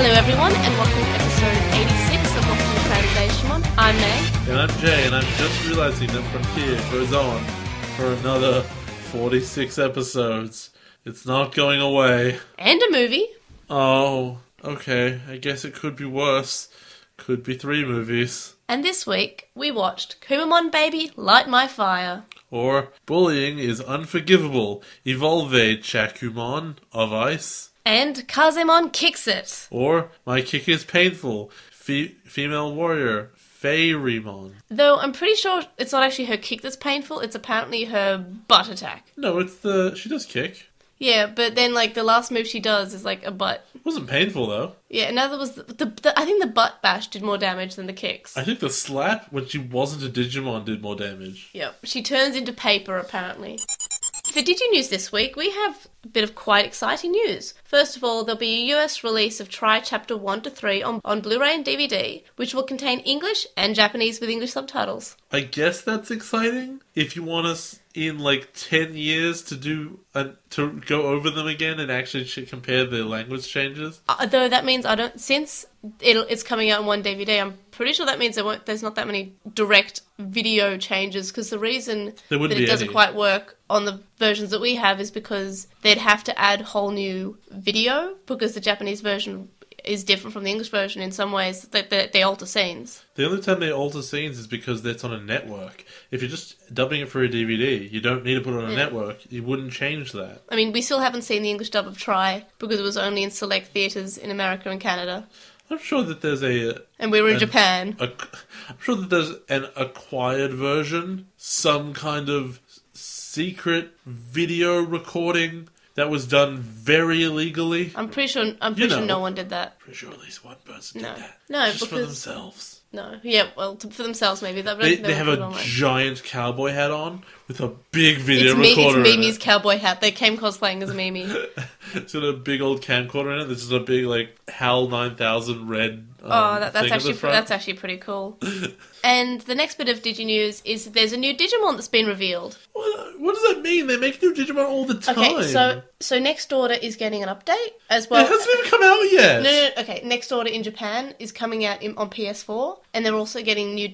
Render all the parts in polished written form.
Hello everyone, and welcome to episode 86 of Postmon Pat Digimon. I'm May. And I'm Jay, and I'm just realizing that from here it goes on for another 46 episodes. It's not going away. And a movie. Oh, okay. I guess it could be worse. Could be 3 movies. And this week, we watched Kumamon Baby, Light My Fire. Or Bullying is Unforgivable, Evolve Chakumon of Ice. And Kazemon Kicks It. Or My Kick is Painful, Female Warrior, Fairymon. Though I'm pretty sure it's not actually her kick that's painful, it's apparently her butt attack. No, she does kick. Yeah, but then the last move she does is a butt. It wasn't painful though. Yeah, and was I think the butt bash did more damage than the kicks. I think the slap when she wasn't a Digimon did more damage. Yep, she turns into paper apparently. For DigiNews this week, we have a bit of quite exciting news. First of all, there'll be a US release of Try Chapter 1 to 3 on Blu-ray and DVD, which will contain English and Japanese with English subtitles. I guess that's exciting. If you want us in 10 years to go over them again and actually compare the language changes. Though that means since it's coming out in one DVD, I'm pretty sure that means there's not that many direct video changes, because the reason that it doesn't quite work on the versions that we have is because they'd have to add whole new video, because the Japanese version is different from the English version in some ways, that they alter scenes. The only time they alter scenes is because that's on a network. If you're just dubbing it for a DVD, you don't need to put it on a network. You wouldn't change that. I mean, we still haven't seen the English dub of Try, because it was only in select theatres in America and Canada. I'm sure that there's and we were in Japan. I'm sure that there's an acquired version, some kind of secret video recording that was done very illegally. I'm pretty sure no one did that. Pretty sure at least one person did that. No, just for themselves. No, yeah, well, for themselves maybe. They have a giant cowboy hat on with a big video recorder. It's Mimi's cowboy hat. They came cosplaying as Mimi. It's got a big old camcorder in it. This is a big HAL 9000 red. That's actually pretty cool. And the next bit of DigiNews is there's a new Digimon that's been revealed. What does that mean? They make new Digimon all the time. Okay, so Next Order is getting an update as well. It hasn't even come out yet. No. Okay, Next Order in Japan is coming out on PS4, and they're also getting new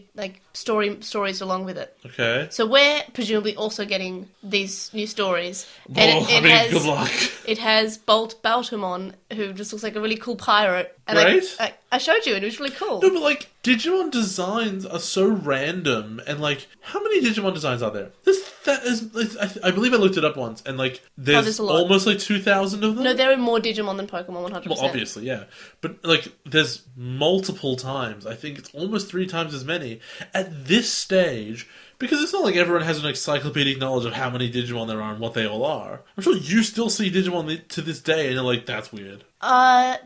stories along with it. Okay. So we're presumably also getting these new stories. Good luck. It has Bolt Baltimon, who just looks like a really cool pirate. And right? I showed you, and it was really cool. No, but Digimon designs are so random, and how many Digimon designs are there? I believe I looked it up once, and there's almost 2,000 of them. No, there are more Digimon than Pokemon, 100%. Well, obviously, yeah, but there's multiple times. I think it's almost 3 times as many at this stage. Because it's not like everyone has an encyclopedic knowledge of how many Digimon there are and what they all are. I'm sure you still see Digimon to this day, and you're like, that's weird. I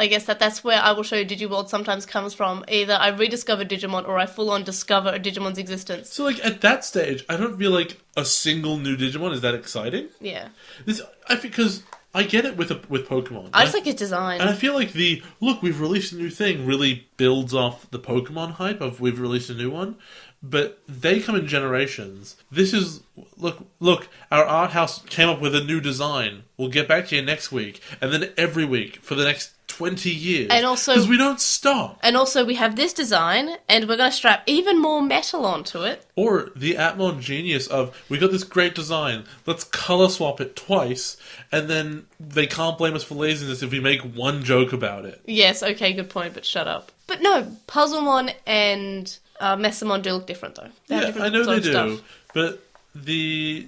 guess that's where I will show you DigiWorld sometimes comes from. Either I rediscover Digimon, or I full-on discover a Digimon's existence. So, at that stage, I don't feel like a single new Digimon is that exciting. Yeah. Because I get it with Pokemon. I just like its design. And I feel like we've released a new thing really builds off the Pokemon hype of we've released a new one. But they come in generations. This is... Look, our art house came up with a new design. We'll get back to you next week. And then every week for the next 20 years. And also... Because we don't stop. And also we have this design, and we're going to strap even more metal onto it. Or the Atmon genius of, we got this great design, let's color swap it twice, and then they can't blame us for laziness if we make one joke about it. Yes, okay, good point, but shut up. But no, Puzzlemon and... Messamon do look different though. I know they do, but the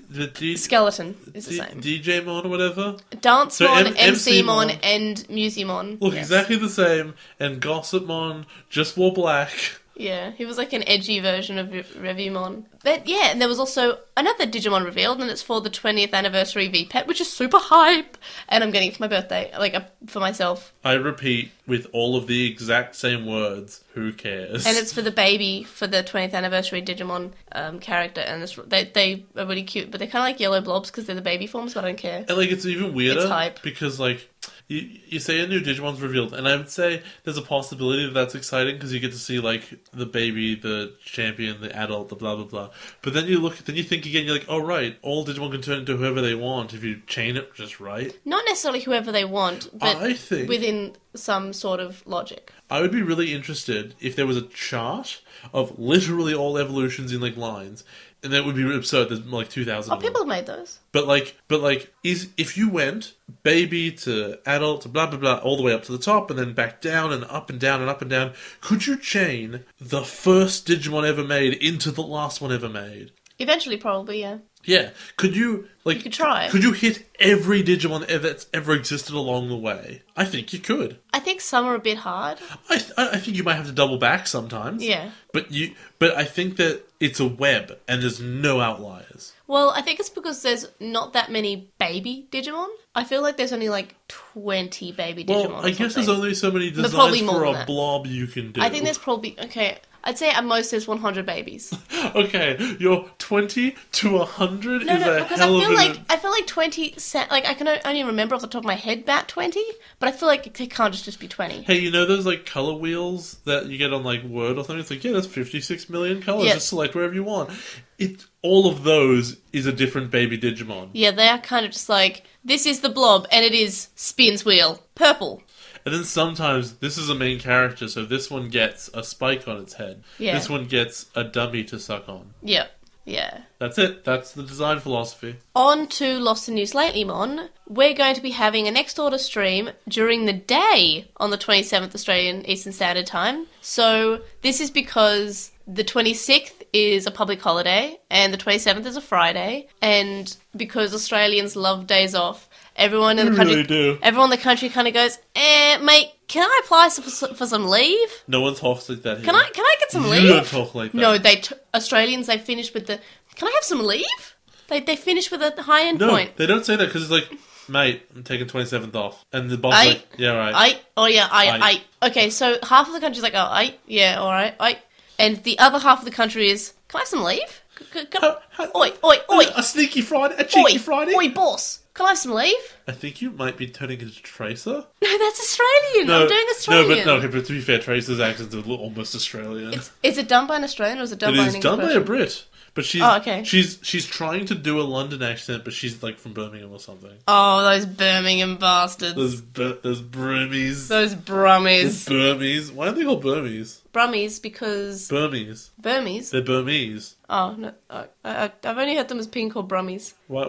skeleton is the same. DJmon or whatever. Dancemon, MCmon, and Musimon look exactly the same, and Gossipmon just wore black. Yeah, he was an edgy version of Revimon. But yeah, and there was also another Digimon revealed, and it's for the 20th anniversary V-Pet, which is super hype! And I'm getting it for my birthday, for myself. I repeat, with all of the exact same words, who cares? And it's for the baby, for the 20th anniversary Digimon character, and they are really cute, but they're kind of like yellow blobs because they're the baby forms, but I don't care. And it's even weirder. It's hype. Because you say a new Digimon's revealed, and I would say there's a possibility that that's exciting because you get to see like the baby, the champion, the adult, the blah blah blah. But then you think again, you're like, oh right, all Digimon can turn into whoever they want if you chain it just right. Not necessarily whoever they want, but I think within some sort of logic. I would be really interested if there was a chart of literally all evolutions in like lines. And that would be absurd. There's like 2,000. Oh, people have made those. But if you went baby to adult to blah blah blah all the way up to the top and then back down and up and down and up and down, could you chain the first Digimon ever made into the last one ever made? Eventually, probably, yeah. Yeah. Could you You could try. Could you hit every Digimon that's ever existed along the way? I think you could. I think some are a bit hard. I think you might have to double back sometimes. Yeah. But I think that it's a web and there's no outliers. Well, I think it's because there's not that many baby Digimon. I feel like there's only like 20 baby Digimon. Well, I guess there's only so many designs for a blob you can do. I think there's probably... Okay, I'd say at most there's 100 babies. Okay, your 20 to 100 no, is a because hell of I feel like 20... Like, I can only remember off the top of my head about 20, but I feel like it can't just be 20. Hey, you know those like color wheels that you get on like Word or something? It's like, yeah, that's 56 million colors. Yeah. Just select wherever you want. All of those is a different baby Digimon. Yeah, they are kind of just like, this is the blob, and it is spins wheel. Purple. And then sometimes this is a main character, so this one gets a spike on its head. Yeah. This one gets a dummy to suck on. Yep. Yeah. That's it. That's the design philosophy. On to Lost in NewsLatelymon. We're going to be having a Next Order stream during the day on the 27th Australian Eastern Standard Time. So this is because the 26th is a public holiday and the 27th is a Friday. And because Australians love days off, everyone in the country, really do. Everyone in the country kind of goes, mate, can I apply for some leave? No one talks like that here. Can I get some leave? You don't talk like that. No, Australians, they finish with the, can I have some leave? They finish with a high end point. No, they don't say that because it's like, mate, I'm taking 27th off. And the boss is like, yeah, right. I. Okay, so half of the country's like, oh, yeah, all right, and the other half of the country is, can I have some leave? Oi. A sneaky Friday? A cheeky Friday? Oi, boss. Can I have some leave? I think you might be turning into Tracer. No, that's Australian. No, I'm doing Australian. But to be fair, Tracer's accent's almost Australian. Is it done by an Australian or is it done by an English It is done by a person? Brit. But she's trying to do a London accent, but she's like from Birmingham or something. Oh, those Birmingham bastards. Those Brummies. Those Brummies. Burmese. Why are they called Burmese? Brummies because... Burmese. Burmese? They're Burmese. Oh, no. I've only heard them as being called Brummies. Why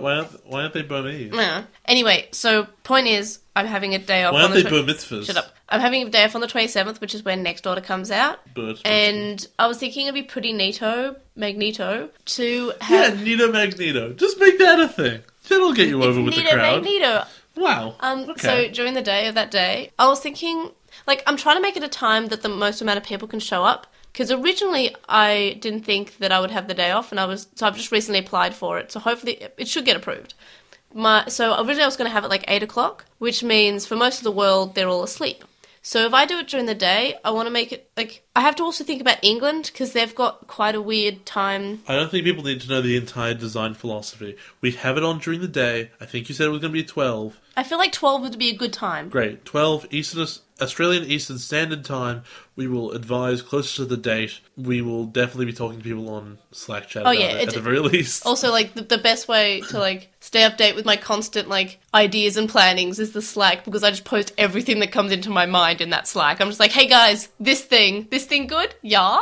aren't they Burmese? Yeah. Anyway, so point is, I'm having a day off. Why aren't they Bar Mitzvahs? Shut up. I'm having a day off on the 27th, which is when Next Order comes out. And I was thinking it'd be pretty Magneto, to have... Yeah, Nito Magneto. Just make that a thing. That'll get you over with the crowd. Magneto. Wow. Okay. So during the day of that day, I was thinking, like, I'm trying to make it a time that the most amount of people can show up. Because originally I didn't think that I would have the day off, and so I've just recently applied for it. So hopefully it should get approved. So originally I was going to have it like 8 o'clock, which means for most of the world they're all asleep. So if I do it during the day, I want to make it, like, I have to also think about England, because they've got quite a weird time. I don't think people need to know the entire design philosophy. We have it on during the day. I think you said it was going to be 12. I feel like 12 would be a good time. Great. 12 Australian Eastern Standard Time. We will advise closer to the date. We will definitely be talking to people on Slack chat about it, at the very least. Also, like, the best way to, like, stay update with my constant, like, ideas and plannings is the Slack, because I just post everything that comes into my mind in that Slack. I'm just like, hey guys, this thing good? Yeah?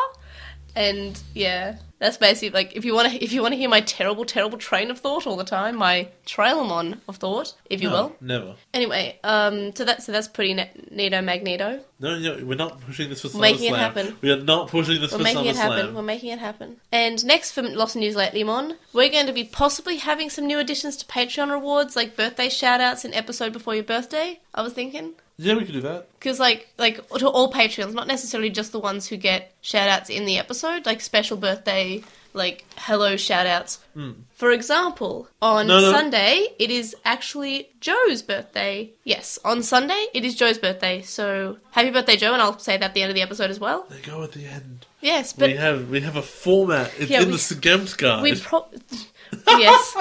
And, yeah, that's basically, like, if you want to hear my terrible train of thought all the time, my trailermon of thought, if you will. Never. Anyway, so that's pretty Nito Magneto. No, we're not pushing this for SummerSlam. Making it happen. We are not pushing this for SummerSlam. We're making it happen. And next for Lost in NewsLatelymon, we're going to be possibly having some new additions to Patreon rewards, like birthday shout-outs in episode before your birthday, I was thinking. Yeah, we could do that. Because, like to all Patreons, not necessarily just the ones who get shout-outs in the episode, like special birthday, like, hello shout-outs. For example, on Sunday, it is actually Joe's birthday. Yes, on Sunday, it is Joe's birthday. So, happy birthday, Joe, and I'll say that at the end of the episode as well. They go at the end. Yes, but... We have a format. It's in the Segems guide. Yes.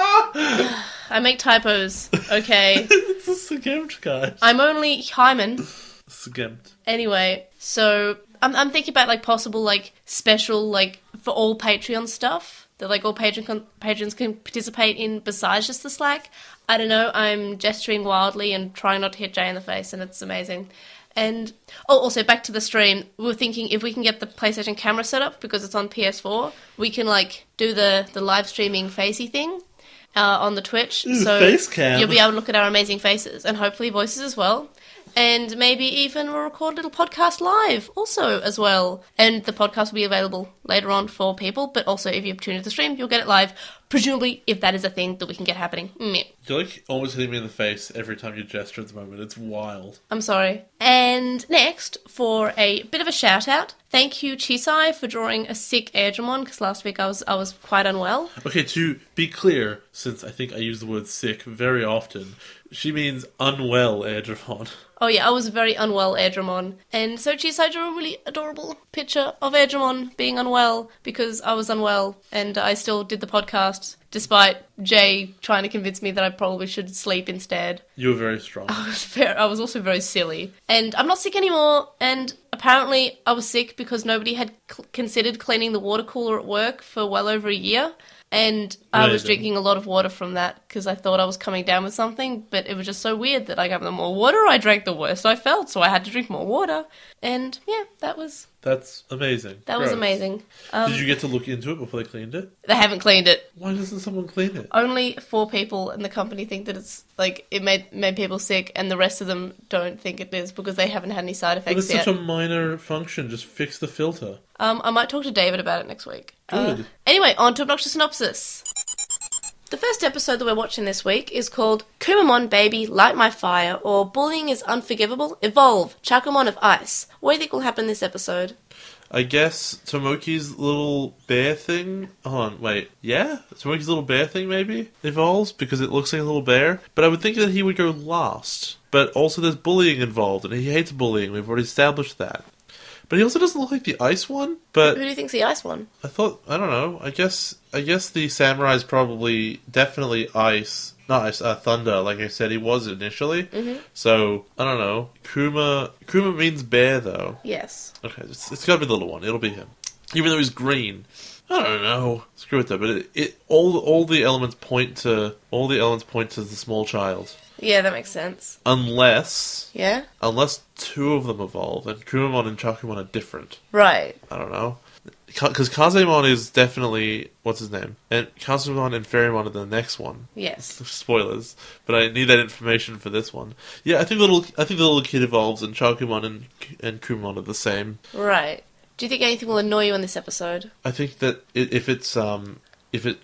I make typos, okay? Skimped, guys. I'm only Hyman. Skimped. Anyway, so I'm thinking about like possible like special like for all Patreon stuff that like all patrons can participate in besides just the Slack. I don't know. I'm gesturing wildly and trying not to hit Jay in the face, and it's amazing. And also back to the stream, we were thinking if we can get the PlayStation camera set up because it's on PS4, we can like do the live streaming facey thing on the Twitch. Ooh, so face cam. You'll be able to look at our amazing faces and hopefully voices as well. And maybe even we'll record a little podcast live also as well. And the podcast will be available later on for people, but also if you tune into the stream, you'll get it live. Presumably, if that is a thing that we can get happening. You're like almost hitting me in the face every time you gesture at the moment. It's wild. I'm sorry. And next, for a bit of a shout out, thank you Chisai for drawing a sick Airdramon, because last week I was quite unwell. Okay, to be clear, since I think I use the word sick very often, she means unwell Airdramon. Oh yeah, I was a very unwell Airdramon. And so Chisai drew a really adorable picture of Airdramon being unwell because I was unwell and I still did the podcast despite Jay trying to convince me that I probably should sleep instead. You were very strong. I was also very silly. And I'm not sick anymore, and apparently I was sick because nobody had considered cleaning the water cooler at work for well over a year. And I was drinking a lot of water from that because I thought I was coming down with something, but it was just so weird that I got the more water I drank, the worse I felt, so I had to drink more water. And yeah, That's amazing. That was amazing. Did you get to look into it before they cleaned it? They haven't cleaned it. Why doesn't someone clean it? Only 4 people in the company think that it's, like, it made people sick, and the rest of them don't think it is because they haven't had any side effects yet. But it's such a minor function. Just fix the filter. I might talk to David about it next week. Good. Anyway, on to Obnoxious Synopsis. The first episode that we're watching this week is called Kumamon Baby, Light My Fire, or Bullying is Unforgivable, Evolve, Chakumon of Ice. What do you think will happen this episode? I guess Tomoki's little bear thing... Hold on, wait. Yeah? Tomoki's little bear thing, maybe? Evolves, because it looks like a little bear. But I would think that he would go last. But also there's bullying involved, and he hates bullying. We've already established that. But he also doesn't look like the ice one. But who do you think's the ice one? I don't know. I guess the samurai's probably definitely ice. Not ice, thunder, like I said he was initially. Mm-hmm. So, I don't know. Kuma means bear, though. Yes. Okay, it's gotta be the little one. It'll be him. Even though he's green. I don't know. Screw it, though. But all the elements point to the small child. Yeah, that makes sense. Unless 2 of them evolve, and Kumamon and Chakumon are different. Right. I don't know. Because Kazemon is definitely... What's his name? And Kazemon and Fairymon are the next one. Yes. Spoilers. But I need that information for this one. Yeah, I think the little kid evolves, and Chakumon and Kumamon are the same. Right. Do you think anything will annoy you in this episode? I think that if it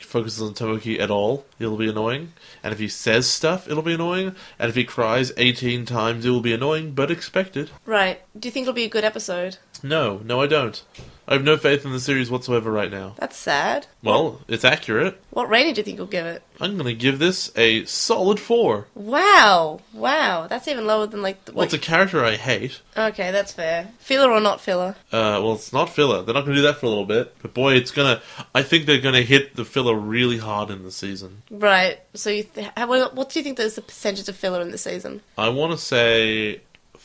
focuses on Tomoki at all, it'll be annoying. And if he says stuff, it'll be annoying. And if he cries 18 times, it will be annoying, but expected. Right. Do you think it'll be a good episode? No, I don't. I have no faith in the series whatsoever right now. That's sad. Well, it's accurate. What rating do you think you'll give it? I'm going to give this a solid 4. Wow. That's even lower than like... Well, it's a character I hate. Okay, that's fair. Filler or not filler? Well, it's not filler. They're not going to do that for a little bit. But boy, I think they're going to hit the filler really hard in the season. Right. So what do you think is the percentage of filler in the season? I want to say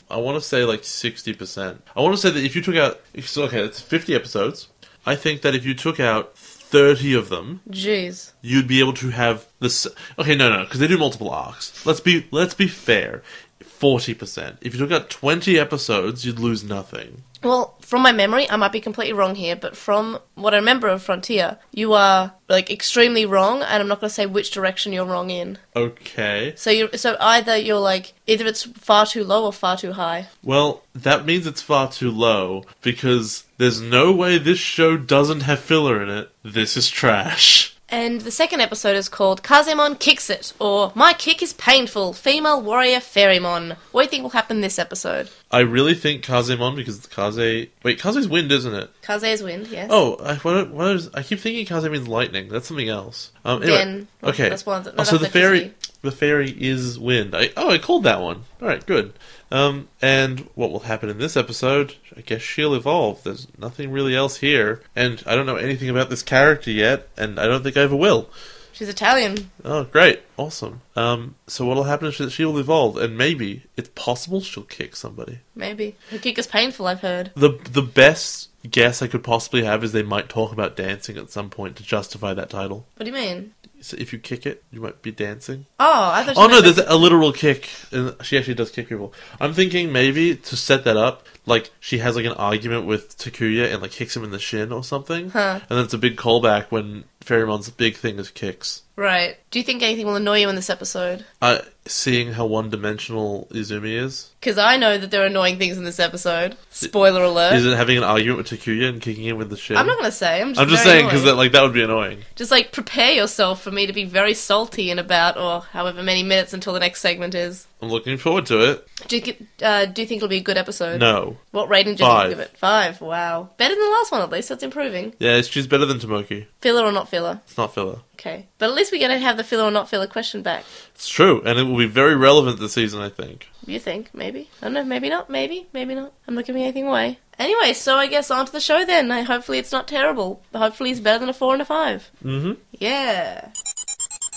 like 60%. I want to say that if you took out... Okay, it's 50 episodes. I think that if you took out 30 of them... Jeez. You'd be able to have this... Okay, no, because they do multiple arcs. Let's be fair. 40%. If you took out 20 episodes, you'd lose nothing. Well, from my memory, I might be completely wrong here, but from what I remember of Frontier, you are, like, extremely wrong, and I'm not going to say which direction you're wrong in. Okay. So either it's far too low or far too high. Well, that means it's far too low, because there's no way this show doesn't have filler in it. This is trash. And the second episode is called Kazemon Kicks It, or My Kick is Painful, Female Warrior Fairymon. What do you think will happen this episode? I really think Kazemon, because Kaze's wind, isn't it? Kaze is wind, yes. Oh, I keep thinking Kaze means lightning. That's something else. Anyway, okay. That's one. No, so that's the fairy is wind. I called that one. Alright, good. And what will happen in this episode? I guess she'll evolve. There's nothing really else here. And I don't know anything about this character yet, and I don't think I ever will. She's Italian. Oh, great. Awesome. So what'll happen is that she will evolve, and maybe, it's possible she'll kick somebody. Maybe. Her kick is painful, I've heard. The best guess I could possibly have is they might talk about dancing at some point to justify that title. What do you mean? So if you kick it, you might be dancing. Oh, I thought Oh, no, there's a literal kick. And she actually does kick people. I'm thinking maybe to set that up, like, she has, like, an argument with Takuya and, like, kicks him in the shin or something. Huh. And then it's a big callback when Fairymon's big thing is kicks. Right. Do you think anything will annoy you in this episode? Seeing how one-dimensional Izumi is. Because I know that there are annoying things in this episode. Spoiler alert. Is it having an argument with Takuya and kicking him with the shin? I'm not going to say. I'm just saying because that would be annoying. Just, like, prepare yourself for me to be very salty in about, or however many minutes until the next segment is. I'm looking forward to it. Do you think it'll be a good episode? No. What rating do you give it? 5. Wow. Better than the last one, at least. That's improving. Yeah, she's better than Tomoki. Filler or not filler? It's not filler. Okay. But at least we're going to have the filler or not filler question back. It's true, and it will be very relevant this season, I think. You think? Maybe. I don't know. Maybe not. Maybe not. I'm not giving anything away. Anyway, so I guess on to the show then. Hopefully it's not terrible. Hopefully it's better than a 4 and a 5. Mm-hmm. Yeah.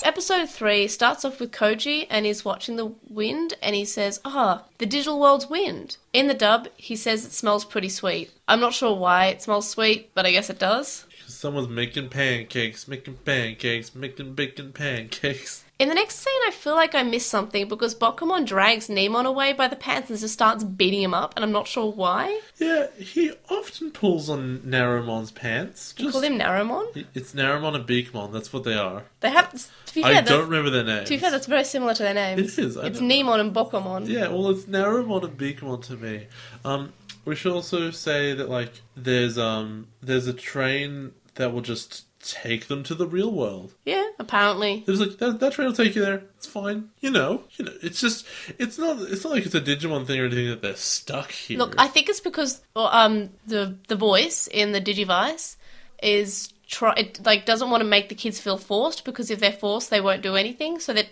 Episode 3 starts off with Koji and he's watching the wind and he says, the digital world's wind. In the dub, he says it smells pretty sweet. I'm not sure why it smells sweet, but I guess it does. Someone's making pancakes, making bacon pancakes. In the next scene, I feel like I missed something because Bokumon drags Nemon away by the pants and just starts beating him up, and I'm not sure why. Yeah, he often pulls on Narromon's pants. You call him Narromon? It's Narromon and Beakmon, that's what they are. They have... To be fair, I don't remember their names. To be fair, that's very similar to their names. It is. It's Nemon and Bokumon. Yeah, well, it's Narromon and Beakmon to me. We should also say that, like, there's a train that will just take them to the real world. Yeah, apparently. There's like that train will take you there. It's fine. You know. It's just it's not like it's a Digimon thing or anything that they're stuck here. Look, I think it's because the voice in the Digivice is doesn't want to make the kids feel forced, because if they're forced they won't do anything, so the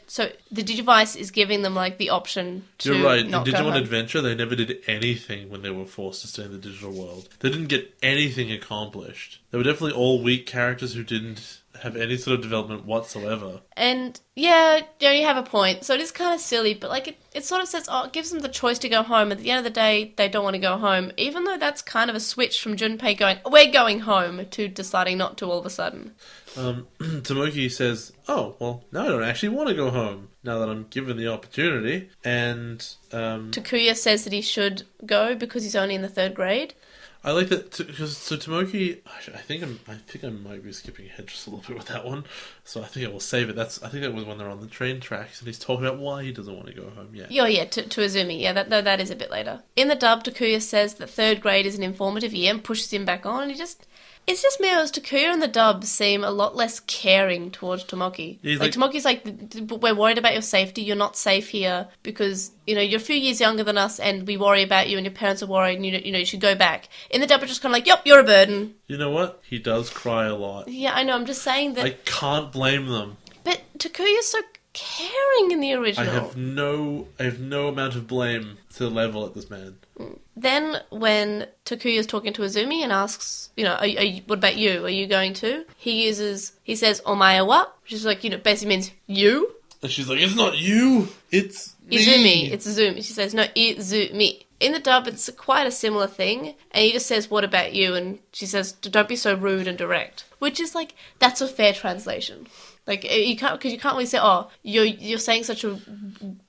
Digivice is giving them like the option to You're right. not in go Digimon home. Adventure they never did anything when they were forced to stay in the digital world. They didn't get anything accomplished. They were definitely all weak characters who didn't have any sort of development whatsoever. And yeah, you have a point. So it is kind of silly, but like it sort of says, it gives them the choice to go home. At the end of the day, they don't want to go home, even though that's kind of a switch from Junpei going, we're going home, to deciding not to all of a sudden. Tomoki says, oh, well, now I don't actually want to go home, now that I'm given the opportunity. And Takuya says that he should go because he's only in the 3rd grade. I like that because Tomoki. I think I might be skipping ahead just a little bit with that one, so I think I will save it. I think that was when they're on the train tracks and he's talking about why he doesn't want to go home yet. Yeah, to Izumi. Yeah, that is a bit later. In the dub, Takuya says that 3rd grade is an informative year and pushes him back on, and it's just me, as Takuya and the dub seem a lot less caring towards Tomoki. Yeah, like Tomoki's like, we're worried about your safety, you're not safe here because, you're a few years younger than us and we worry about you and your parents are worried and you should go back. In the dub, it's just kind of like, yep, you're a burden. You know what? He does cry a lot. Yeah, I know, I'm just saying that... I can't blame them. But Takuya's so caring in the original. I have no amount of blame to level at this man. Then when Takuya's talking to Izumi and asks, what about you? Are you going to? He says, omae wa? Which is like, basically means you. And she's like, it's not you, it's Izumi. me. It's Izumi. She says, no, Izumi. In the dub, it's quite a similar thing. And he just says, what about you? And she says, don't be so rude and direct. Which is like, that's a fair translation. Like, you can't really say, you're saying such a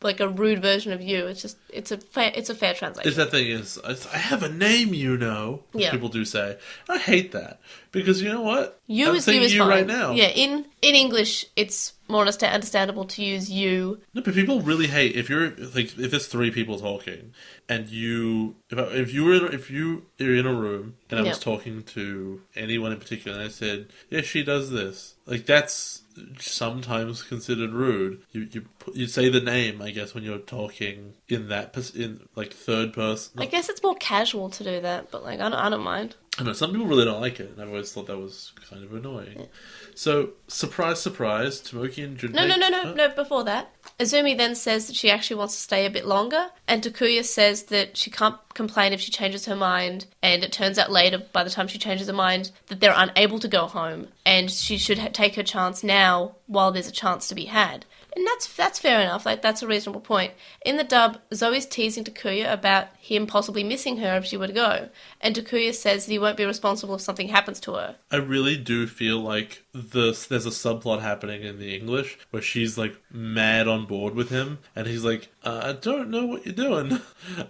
rude version of you. It's just, it's a fair translation. It's that thing is, I have a name, Yeah. People do say. I hate that. Because you know what? I'm saying you fine. Right now. Yeah, in English, it's more understandable to use you. No, but people really hate if there's 3 people talking and if you're in a room and I was talking to anyone in particular and I said, yeah, she does this. Like, that's sometimes considered rude. You say the name, I guess, when you're talking in 3rd person. I guess it's more casual to do that, but like I don't mind. I know, some people really don't like it, and I've always thought that was kind of annoying. Yeah. So, surprise, surprise, Tomoki and Junpei... No, before that. Izumi then says that she actually wants to stay a bit longer, and Takuya says that she can't complain if she changes her mind, and it turns out later, by the time she changes her mind, that they're unable to go home, and she should take her chance now while there's a chance to be had. And that's fair enough, like, that's a reasonable point. In the dub, Zoe's teasing Takuya about him possibly missing her if she were to go, and Takuya says that he won't be responsible if something happens to her. I really do feel like there's a subplot happening in the English where she's, like, mad on board with him, and he's like, I don't know what you're doing.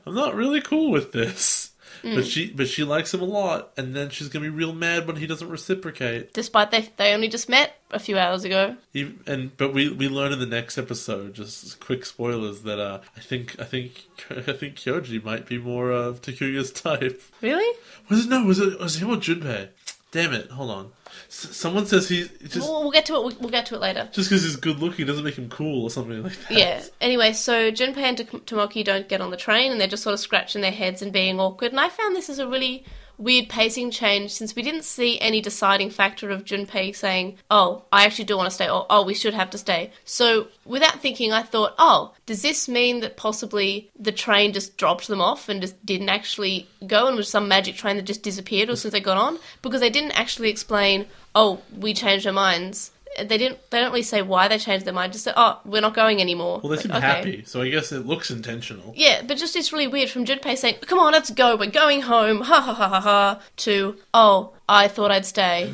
I'm not really cool with this. But she likes him a lot, and then she's gonna be real mad when he doesn't reciprocate. Despite they only just met a few hours ago. But we learn in the next episode, just quick spoilers, that I think Kyoji might be more of Takuya's type. Really? Was it him or Junpei? Damn it! Hold on. Someone says he just... We'll get to it. We'll get to it later. Just because he's good looking doesn't make him cool or something like that. Yeah. Anyway, so Junpei and Tomoki don't get on the train, and they're just sort of scratching their heads and being awkward. And I found this is a really weird pacing change, since we didn't see any deciding factor of Junpei saying, "Oh, I actually do want to stay," or "Oh, we should have to stay." So without thinking, I thought, "Oh, does this mean that possibly the train just dropped them off and just didn't actually go, and was some magic train that just disappeared as soon as they got on?" Because they didn't actually explain, "Oh, we changed our minds." They don't really say why they changed their mind. Just say, "Oh, we're not going anymore." Well, they seem happy, so I guess it looks intentional. Yeah, but just it's really weird from Junpei saying, "Come on, let's go, we're going home, ha ha ha ha ha," to, "Oh, I thought I'd stay."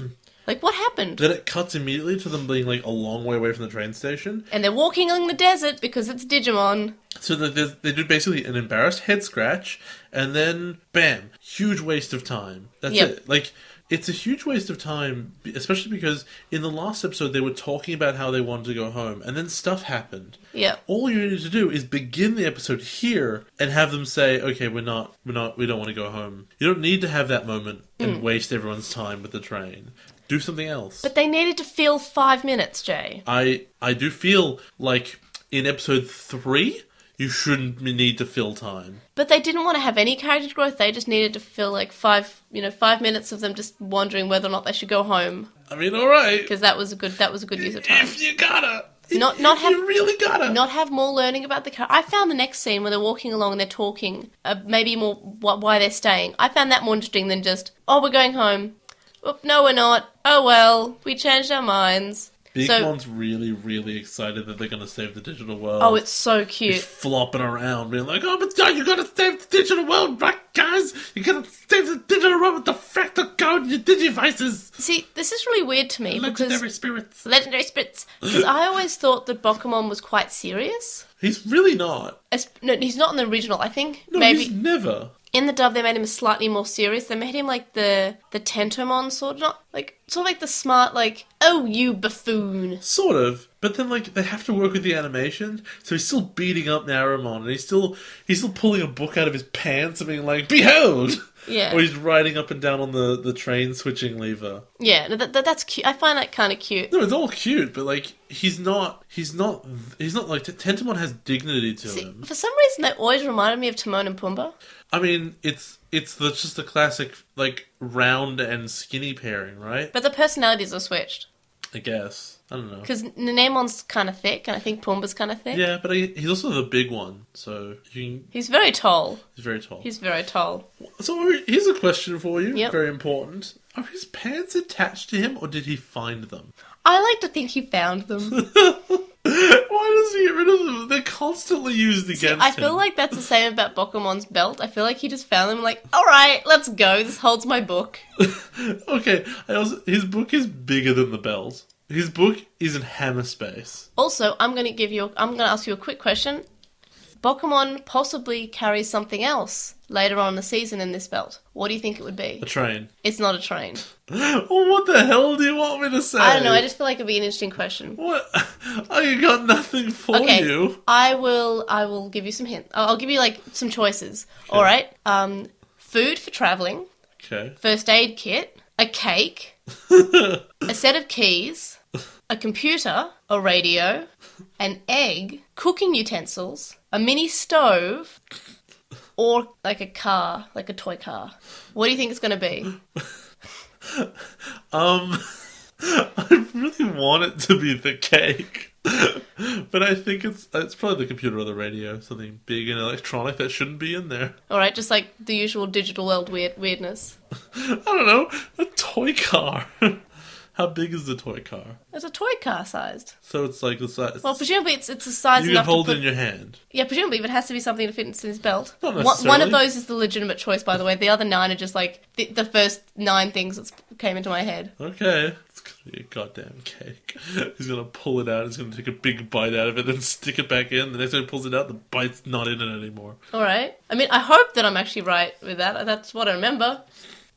Like, what happened? Then it cuts immediately to them being, like, a long way away from the train station. And they're walking on the desert because it's Digimon. So they do basically an embarrassed head scratch, and then, bam, huge waste of time. That's it. Like... It's a huge waste of time, especially because in the last episode they were talking about how they wanted to go home, and then stuff happened. Yeah. All you need to do is begin the episode here and have them say, "Okay, we don't want to go home." You don't need to have that moment and waste everyone's time with the train. Do something else. But they needed to fill 5 minutes, Jay. I do feel like in episode 3. You shouldn't need to fill time. But they didn't want to have any character growth. They just needed to fill like 5 minutes of them just wondering whether or not they should go home. I mean, all right. Because that was a good use of time. If you gotta, you really gotta, not have more learning about the character. I found the next scene where they're walking along and they're talking, maybe more why they're staying. I found that more interesting than just, "Oh, we're going home. Oop, no, we're not. Oh well, we changed our minds." Bigmon's really, really excited that they're going to save the digital world. Oh, it's so cute. He's flopping around, being like, "Oh, but you got to save the digital world, right, guys? You got to save the digital world with the fractal code and your digivices." See, this is really weird to me. Legendary spirits. Because I always thought that Bokumon was quite serious. He's really not. No, he's not in the original, I think. No, maybe he's never. In the dub, they made him slightly more serious. They made him like the Tentomon sort of, sort of like the smart, like, "Oh, you buffoon." Sort of, but then like they have to work with the animation, so he's still beating up Narumon, and he's still pulling a book out of his pants and being like, "Behold!" Yeah. Or he's riding up and down on the train switching lever. Yeah, no, that's cute. I find that kind of cute. No, it's all cute, but like he's not like Tentomon has dignity to him. For some reason, they always reminded me of Timon and Pumbaa. I mean, it's just the classic like round and skinny pairing, right? But the personalities are switched. I guess. I don't know. Because Nenemon's kind of thick, and I think Pumbaa's kind of thick. Yeah, but he's also the big one, so He's very tall. He's very tall. He's very tall. So here's a question for you. Yep. Very important. Are his pants attached to him, or did he find them? I like to think he found them. Why does he get rid of them? They're constantly used against him. I feel like that's the same about Bokumon's belt. I feel like he just found them like, "Alright, let's go. This holds my book." Okay, his book is bigger than the belt. His book is in hammer space. Also, I'm going to ask you a quick question. Bokumon possibly carries something else later on in the season in this belt. What do you think it would be? A train. It's not a train. Well, what the hell do you want me to say? I don't know. I just feel like it'd be an interesting question. What? I got nothing for you. I will give you some hints. I'll give you like some choices. Okay. All right. Food for traveling. Okay. First aid kit. A cake. A set of keys. A computer, a radio, an egg, cooking utensils, a mini stove, or like a car, like a toy car. What do you think it's going to be? I really want it to be the cake. But I think it's probably the computer or the radio, something big and electronic that shouldn't be in there. Alright, just like the usual digital world weirdness. I don't know, a toy car. How big is the toy car? It's a toy car sized. So it's like the size. Well, presumably it's a size you enough can hold to it in your hand. Yeah, presumably, but it has to be something to fit in his belt. Not necessarily. One of those is the legitimate choice, by the way. The other 9 are just like the first 9 things that came into my head. Okay. It's gonna be a goddamn cake. He's gonna pull it out, he's gonna take a big bite out of it, then stick it back in. The next time he pulls it out, the bite's not in it anymore. Alright. I mean, I hope that I'm actually right with that. That's what I remember.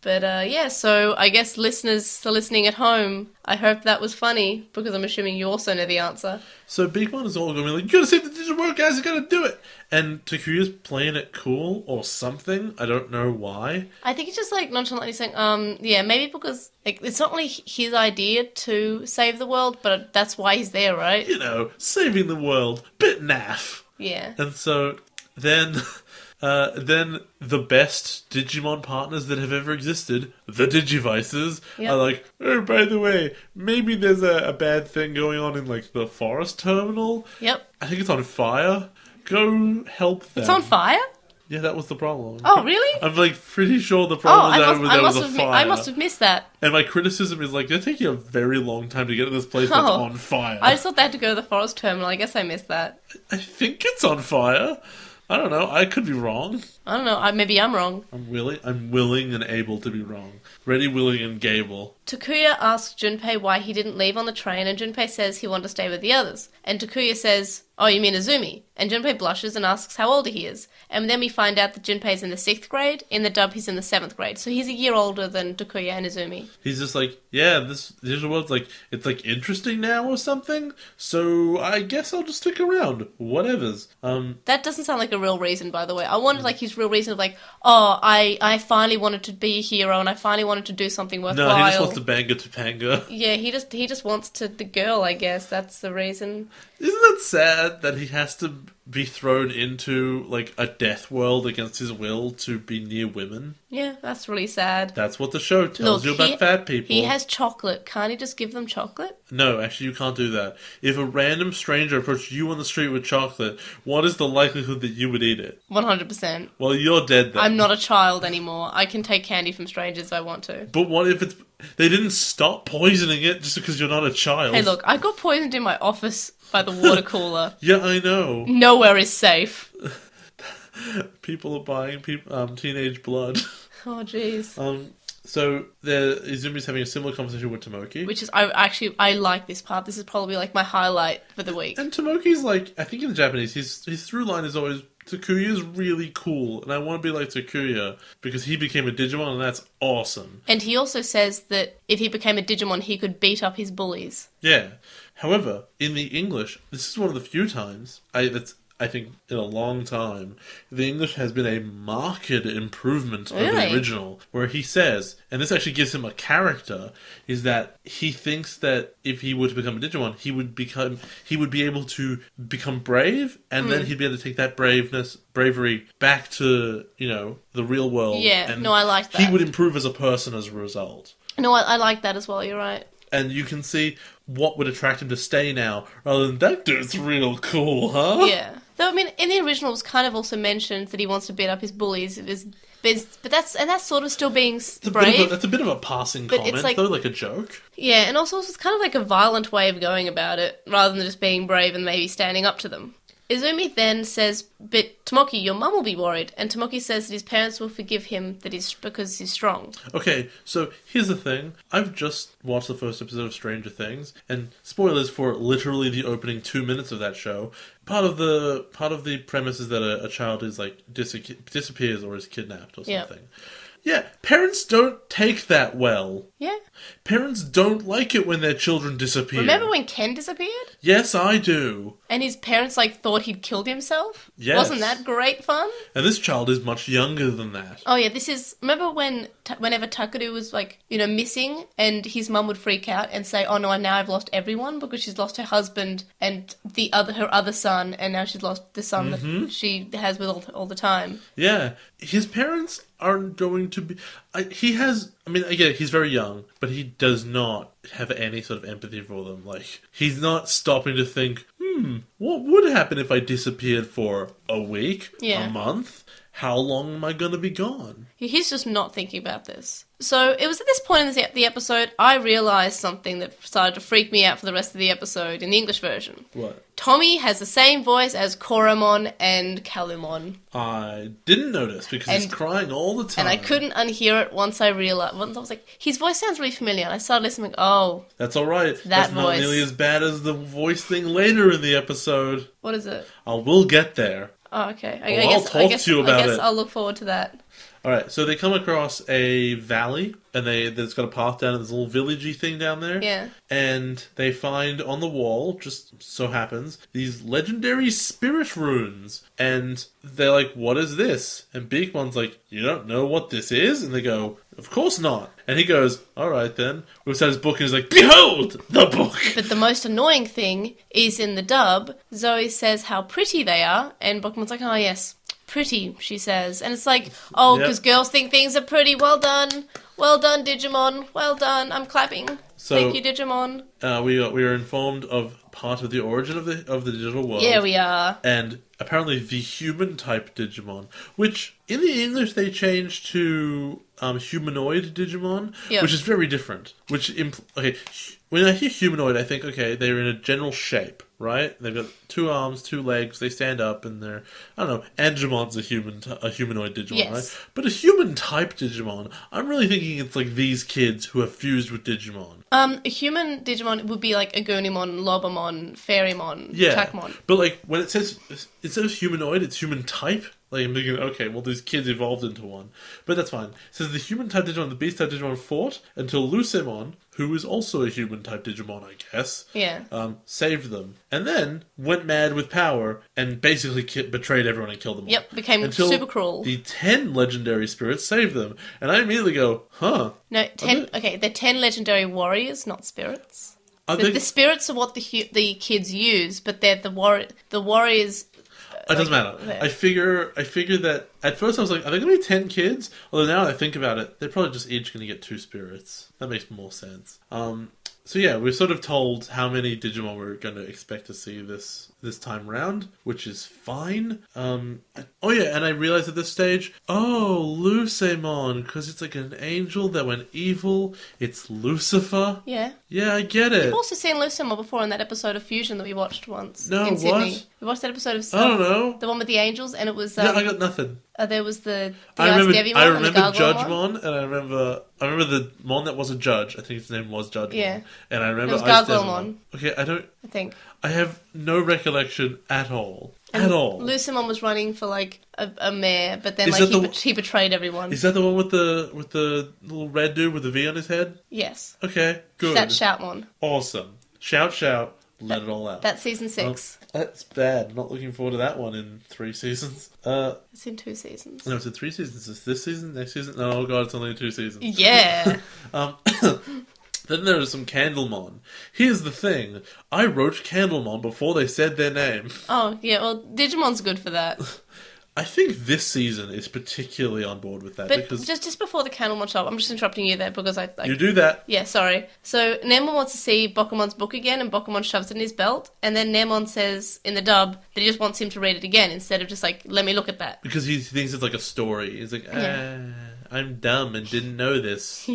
But, yeah, so I guess listeners are listening at home. I hope that was funny, because I'm assuming you also know the answer. So Bigmon is all going to be like, you gotta save the digital world, guys, you gotta do it! And Takuya's playing it cool, or something. I don't know why. I think he's just, like, nonchalantly saying, yeah, maybe because, like, it's not really his idea to save the world, but that's why he's there, right? You know, saving the world. Bit naff. Yeah. And so, then the best Digimon partners that have ever existed, the Digivices, are like, oh, by the way, maybe there's a bad thing going on in, like, the forest terminal. Yep. I think it's on fire. Go help them. It's on fire? Yeah, that was the problem. Oh, really? I'm, like, pretty sure the problem was a fire. I must have missed that. And my criticism is, like, they're taking a very long time to get to this place that's on fire. I just thought they had to go to the forest terminal. I guess I missed that. I think it's on fire. I don't know. I could be wrong. I don't know. Maybe I'm wrong. I'm willing and able to be wrong. Ready, willing, and gable. Takuya asks Junpei why he didn't leave on the train, and Junpei says he wanted to stay with the others. And Takuya says, oh, you mean Izumi? And Junpei blushes and asks how old he is. And then we find out that Junpei's in the 6th grade. In the dub, he's in the 7th grade. So he's a year older than Takuya and Izumi. He's just like, yeah, this digital world's like, it's like interesting now or something. So I guess I'll just stick around. Whatevers. That doesn't sound like a real reason, by the way. I wanted like his real reason of like, oh, I finally wanted to be a hero and I finally wanted to do something worthwhile. No, he just wants to bang a Topanga. Yeah, he just wants the girl, I guess. That's the reason. Isn't that sad that he has to be thrown into, like, a death world against his will to be near women? Yeah, that's really sad. That's what the show tells you about fat people. He has chocolate. Can't he just give them chocolate? No, actually, you can't do that. If a random stranger approached you on the street with chocolate, what is the likelihood that you would eat it? 100%. Well, you're dead then. I'm not a child anymore. I can take candy from strangers if I want to. But what if it's... They didn't stop poisoning it just because you're not a child. Hey, look, I got poisoned in my office by the water cooler. Yeah, I know. Nowhere is safe. People are buying teenage blood. Oh, jeez. So Izumi's having a similar conversation with Tomoki. Which is, I like this part. This is probably like my highlight for the week. And Tomoki's like, I think in the Japanese, his through line is always, Takuya's really cool, and I want to be like Takuya, because he became a Digimon, and that's awesome. And he also says that if he became a Digimon, he could beat up his bullies. Yeah. However, in the English, this is one of the few times, I think in a long time, the English has been a marked improvement over the original, where he says, and this actually gives him a character, is that he thinks that if he were to become a Digimon, he would be able to become brave, and then he'd be able to take that bravery back to, the real world. Yeah, and no, I like that. He would improve as a person as a result. No, I like that as well, you're right. And you can see what would attract him to stay now, rather than, that dude's real cool, huh? Yeah. Though, I mean, in the original, it was kind of also mentioned that he wants to beat up his bullies. But that's sort of still being brave. That's a bit of a passing comment, though, like a joke. Yeah, and also it's kind of like a violent way of going about it, rather than just being brave and maybe standing up to them. Izumi then says, but Tomoki, your mum will be worried. And Tomoki says that his parents will forgive him because he's strong. Okay, so here's the thing. I've just watched the first episode of Stranger Things, and spoilers for literally the opening 2 minutes of that show. Part of the premise is that a child is like disappears or is kidnapped or something. Yeah, parents don't take that well. Yeah. Parents don't like it when their children disappear. Remember when Ken disappeared? Yes, I do. And his parents, thought he'd killed himself? Yes. Wasn't that great fun? And this child is much younger than that. Oh, yeah, this is... Remember whenever Takeru was, missing, and his mum would freak out and say, oh, no, now I've lost everyone because she's lost her husband and her other son, and now she's lost the son that she has with all the time. Yeah. His parents aren't going to be... again, he's very young, but he does not have any sort of empathy for them. He's not stopping to think, what would happen if I disappeared for a week, a month? How long am I going to be gone? He's just not thinking about this. So it was at this point in the episode I realised something that started to freak me out for the rest of the episode in the English version. What? Tommy has the same voice as Koromon and Kalumon. I didn't notice because he's crying all the time. And I couldn't unhear it once I realised. Once I was like, his voice sounds really familiar. And I started listening, oh. That's alright. That's not nearly as bad as the voice thing later in the episode. What is it? We'll get there. Oh, okay. I'll talk to you about it. I guess I'll look forward to that. Alright, so they come across a valley, and there's got a path down, and there's a little villagey thing down there. Yeah. And they find on the wall, just so happens, these legendary spirit runes. And they're like, what is this? And Beakmon's like, you don't know what this is? And they go, of course not. And he goes, alright then. Whips out his book and he's like, behold, the book! But the most annoying thing is in the dub, Zoe says how pretty they are, and Beakmon's like, oh yes. Pretty, she says. And it's like, because girls think things are pretty. Well done. Well done, Digimon. Well done. I'm clapping. Thank you, Digimon. We are informed of part of the origin of the digital world. Yeah, we are. And apparently the human-type Digimon, which in the English they changed to humanoid Digimon, which is very different. When I hear humanoid, I think, okay, they're in a general shape, right? They've got 2 arms, 2 legs, they stand up, and they're, I don't know, Angemon's a humanoid Digimon, right? But a human-type Digimon, I'm really thinking it's like these kids who are fused with Digimon. A human Digimon would be like Agunimon, Lobamon, Fairymon, Takmon. But when it says, instead of humanoid, it's human-type. I'm thinking, okay, well, these kids evolved into one. But that's fine. It says the human-type Digimon and the beast-type Digimon fought until Lucemon, who is also a human-type Digimon, I guess, saved them. And then went mad with power and basically betrayed everyone and killed them all. Yep, became super cruel. The 10 legendary spirits saved them. And I immediately go, huh. No, they're 10 legendary warriors, not spirits. The spirits are what the kids use, but they're the warriors... It doesn't matter. I figure that at first I was like, are there going to be 10 kids? Although now that I think about it, they're probably just each going to get 2 spirits. That makes more sense. So yeah, we're sort of told how many Digimon we're going to expect to see this time round, which is fine. And I realized at this stage, Lucemon, because it's like an angel that went evil. It's Lucifer. Yeah. Yeah, I get it. You've also seen Lucemon before in that episode of Fusion that we watched once in Sydney. What? We watched that episode of... I don't know. The one with the angels, and it was... I got nothing. There was the I remember Devimon Judgemon, and I remember the Mon that was a judge. I think his name was Judgemon. Yeah. And I remember it was Gargoylemon. Okay, I think. I have no recollection at all. At all. Lucemon was running for a mayor, but then he betrayed everyone. Is that the one with the little red dude with the V on his head? Yes. Okay, good. That's Shoutmon. Awesome. Shout. Let it all out. That's season 6. That's bad. I'm not looking forward to that one in 3 seasons. It's in 2 seasons. No, it's in 3 seasons. It's this season, next season. Oh god, it's only in 2 seasons. Yeah. Then there is some Candlemon. Here's the thing. I wrote Candlemon before they said their name. Oh, yeah. Well, Digimon's good for that. I think this season is particularly on board with that. But because just before the Candlemon shop, I'm just interrupting you there because I... You do that. Yeah, sorry. So Nemon wants to see Bokumon's book again, and Bokumon shoves it in his belt, and then Nemon says in the dub that he just wants him to read it again instead of just let me look at that. Because he thinks it's like a story. He's like, I'm dumb and didn't know this.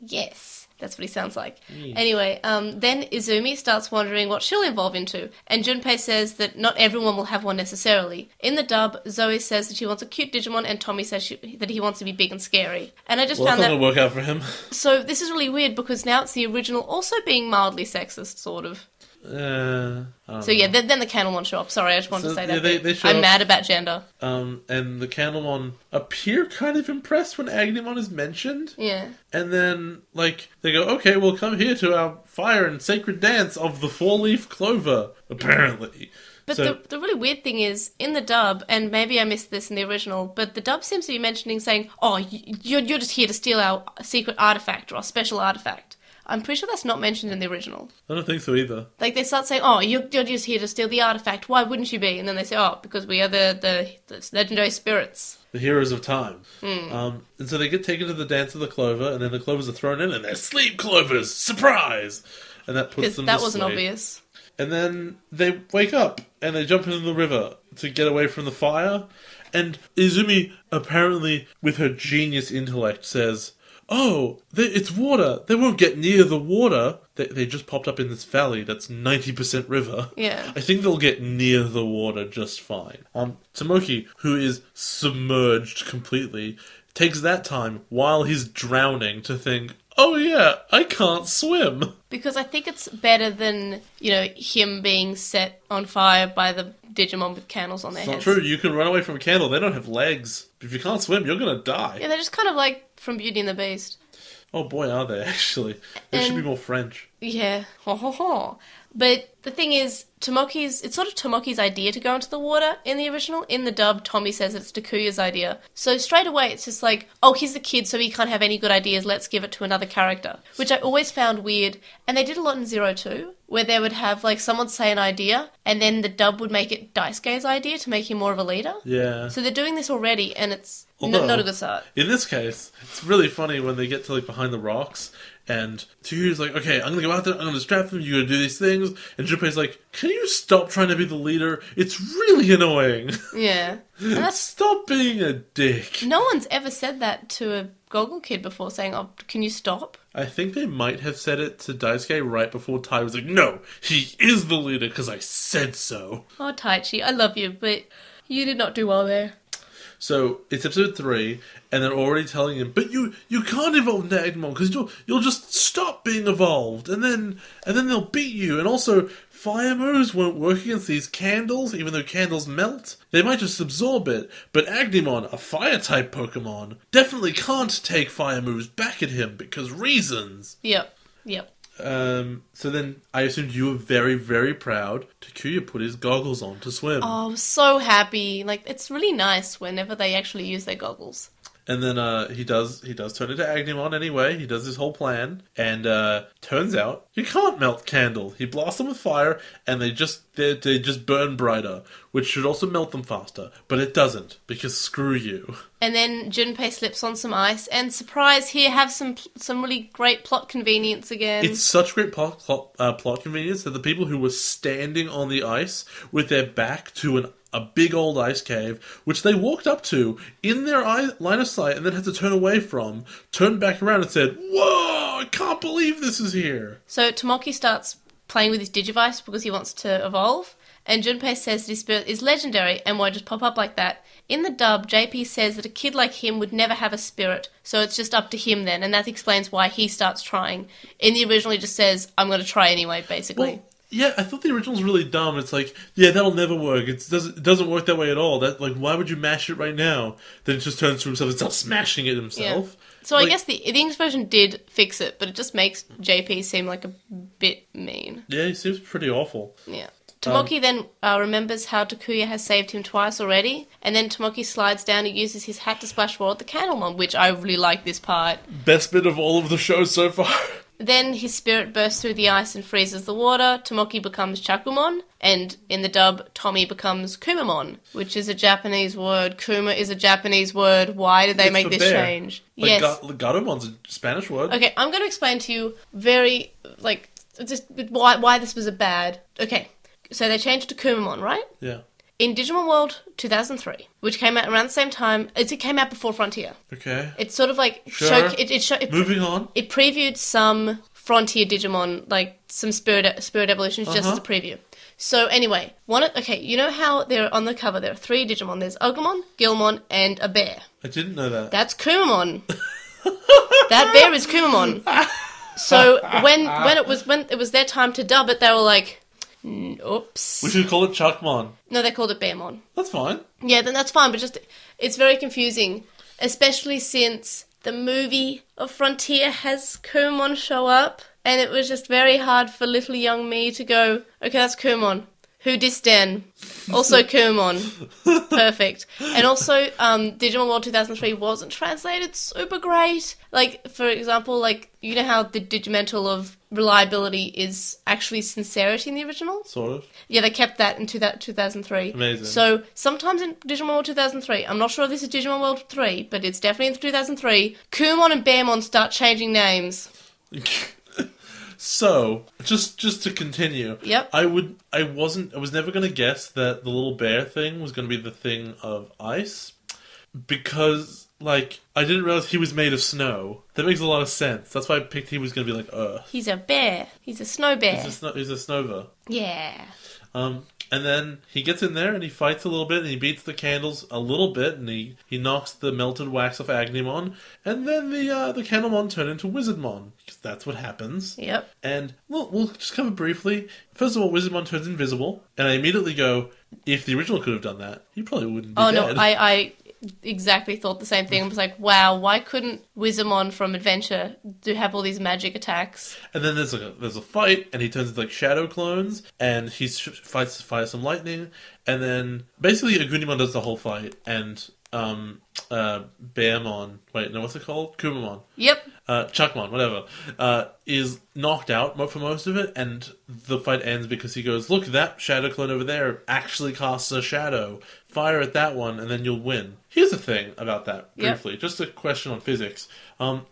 Yes. That's what he sounds like. Anyway, then Izumi starts wondering what she'll evolve into, and Junpei says that not everyone will have one necessarily. In the dub, Zoe says that she wants a cute Digimon, and Tommy says that he wants to be big and scary. And I just found that... that's not going to work out for him. So this is really weird, because now it's the original also being mildly sexist, sort of. So yeah, then the Candlemon show up. Sorry, I just wanted to say that. They show I'm mad about gender. And the Candlemon appear kind of impressed when Agnemon is mentioned. Yeah. And then, like, they go, okay, we'll come here to our fire and sacred dance of the four-leaf clover, apparently. But the really weird thing is, in the dub, and maybe I missed this in the original, but the dub seems to be mentioning, saying, oh, you're just here to steal our secret artifact or our special artifact. I'm pretty sure that's not mentioned in the original. I don't think so either. Like, they start saying, oh, you're just here to steal the artifact. Why wouldn't you be? And then they say, oh, because we are the legendary spirits. The heroes of time. And so they get taken to the dance of the clover, and then the clovers are thrown in, and they're sleep clovers! Surprise! And that puts them to sleep. That wasn't obvious. And then they wake up, and they jump into the river to get away from the fire. And Izumi, apparently, with her genius intellect, says, oh, it's water. They won't get near the water. They just popped up in this valley that's 90% river. Yeah. I think they'll get near the water just fine. Tomoki, who is submerged completely, takes that time while he's drowning to think, oh yeah, I can't swim. Because I think it's better than, him being set on fire by the Digimon with candles on their heads. It's not true. You can run away from a candle. They don't have legs. If you can't swim, you're going to die. Yeah, they're just kind of like from Beauty and the Beast. Oh boy, are they, actually. They should be more French. Yeah. Ho ho ho. But the thing is, it's sort of Tomoki's idea to go into the water in the original. In the dub, Tommy says it's Takuya's idea. So straight away, it's just like, oh, he's the kid, so he can't have any good ideas. Let's give it to another character. Which I always found weird. And they did a lot in Zero Two, where they would have, like, someone say an idea, and then the dub would make it Daisuke's idea to make him more of a leader. Yeah. So they're doing this already, and it's not a good start. In this case, it's really funny when they get to, like, behind the rocks, and Takuya's like, okay, I'm gonna go out there, I'm gonna distract them, you're gonna do these things, and Junpei's like, can you stop trying to be the leader? It's really annoying. Yeah. Stop being a dick. No one's ever said that to a Goggle kid before, saying, oh, can you stop? I think they might have said it to Daisuke right before Tai was like, no, he is the leader because I said so. Oh, Taichi, I love you, but you did not do well there. So, it's episode 3, and they're already telling him, but you can't evolve into Agnemon, because you'll just stop being evolved, and then they'll beat you, and also, fire moves won't work against these candles, even though candles melt. They might just absorb it, but Agnemon, a fire-type Pokemon, definitely can't take fire moves back at him, because reasons. Yep. So then I assumed you were very, very proud Takuya put his goggles on to swim. Oh, I'm so happy. Like, it's really nice whenever they actually use their goggles. And then he does turn into Agnemon anyway. He does his whole plan, and turns out you can't melt candle. He blasts them with fire, and they just burn brighter, which should also melt them faster. But it doesn't, because screw you. And then Junpei slips on some ice, and surprise, here have some really great plot convenience again. It's such great plot convenience that the people who were standing on the ice with their back to a big old ice cave, which they walked up to in their line of sight and then had to turn away from, turned back around and said, whoa, I can't believe this is here. So Tomoki starts playing with his Digivice because he wants to evolve, and Junpei says that his spirit is legendary and won't just pop up like that. In the dub, JP says that a kid like him would never have a spirit, so it's just up to him then, and that explains why he starts trying. In the original, he just says, I'm going to try anyway, basically. Well, yeah, I thought the original's really dumb. It's like, yeah, that'll never work. It doesn't work that way at all. Why would you mash it right now? Then it just turns to himself and starts smashing it himself. Yeah. So I guess the English version did fix it, but it just makes JP seem like a bit mean. Yeah, he seems pretty awful. Yeah. Tomoki then remembers how Takuya has saved him twice already, and then Tomoki slides down and uses his hat to splash water at the Candlemon, which I really like this part. Best bit of all of the show so far. Then his spirit bursts through the ice and freezes the water. Tomoki becomes Chakumon, and in the dub, Tommy becomes Kumamon, which is a Japanese word. Kuma is a Japanese word. Why did they make this change? Yes. Garumon's a Spanish word. Okay, I'm going to explain to you just why this was a bad... Okay, so they changed to Kumamon, right? Yeah. In Digimon World 2003, which came out around the same time, it came out before Frontier. Okay. It's sort of like... Sure. Moving on. It previewed some Frontier Digimon, like some spirit evolutions, just as a preview. So anyway, you know how they're on the cover, there are 3 Digimon. There's Agumon, Gilmon, and a bear. I didn't know that. That's Kumamon. That bear is Kumamon. So when it was their time to dub it, they were like... Oops. We should call it Chuckmon. No, they called it Bearmon. That's fine. Yeah, then that's fine, but just it's very confusing, especially since the movie of Frontier has Kumon show up, and it was just very hard for little young me to go, okay, that's Kumon. Who dis den? Also Kumon. Perfect. And also, Digimon World 2003 wasn't translated super great. Like, for example, like, you know how the Digimental of reliability is actually sincerity in the original? Sort of. Yeah, they kept that in 2003. Amazing. So, sometimes in Digimon World 2003, I'm not sure if this is Digimon World 3, but it's definitely in 2003, Kumon and Bearmon start changing names. So, just to continue, yep. I was never going to guess that the little bear thing was going to be the thing of ice, because, like, I didn't realize he was made of snow. That makes a lot of sense. That's why I picked he was going to be like Earth. He's a bear. He's a snow bear. He's a snova. Yeah. And then he gets in there and he fights a little bit and he beats the candles a little bit and he knocks the melted wax off Agnimon, and then the Candlemon turn into Wizardmon, because that's what happens. Yep. And we'll just cover briefly. First of all, Wizardmon turns invisible, and I immediately go, if the original could have done that, he probably wouldn't be dead. No, I exactly thought the same thing. I was like, wow, why couldn't Wizardmon from Adventure have all these magic attacks? And then there's a fight, and he turns into like shadow clones, and he fights some lightning, and then basically Agunimon does the whole fight, and Bearmon, wait, no, what's it called? Kumamon. Yep. Chuckmon, whatever, is knocked out for most of it, and the fight ends because he goes, look, that shadow clone over there actually casts a shadow. Fire at that one, and then you'll win. Here's the thing about that, briefly. Yep. Just a question on physics.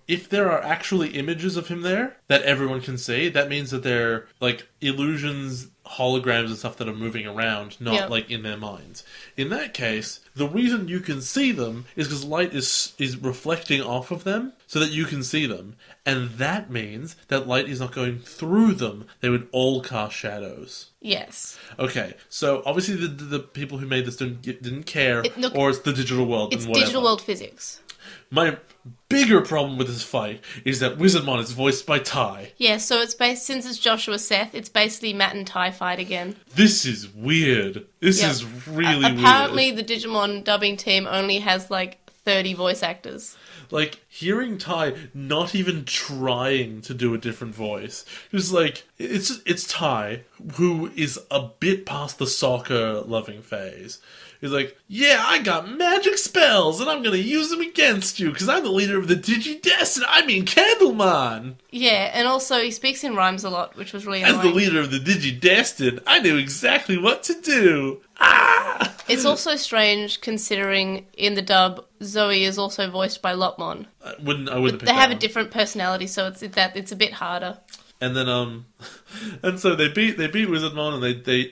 If there are actually images of him there that everyone can see, that means that they're, like, illusions, holograms and stuff that are moving around, not, like, in their minds. In that case, the reason you can see them is because light is reflecting off of them so that you can see them. And that means that light is not going through them. They would all cast shadows. Yes. Okay, so obviously the people who made this didn't care, or it's the digital world. It's digital world physics. My bigger problem with this fight is that Wizardmon is voiced by Ty. Yeah, so it's since it's Joshua Seth, it's basically Matt and Ty fight again. This is weird. This is really weird. Apparently the Digimon dubbing team only has like 30 voice actors. Like, hearing Ty not even trying to do a different voice. Just like, it's Ty, who is a bit past the soccer-loving phase. He's like, yeah, I got magic spells, and I'm gonna use them against you, because I'm the leader of the Digidestin, I mean Candlemon! Yeah, and also he speaks in rhymes a lot, which was really annoying. As the leader of the Digidestin, I knew exactly what to do! Ah! It's also strange, considering in the dub, Zoe is also voiced by Lotmon. I wouldn't They have a different personality, so it's a bit harder. And then, and so they beat Wizardmon, and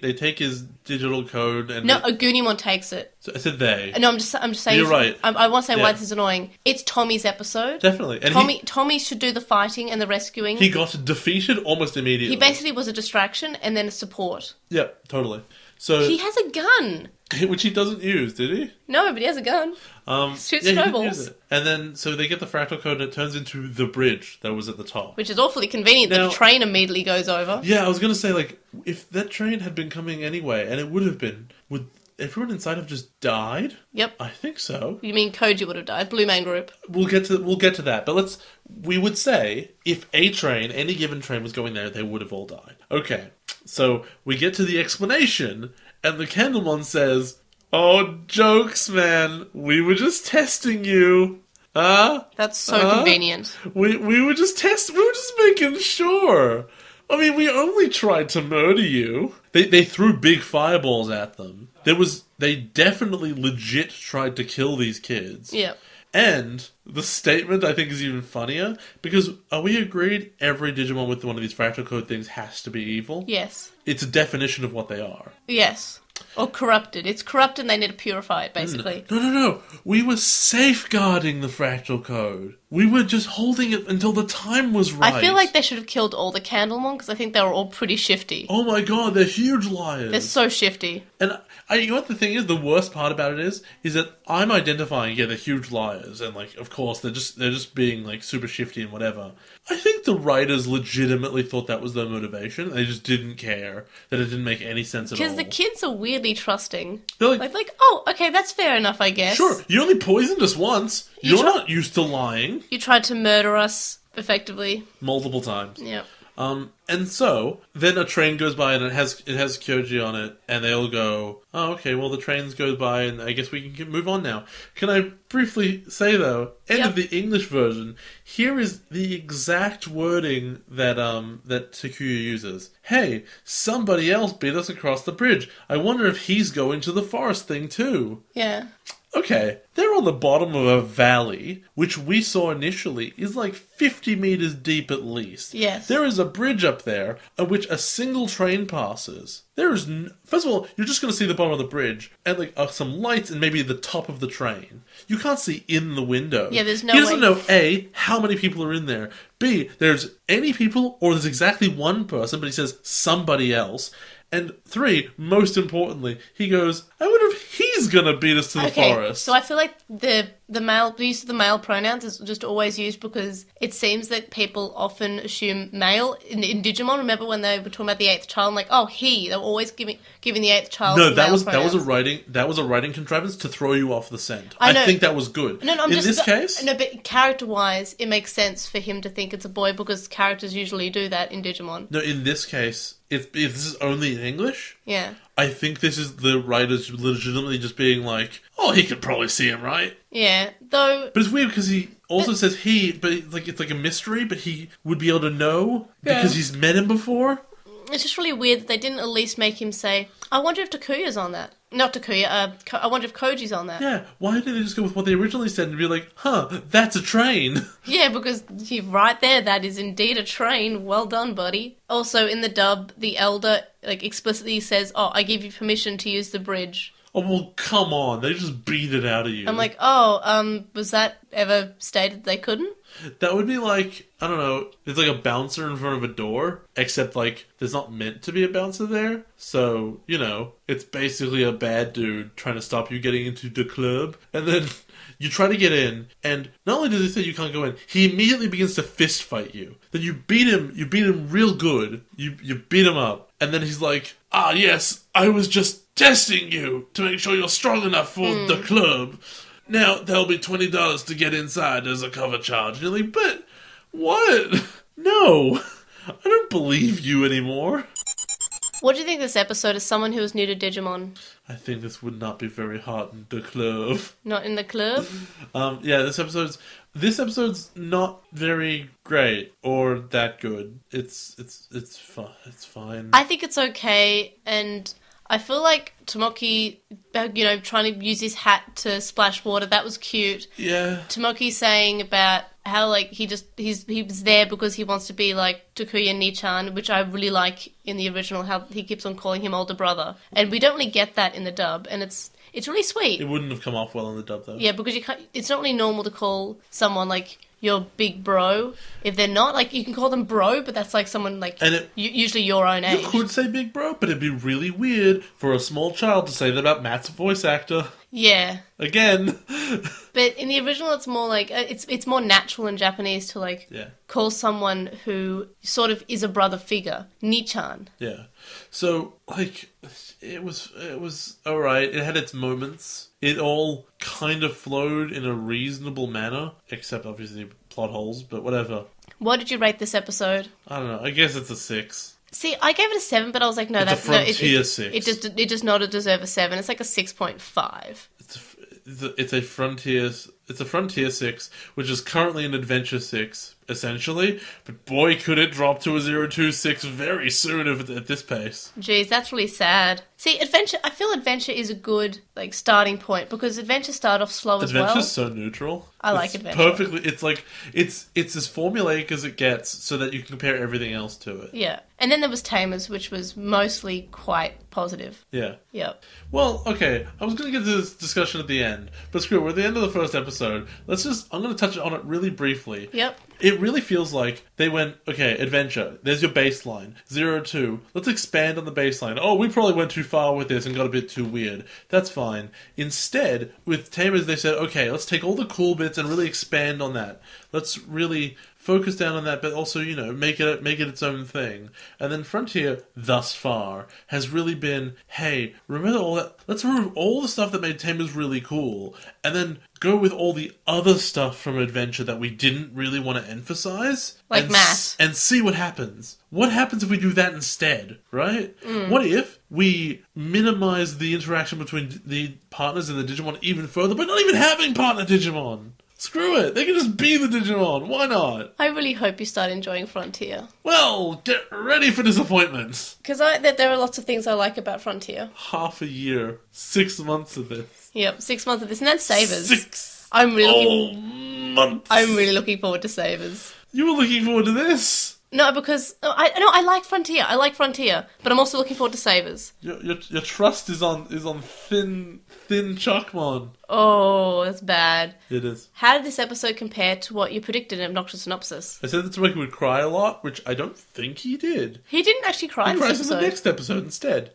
they take his digital code, and no, Agunimon takes it. So I said they. No, I'm just saying. You're right. I want to say why this is annoying. It's Tommy's episode. Definitely, and Tommy should do the fighting and the rescuing. He got defeated almost immediately. He basically was a distraction and then a support. Yeah, totally. So he has a gun, which he doesn't use, did he? No, but he has a gun. Shoots snowballs. And then, so they get the fractal code, and it turns into the bridge that was at the top. Which is awfully convenient. Now, the train immediately goes over. Yeah, I was going to say, like, if that train had been coming anyway, and it would have been, would everyone inside have just died? Yep. I think so. You mean Koji would have died? Blue Man Group. We'll get to that, but we would say, if a train, any given train was going there, they would have all died. Okay, so we get to the explanation, and the Candlemon says, oh, jokes, man. We were just testing you. That's so convenient. We were just making sure. I mean, we only tried to murder you. They threw big fireballs at them. They definitely legit tried to kill these kids. Yeah. And the statement, I think, is even funnier, because are we agreed every Digimon with one of these fractal code things has to be evil? Yes. It's a definition of what they are. Yes. Or corrupted. It's corrupted and they need to purify it, basically. No. We were safeguarding the fractal code. We were just holding it until the time was right. I feel like they should have killed all the Candlemon, because I think they were all pretty shifty. Oh my god, they're huge liars. They're so shifty. And you know what the thing is? The worst part about it is that I'm identifying, they're huge liars, and like, of course, they're just being like super shifty and whatever. I think the writers legitimately thought that was their motivation. They just didn't care that it didn't make any sense at all. Because the kids are weirdly trusting. They're like, oh, okay, that's fair enough, I guess. Sure, you only poisoned us once. You're not used to lying. You tried to murder us, effectively. Multiple times. Yeah. And so, then a train goes by and it has Kyoji on it, and they all go, oh, okay, well the train goes by and I guess we can move on now. Can I briefly say though, end of the English version, here is the exact wording that Takuya uses. Hey, somebody else beat us across the bridge. I wonder if he's going to the forest thing too. Yeah. Okay, they're on the bottom of a valley, which we saw initially is like 50 meters deep at least. Yes. There is a bridge up there at which a single train passes. There is... First of all, you're just going to see the bottom of the bridge and like some lights and maybe the top of the train. You can't see in the window. Yeah, there's no He doesn't way. know, A, how many people are in there. B, there's any people or there's exactly one person, but he says somebody else. And 3, most importantly, he goes, I wonder if he's going to beat us to the forest. So I feel like the use of the male pronouns is just always used because it seems that people often assume male. In Digimon, remember when they were talking about the 8th child, like, oh, he. They were always giving the 8th child that was a writing contrivance to throw you off the scent. I think that was good. No, in this case? No, but character-wise, it makes sense for him to think it's a boy because characters usually do that in Digimon. No, in this case... If this is only in English, yeah, I think this is the writers legitimately just being like, oh, he could probably see him, right? Yeah, though... But it's weird because he also says he, but it's like a mystery, but he would be able to know because he's met him before. It's just really weird that they didn't at least make him say, I wonder if Takuya's on that. Not Takuya, I wonder if Koji's on that. Yeah, why didn't they just go with what they originally said and be like, huh, that's a train? Yeah, because you're right there, that is indeed a train. Well done, buddy. Also, in the dub, the elder explicitly says, oh, I give you permission to use the bridge. Oh, well, come on. They just beat it out of you. I'm like, oh, was that ever stated they couldn't? That would be like, I don't know, it's like a bouncer in front of a door, except like there's not meant to be a bouncer there. So, you know, it's basically a bad dude trying to stop you getting into the club. And then you try to get in, and not only does he say you can't go in, he immediately begins to fist fight you. Then you beat him real good. You beat him up. And then he's like, ah, yes, I was just testing you to make sure you're strong enough for the club. Now, there'll be $20 to get inside as a cover charge. And you're like, but what? No, I don't believe you anymore. What do you think of this episode as someone who is new to Digimon? I think this would not be very hard in the club. Not in the club? Yeah, this episode's not very great or that good. It's fine. I think it's okay, and I feel like Tomoki, trying to use his hat to splash water, that was cute. Yeah. Tomoki saying about how, he was there because he wants to be like Takuya Nichan, which I really like in the original, how he keeps on calling him older brother. And we don't really get that in the dub, and it's really sweet. It wouldn't have come off well in the dub, though. Yeah, because it's not really normal to call someone, your big bro. If they're not, you can call them bro, but that's someone, usually your own age. You could say big bro, but it'd be really weird for a small child to say that about Matt's voice actor. Yeah. Again. But in the original, it's more it's more natural in Japanese to call someone who sort of is a brother figure. Nichan. Yeah. So, it was alright. It had its moments. It all kind of flowed in a reasonable manner, except obviously plot holes, but whatever. What did you rate this episode? I don't know. I guess it's a 6. See, I gave it a 7, but I was like, no, it's that's a frontier 6. It does not deserve a 7. It's like a 6.5. It's a frontier 6, which is currently an adventure 6, essentially. But boy, could it drop to a 026 very soon at this pace. Jeez, that's really sad. See, adventure. I feel adventure is a good starting point because adventure started off slow as well. Adventure's so neutral. I like adventure. Perfectly. It's as formulaic as it gets, so that you can compare everything else to it. Yeah, and then there was Tamers, which was mostly quite positive. Yeah. Yep. Well, okay. I was going to get to this discussion at the end, but screw it. We're at the end of the first episode. episode, I'm going to touch on it really briefly. Yep. It really feels like they went, okay, adventure, there's your baseline, 0-2, let's expand on the baseline. Oh, we probably went too far with this and got a bit too weird. That's fine. Instead, with Tamers, they said, okay, let's take all the cool bits and really expand on that. Let's really focus down on that, but also, make it its own thing. And then Frontier, thus far, has really been, hey, remember all that? Let's remove all the stuff that made Tamers really cool, and then go with all the other stuff from Adventure that we didn't really want to emphasize. Like math. And see what happens. What happens if we do that instead, right? What if we minimize the interaction between the partners in the Digimon even further, but not even having partner Digimon? Screw it. They can just be the Digimon. Why not? I really hope you start enjoying Frontier. Well, get ready for disappointments. Because there are lots of things I like about Frontier. Half a year. 6 months of this. Yep, 6 months of this. And that's Savers. 6 I'm really whole months. I'm really looking forward to Savers. You were looking forward to this? No, because I like Frontier. I like Frontier, but I'm also looking forward to Savers. Your trust is on thin Chalkmon. Oh, that's bad. It is. How did this episode compare to what you predicted in Obnoxious Synopsis? I said that Tomoki would cry a lot, which I don't think he did. He didn't actually cry in this episode. He cries in the next episode instead.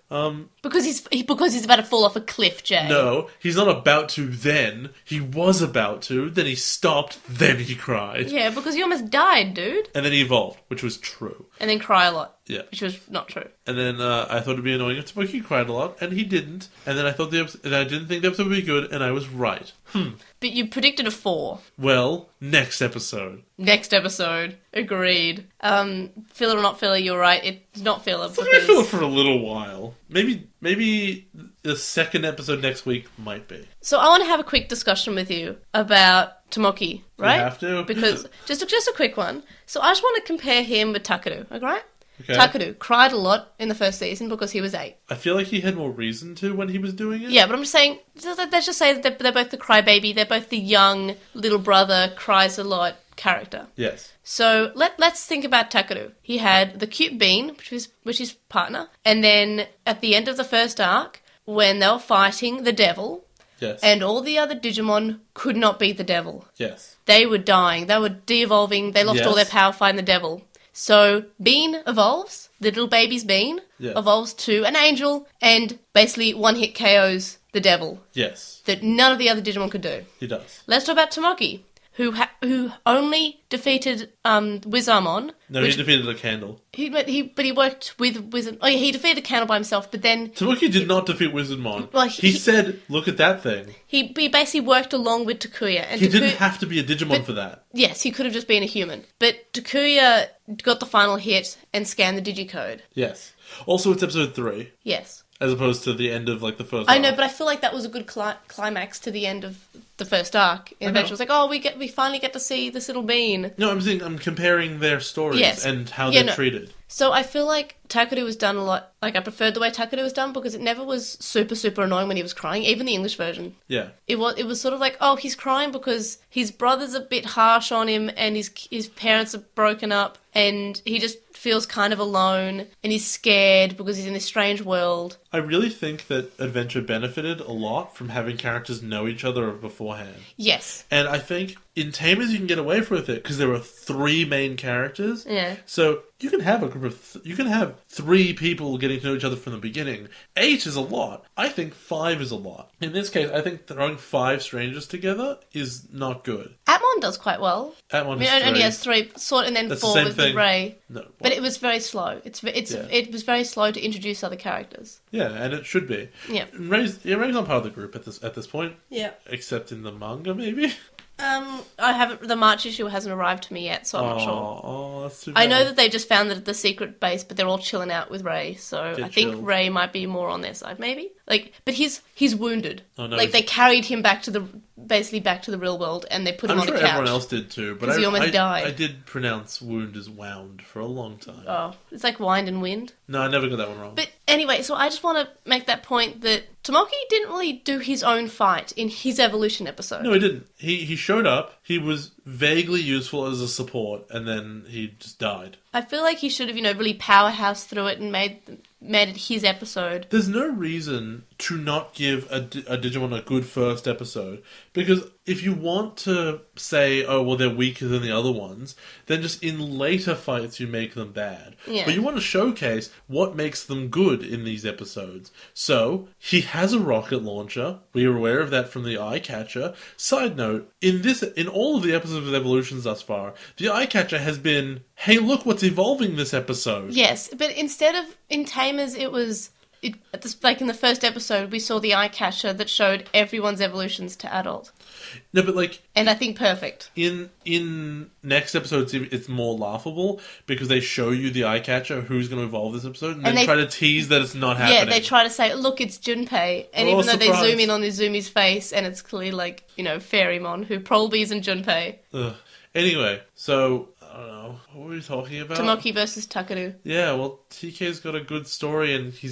Because he's about to fall off a cliff, Jay. No, he's not about to then. He was about to, then he stopped, then he cried. Yeah, because he almost died, dude. And then he evolved, which was true. And then cry a lot. Yeah. Which was not true. And then I thought it'd be annoying if Tomoki cried a lot, and he didn't. And then I thought I didn't think the episode would be good, and I was right. But you predicted a 4. Well, next episode. Next episode. Agreed. Filler or not filler, you're right. It's not filler. It's not going to be filler for a little while. Maybe the second episode next week might be. So I want to have a quick discussion with you about Tomoki, right? You have to? Because, just a quick one. So I just want to compare him with Takeru, okay? Okay. Takeru cried a lot in the first season because he was 8. I feel like he had more reason to when he was doing it. Yeah, but I'm just saying, let's just say that they're both the crybaby, they're both the young little brother, cries a lot character. Yes. So let's think about Takeru. He had the cute bean, which is his partner, and then at the end of the first arc, when they were fighting the devil, yes, and all the other Digimon could not beat the devil. Yes. They were dying, they were de-evolving, they lost all their power fighting the devil. So Bean evolves, the little baby's Bean, evolves to an angel, and basically one-hit KOs the devil. Yes. That none of the other Digimon could do. He does. Let's talk about Tomoki, who only defeated Wizarmon. No, he defeated a candle. He worked with Wizard. Oh yeah, he defeated a candle by himself, but then Tomoki did not defeat Wizardmon. Well, he said, "Look at that thing." He basically worked along with Takuya, and he didn't have to be a Digimon for that. Yes, he could have just been a human, but Takuya got the final hit and scanned the digicode. Yes. Also, it's episode 3. Yes. As opposed to the end of the first. I know, but I feel like that was a good climax to the end of the first arc. And Adventure was like, oh, we finally get to see this little bean. No, I'm comparing their stories and how they're treated. So I feel like Takeru was done a lot. Like, I preferred the way Takeru was done because it never was super, super annoying when he was crying. Even the English version. Yeah. It was sort of like, oh, he's crying because his brother's a bit harsh on him and his parents are broken up and he just feels kind of alone and he's scared because he's in this strange world. I really think that Adventure benefited a lot from having characters know each other beforehand. Yes. And I think in Tamers you can get away with it because there are 3 main characters. Yeah. So you can have a group of... you can have 3 people getting to know each other from the beginning. 8 is a lot. I think 5 is a lot. In this case, I think throwing 5 strangers together is not good. Atmon does quite well. Atmon only has 3, and then that's 4 the with Ray. No, but it was very slow. It was very slow to introduce other characters. Yeah, and it should be. Yeah. Ray's not part of the group at this point. Yeah. Except in the manga, maybe. I haven't. The March issue hasn't arrived to me yet, so I'm not sure. Oh, that's too bad. I know that they just found the secret base, but they're all chilling out with Ray. So I think Ray might be more on their side, maybe. But he's wounded. Oh no! They carried him back to the real world, and they put him on the couch. I'm sure everyone else did too, but he almost died. I did pronounce wound as wound for a long time. Oh, it's like wind and wind. No, I never got that one wrong. But anyway, so I just want to make that point that Tomoki didn't really do his own fight in his evolution episode. No, he didn't. He showed up. He was vaguely useful as a support, and then he just died. I feel like he should have, really powerhouse through it and made it his episode. There's no reason to not give a Digimon a good first episode, because if you want to say, oh, well, they're weaker than the other ones, then just in later fights you make them bad. Yeah. But you want to showcase what makes them good in these episodes. So, he has a rocket launcher. We are aware of that from the eye catcher. Side note, in all of the episodes of Evolutions thus far, the eye catcher has been, hey, look what's evolving this episode. Yes, but instead of in Tamers, it was... like in the first episode, we saw the eye catcher that showed everyone's evolutions to adult. No, but like... And I think perfect. In next episodes, it's more laughable because they show you the eye catcher who's going to evolve this episode, and then they try to tease that it's not happening. Yeah, they try to say, look, it's Junpei. And even though they zoom in on Izumi's face, and it's clearly like, Fairymon, who probably isn't Junpei. Ugh. Anyway, so... I don't know. What were we talking about? Tomoki versus Takaru. Yeah, well, TK's got a good story, and he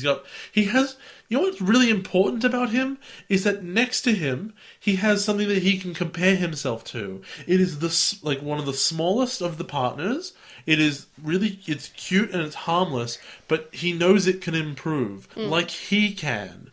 has... You know what's really important about him? Is that next to him, he has something that he can compare himself to. It is one of the smallest of the partners. It's cute and it's harmless, but he knows it can improve, like he can.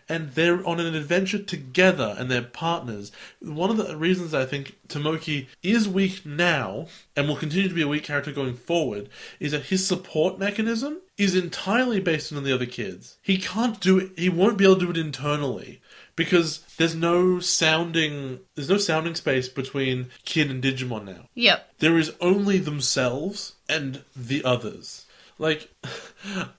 And they're on an adventure together, and they're partners. One of the reasons I think Tomoki is weak now, and will continue to be a weak character going forward, is that his support mechanism is entirely based on the other kids. He can't do it, he won't be able to do it internally. Because there's no sounding space between Kid and Digimon now. Yep. There is only themselves and the others. Like,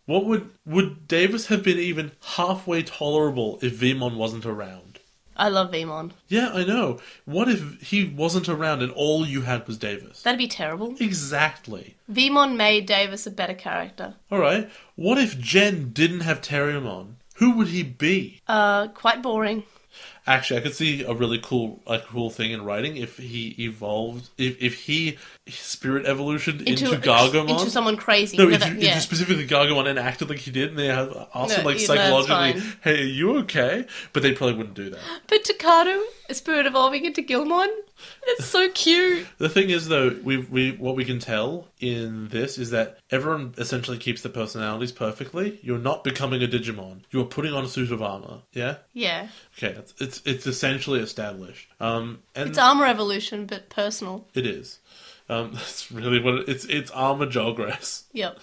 what would Davis have been even halfway tolerable if Vmon wasn't around? I love Vmon. Yeah, I know. What if he wasn't around and all you had was Davis? That'd be terrible. Exactly. Vmon made Davis a better character. Alright, what if Jen didn't have Terriermon? Who would he be? Quite boring. Actually, I could see a really cool thing in writing if he evolved, if he spirit evolutioned into Gargomon. Into someone crazy. No, into specifically Gargomon and acted like he did, and they have asked him psychologically, hey, are you okay? But they probably wouldn't do that. But Takaru, a spirit evolving into Gilmon? It's so cute. The thing is, though, what we can tell in this is that everyone essentially keeps their personalities perfectly. You're not becoming a Digimon. You are putting on a suit of armor. Yeah? Yeah. Okay, it's essentially established. And it's armor evolution, but personal. It is. That's really what it's armor jogress. Yep.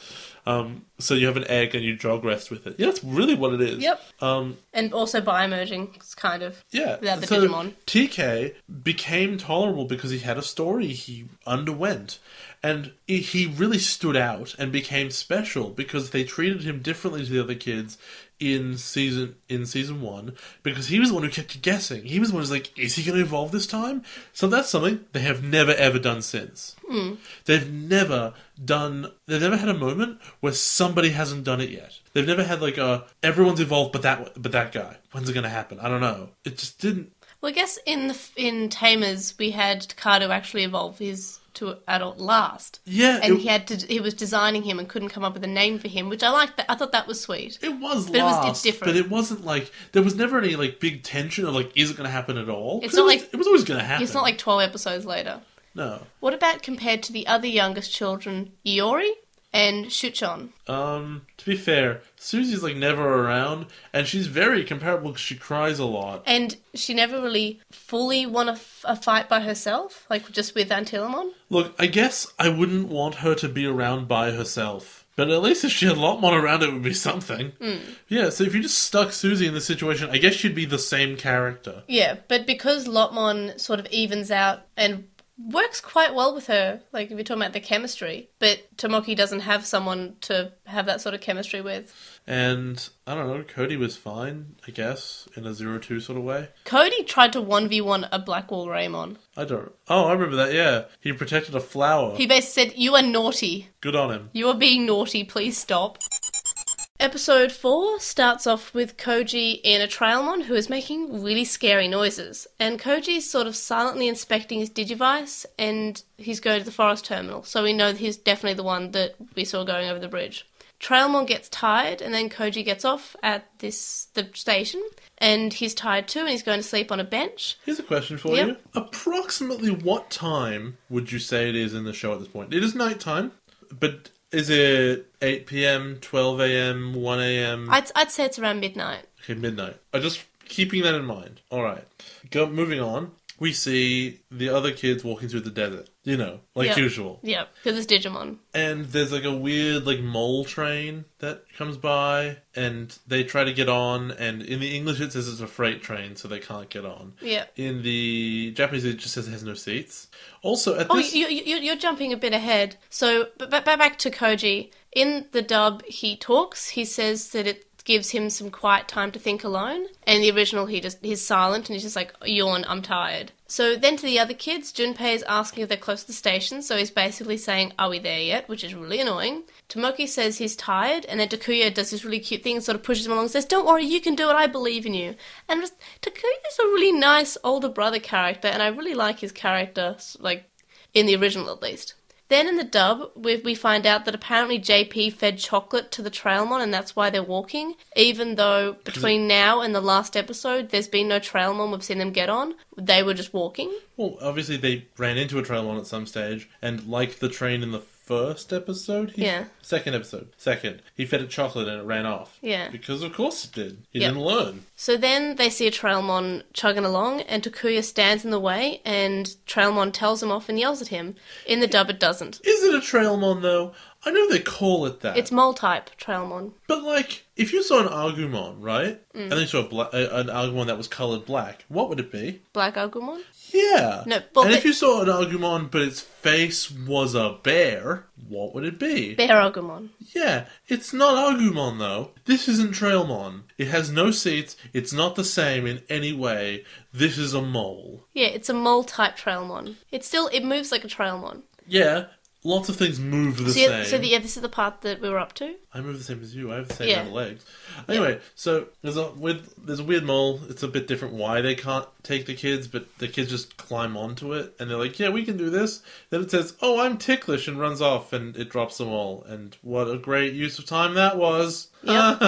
So you have an egg and you jogress with it. Yeah, that's really what it is. Yep. And also biomerging, it's kind of without the Digimon. TK became tolerable because he had a story he underwent. And he really stood out and became special because they treated him differently to the other kids in season 1 because he was the one who kept guessing. He was the one who's like, is he going to evolve this time? So that's something they have never ever done since. They've never had a moment where somebody hasn't done it yet. They've never had like everyone's evolved but that guy. When's it going to happen? I don't know. It just didn't. Well, I guess in Tamers we had Takaru actually evolve his to adult last. Yeah. And he was designing him and couldn't come up with a name for him, which I liked. I thought that was sweet. It was last, it's different. But it wasn't like, there was never any like big tension of like, is it going to happen at all? It's not it was always going to happen. It's not like 12 episodes later. No. What about compared to the other youngest children, Iori and Shuchon? To be fair, Susie's like never around, and she's very comparable because she cries a lot. And she never really fully won a fight by herself, like just with Antilamon? Look, I guess I wouldn't want her to be around by herself. But at least if she had Lotmon around, it would be something. Yeah, so if you just stuck Susie in this situation, I guess she'd be the same character. Yeah, but because Lotmon sort of evens out and works quite well with her, like if you're talking about the chemistry, but Tomoki doesn't have someone to have that sort of chemistry with. And, I don't know, Cody was fine, I guess, in a 0-2 sort of way. Cody tried to 1v1 a Blackwall Raymon. I remember that, yeah. He protected a flower. He basically said, you are naughty. Good on him. You are being naughty, please stop. Episode 4 starts off with Koji in a Trailmon who is making really scary noises. And Koji's sort of silently inspecting his Digivice and he's going to the forest terminal. So we know that he's definitely the one that we saw going over the bridge. Trailmon gets tired and then Koji gets off at the station and he's tired too and he's going to sleep on a bench. Here's a question for you. Approximately what time would you say it is in the show at this point? It is nighttime. But Is it 8 p.m., 12 a.m., 1 a.m.? I'd say it's around midnight. Okay, midnight. I'm just keeping that in mind. All right. Moving on. We see the other kids walking through the desert. You know, like usual. Yeah, because it's Digimon. And there's like a weird like mole train that comes by, and they try to get on, and in the English it says it's a freight train, so they can't get on. Yeah. In the Japanese it just says it has no seats. Also, at this... you're jumping a bit ahead. So, back to Koji. In the dub, he talks. He says that it gives him some quiet time to think alone. And in the original, he's silent and he's just like, yawn, I'm tired. So then to the other kids, Junpei is asking if they're close to the station, so he's basically saying, are we there yet? Which is really annoying. Tomoki says he's tired, and then Takuya does this really cute thing and sort of pushes him along and says, don't worry, you can do it, I believe in you. And Takuya's a really nice older brother character, and I really like his character, like, in the original at least. Then in the dub, we find out that apparently JP fed chocolate to the Trailmon and that's why they're walking, even though between now and the last episode there's been no Trailmon we've seen them get on. They were just walking. Well, obviously they ran into a Trailmon at some stage, and like the train in the first episode? Second episode. He fed it chocolate and it ran off. Yeah. Because of course it did. He didn't learn. So then they see a Trailmon chugging along and Takuya stands in the way and Trailmon tells him off and yells at him. In the dub it doesn't. Is it a Trailmon though? I know they call it that. It's mole-type Trailmon. But like, if you saw an Agumon, right? And then you saw an Agumon that was coloured black, what would it be? Black Agumon? Yeah. No, but if you saw an Agumon but its face was a bear, what would it be? Bear Agumon. Yeah, it's not Agumon though. This isn't Trailmon. It has no seats, it's not the same in any way. This is a mole. Yeah, it's a mole-type Trailmon. It moves like a Trailmon. Yeah. Lots of things move the same. So this is the part that we were up to? I move the same as you. I have the same amount of legs. Anyway, so there's a weird mole. It's a bit different why they can't take the kids, but the kids just climb onto it, and they're like, yeah, we can do this. Then it says, oh, I'm ticklish, and runs off, and it drops them all. And what a great use of time that was. Yep.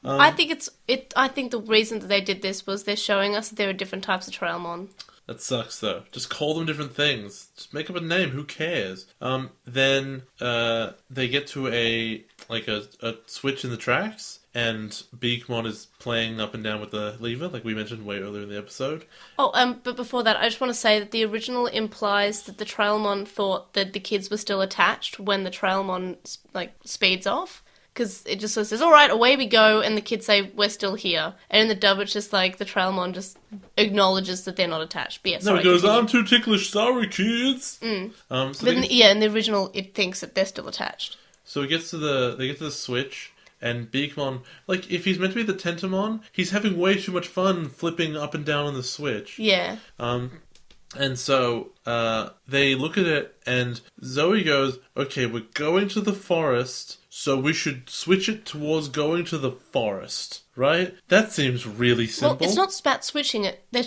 I think the reason that they did this was they're showing us that there are different types of Trailmon. That sucks, though. Just call them different things. Just make up a name. Who cares? Then they get to a switch in the tracks, and Beakmon is playing up and down with the lever, like we mentioned way earlier in the episode. Oh, but before that, I just want to say that the original implies that the Trailmon thought that the kids were still attached when the Trailmon speeds off. Because it just says, all right, away we go, and the kids say, we're still here. And in the dub, it's just like the Trailmon just acknowledges that they're not attached. But yeah, sorry, no, it goes, I'm too ticklish, sorry, kids. In the original, it thinks that they're still attached. So they get to the switch, and Beakmon, like, if he's meant to be the Tentamon, he's having way too much fun flipping up and down on the switch. Yeah. And so they look at it, and Zoe goes, okay, we're going to the forest, so we should switch it towards going to the forest, right? That seems really simple. Well, it's not about switching it. They're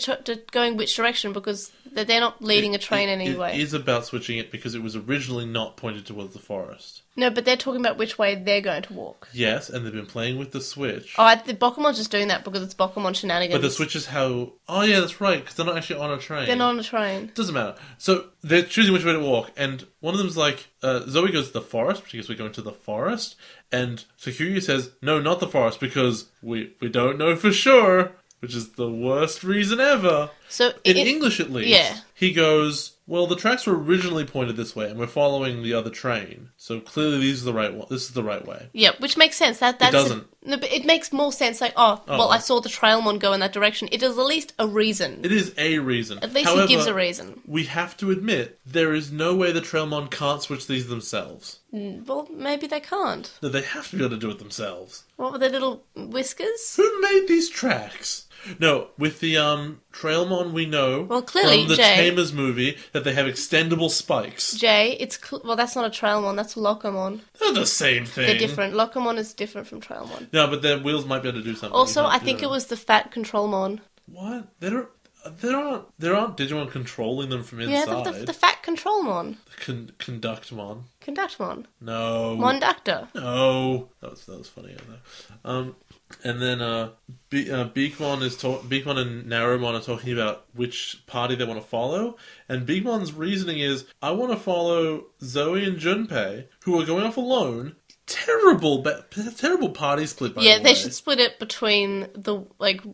going which direction, because they're not leading a train anyway. It is about switching it, because it was originally not pointed towards the forest. No, but they're talking about which way they're going to walk. Yes, and they've been playing with the switch. Oh, the Bokumon's just doing that because it's Bokumon shenanigans. But the switch is how... Oh, yeah, that's right, because they're not actually on a train. They're not on a train. Doesn't matter. So they're choosing which way to walk, and one of them's like, Zoe goes to the forest, because we're going to the forest, and Takuya says, no, not the forest, because we don't know for sure, which is the worst reason ever. So in English, at least, he goes... Well, the tracks were originally pointed this way, and we're following the other train. So clearly, this is the right one. This is the right way. Yeah, which makes sense. It doesn't. No, but it makes more sense. Like, well, I saw the Trailmon go in that direction. It is at least a reason. It is a reason. At least he gives a reason. We have to admit there is no way the Trailmon can't switch these themselves. Well, maybe they can't. No, they have to be able to do it themselves. What with their little whiskers? Who made these tracks? No, with the Trailmon we know clearly, from the Tamers movie that they have extendable spikes. Jay, that's not a Trailmon, that's a Locomon. They're the same thing. They're different. Locomon is different from Trailmon. No, but their wheels might be able to do something. Also, I think it was the Fat Controlmon. What? They don't... There aren't Digimon controlling them from inside. Yeah, the fat Controlmon. Conductmon. Conductmon. No. Monductor. No. That was funny, I know. And then Beakmon and Narrowmon are talking about which party they want to follow, and Beakmon's reasoning is, I want to follow Zoe and Junpei, who are going off alone. Terrible party split, by the way. Yeah, they should split it between the,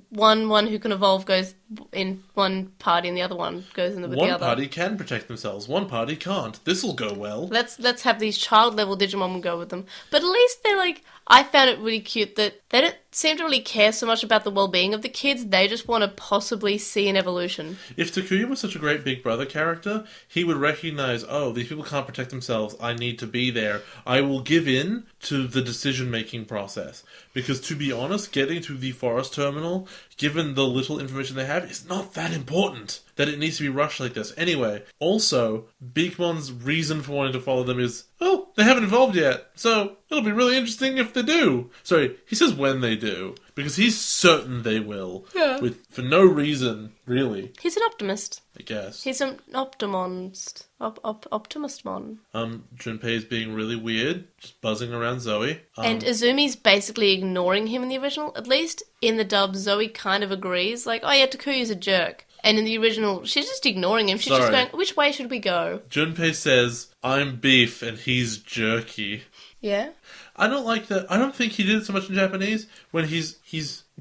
one who can evolve goes in one party and the other one goes in with the other. One party can protect themselves, one party can't. This'll go well. Let's have these child-level Digimon go with them. But at least they're I found it really cute that they don't seem to really care so much about the well-being of the kids, they just want to possibly see an evolution. If Takuya was such a great Big Brother character, he would recognize, oh, these people can't protect themselves, I need to be there. I will give in to the decision-making process. Because to be honest, getting to the forest terminal, given the little information they have, is not that important that it needs to be rushed like this. Anyway, also, Beakmon's reason for wanting to follow them is, well, they haven't evolved yet, so it'll be really interesting if they do. Sorry, he says when they do, because he's certain they will. Yeah. For no reason, really. He's an optimist. I guess. He's an optimist. Optimistmon. Junpei's being really weird, just buzzing around Zoe. And Izumi's basically ignoring him in the original. At least in the dub, Zoe kind of agrees, oh yeah, Takuyu's a jerk. And in the original, she's just ignoring him. She's just going, which way should we go? Junpei says, I'm beef and he's jerky. Yeah? I don't like that. I don't think he did it so much in Japanese when he's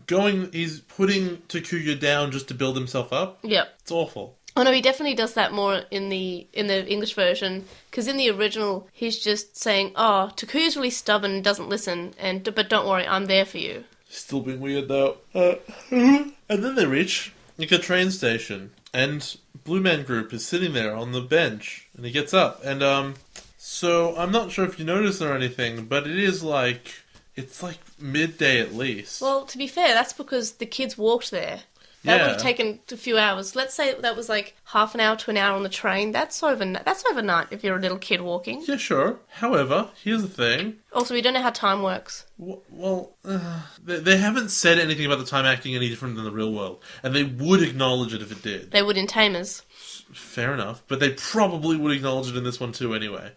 putting Takuya down just to build himself up. Yep. It's awful. Oh no, he definitely does that more in the English version, because in the original, he's just saying, oh, Takuyu's really stubborn and doesn't listen, but don't worry, I'm there for you. Still being weird though. And then they reach a train station, and Blue Man Group is sitting there on the bench, and he gets up, and so I'm not sure if you noticed or anything, but it's midday at least. Well, to be fair, that's because the kids walked there. That would have taken a few hours. Let's say that was half an hour to an hour on the train. That's overnight if you're a little kid walking. Yeah, sure. However, here's the thing. Also, we don't know how time works. Well, they haven't said anything about the time acting any different than the real world. And they would acknowledge it if it did. They would in Tamers. Fair enough. But they probably would acknowledge it in this one too anyway.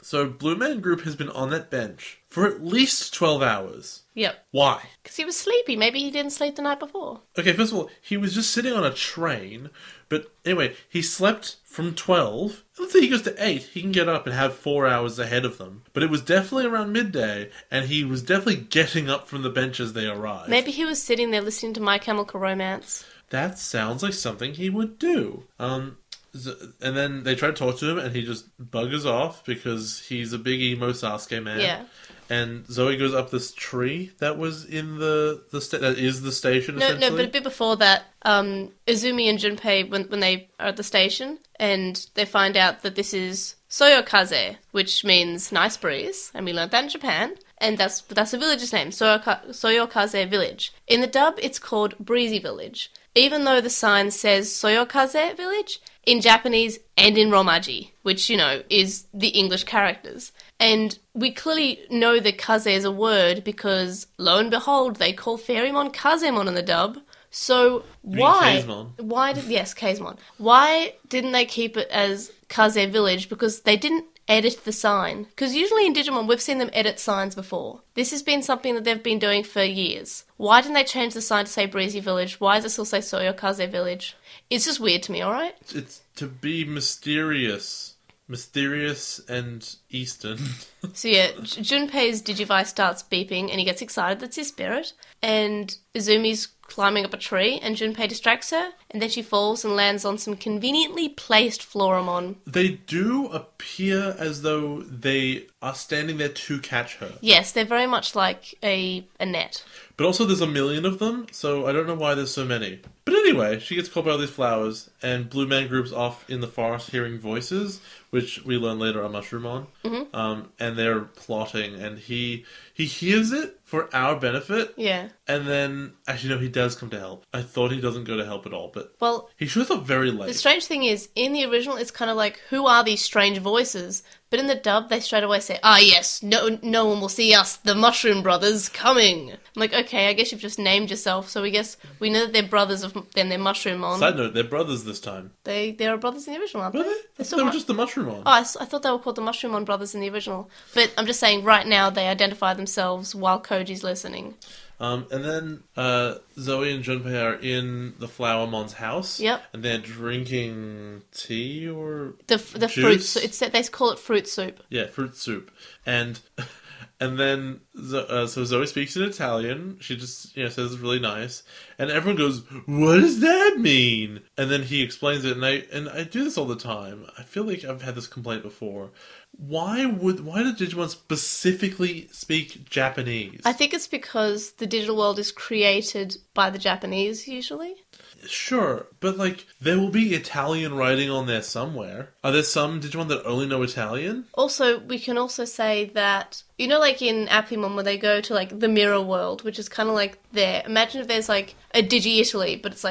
So Blue Man Group has been on that bench for at least 12 hours. Yep. Why? Because he was sleepy. Maybe he didn't sleep the night before. Okay, first of all, he was just sitting on a train. But anyway, he slept from 12. Let's say he goes to 8. He can get up and have 4 hours ahead of them. But it was definitely around midday, and he was definitely getting up from the bench as they arrived. Maybe he was sitting there listening to My Chemical Romance. That sounds like something he would do. And then they try to talk to him, and he just buggers off because he's a big emo Sasuke man. Yeah. And Zoe goes up this tree that was in that is the station. No, but a bit before that, Izumi and Junpei when they are at the station, and they find out that this is Soyokaze, which means nice breeze, and we learned that in Japan. And that's a village's name, Soyokaze Village. In the dub, it's called Breezy Village. Even though the sign says Soyokaze Village, in Japanese and in Romaji, which, is the English characters. And we clearly know that kaze is a word because, lo and behold, they call Fairymon Kazemon in the dub. So why? Kazemon. Why didn't they keep it as Kaze Village? Because they didn't edit the sign. Because usually in Digimon, we've seen them edit signs before. This has been something that they've been doing for years. Why didn't they change the sign to say Breezy Village? Why does it still say Soyokaze Village? It's just weird to me, alright? It's to be mysterious and Eastern. So yeah, Junpei's Digivice starts beeping and he gets excited. That's his spirit. And Izumi's climbing up a tree and Junpei distracts her and then she falls and lands on some conveniently placed Floramon. They do appear as though they are standing there to catch her. Yes, they're very much like a net. But also there's a million of them, so I don't know why there's so many. But anyway, she gets caught by all these flowers, and Blue Man Group's off in the forest hearing voices, which we learn later are Mushroomon. Mm-hmm. And they're plotting, and he hears it for our benefit. Yeah. And then, actually no, he does come to help. I thought he doesn't go to help at all, but he shows up very late. The strange thing is, in the original, it's kind of like, who are these strange voices? But in the dub, they straight away say, "Ah, yes, no one will see us, the Mushroom Brothers, coming." I'm like, okay, I guess you've just named yourself, so we guess we know that they're brothers then they're Mushroomon. Side note, they're brothers this time. They are brothers in the original, aren't they? Were they? They were just the Mushroomon. Oh, I thought they were called the Mushroomon Brothers in the original. But I'm just saying, right now, they identify themselves while Koji's listening. And then Zoe and Junpei are in the Flowermon's house. Yep. And they're drinking tea or the juice? fruit soup. They call it fruit soup. Yeah, fruit soup. And then so Zoe speaks in Italian. She just says it's really nice, and everyone goes, "What does that mean?" And then he explains it, and I do this all the time. I feel like I've had this complaint before. Why do Digimon specifically speak Japanese? I think it's because the digital world is created by the Japanese usually. Sure, but there will be Italian writing on there somewhere. Are there some Digimon that only know Italian? Also, we can also say that, in Applimon where they go to the mirror world, which is kind of like there. Imagine if there's a Digi-Italy, but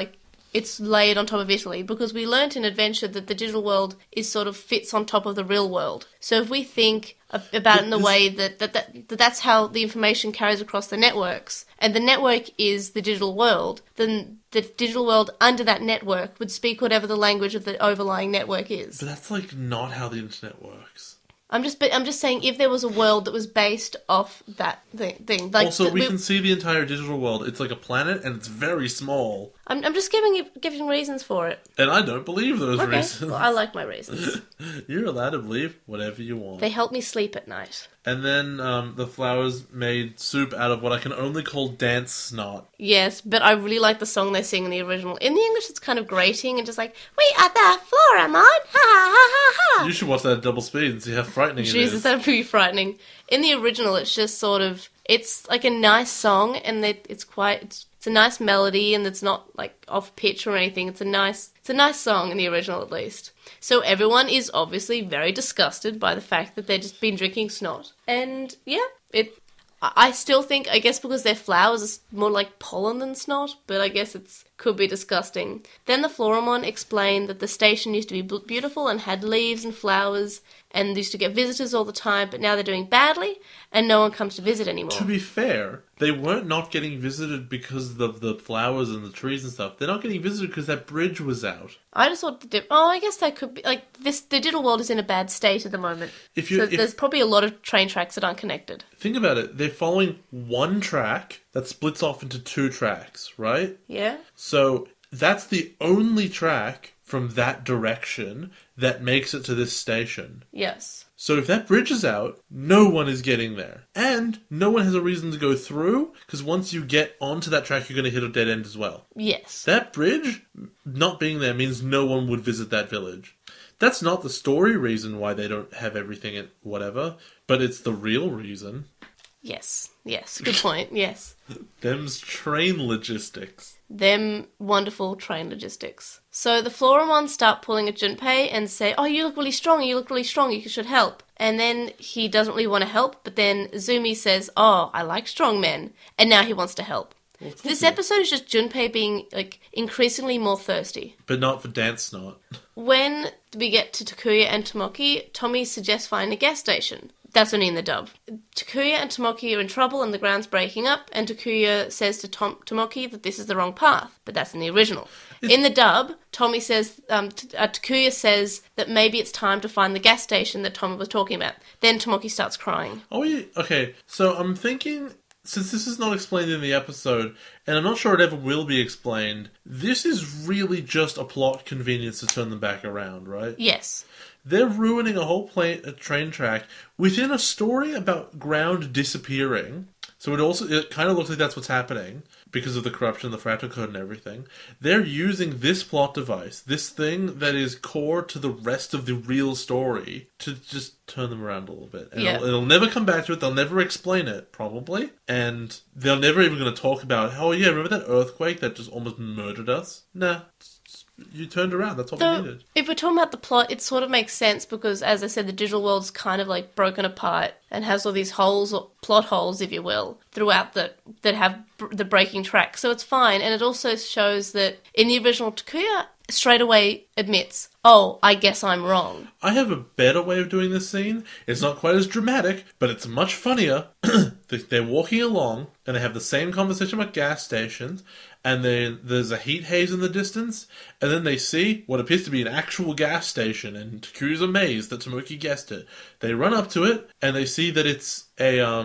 it's layered on top of Italy, because we learnt in Adventure that the digital world is sort of fits on top of the real world. So if we think about it in the way that's how the information carries across the networks, and the network is the digital world, then the digital world under that network would speak whatever the language of the overlying network is. But that's not how the internet works. I'm just saying, if there was a world that was based off that thing. Also, we can see the entire digital world. It's like a planet, and it's very small. I'm just giving reasons for it. And I don't believe those reasons. Well, I like my reasons. You're allowed to believe whatever you want. They help me sleep at night. And then the flowers made soup out of what I can only call dance snot. Yes, but I really like the song they sing in the original. In the English, it's kind of grating and just like, "We are the Floramon! Ha ha ha ha ha!" You should watch that at double speed and see how frightening it is. Jesus, that'd be frightening. In the original, it's just sort of... It's like a nice song, and it's a nice melody, and it's not off pitch or anything. It's a nice song in the original, at least. So everyone is obviously very disgusted by the fact that they've just been drinking snot. And yeah, I still think, I guess because they're flowers, it's more like pollen than snot, but I guess could be disgusting. Then the Floramon explained that the station used to be beautiful and had leaves and flowers and used to get visitors all the time, but now they're doing badly and no one comes to visit anymore. To be fair, they weren't not getting visited because of the flowers and the trees and stuff. They're not getting visited because that bridge was out. I just thought I guess that could be the digital world is in a bad state at the moment. There's probably a lot of train tracks that aren't connected. Think about it. They're following one track that splits off into two tracks, right? Yeah. So that's the only track from that direction that makes it to this station. Yes. So if that bridge is out, no one is getting there. And no one has a reason to go through, because once you get onto that track, you're going to hit a dead end as well. Yes. That bridge not being there means no one would visit that village. That's not the story reason why they don't have everything and whatever, but it's the real reason. Yes, good point, yes. Them's train logistics. Them wonderful train logistics. So the Floramon start pulling at Junpei and say, "Oh, you look really strong, you should help." And then he doesn't really want to help, but then Izumi says, "Oh, I like strong men," and now he wants to help. Well, this episode is just Junpei being, increasingly more thirsty. But not for dance snot. When we get to Takuya and Tomoki, Tommy suggests finding a gas station. That's only in the dub. Takuya and Tomoki are in trouble and the ground's breaking up, and Takuya says to Tomoki that this is the wrong path, but that's in the original. In the dub, Takuya says that maybe it's time to find the gas station that Tommy was talking about. Then Tomoki starts crying. Oh, yeah. Okay, so I'm thinking, since this is not explained in the episode, and I'm not sure it ever will be explained, this is really just a plot convenience to turn them back around, right? Yes. They're ruining a whole train track within a story about ground disappearing. So it kind of looks like that's what's happening because of the corruption, the fractal code and everything. They're using this plot device, this thing that is core to the rest of the real story, to just turn them around a little bit. And yeah. It'll never come back to it. They'll never explain it, probably. And they're never even going to talk about, oh yeah, remember that earthquake that just almost murdered us? Nah. You turned around, that's all we needed. If we're talking about the plot, it sort of makes sense because, as I said, the digital world's kind of broken apart and has all these holes, or plot holes, if you will, throughout that have the breaking track. So it's fine. And it also shows that in the original, Takuya straight away admits, oh, I guess I'm wrong. I have a better way of doing this scene. It's not quite as dramatic, but it's much funnier. They're walking along, and they have the same conversation about gas stations, and then there's a heat haze in the distance, and then they see what appears to be an actual gas station, and Takuya's amazed that Tomoki guessed it. They run up to it, and they see that it's a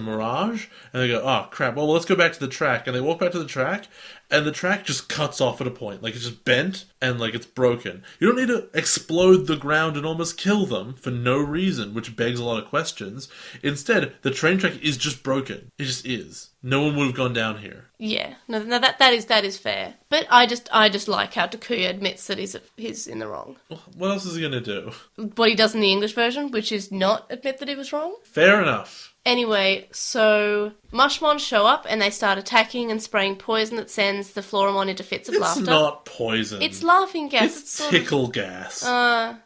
mirage, and they go, oh crap, well let's go back to the track, and they walk back to the track, and the track just cuts off at a point, like it's just bent, and like it's broken. You don't need to explode the ground and almost kill them for no reason, which begs a lot of questions. Instead, the train track is just broken. It just is. No one would have gone down here. Yeah, no, that is fair. But I just like how Takuya admits that he's in the wrong. What else is he gonna do? What he does in the English version, which is not admit that he was wrong. Fair enough. Anyway, so Mushmon show up and they start attacking and spraying poison that sends the Floramon into fits of laughter. It's not poison. It's laughing gas. It's tickle gas.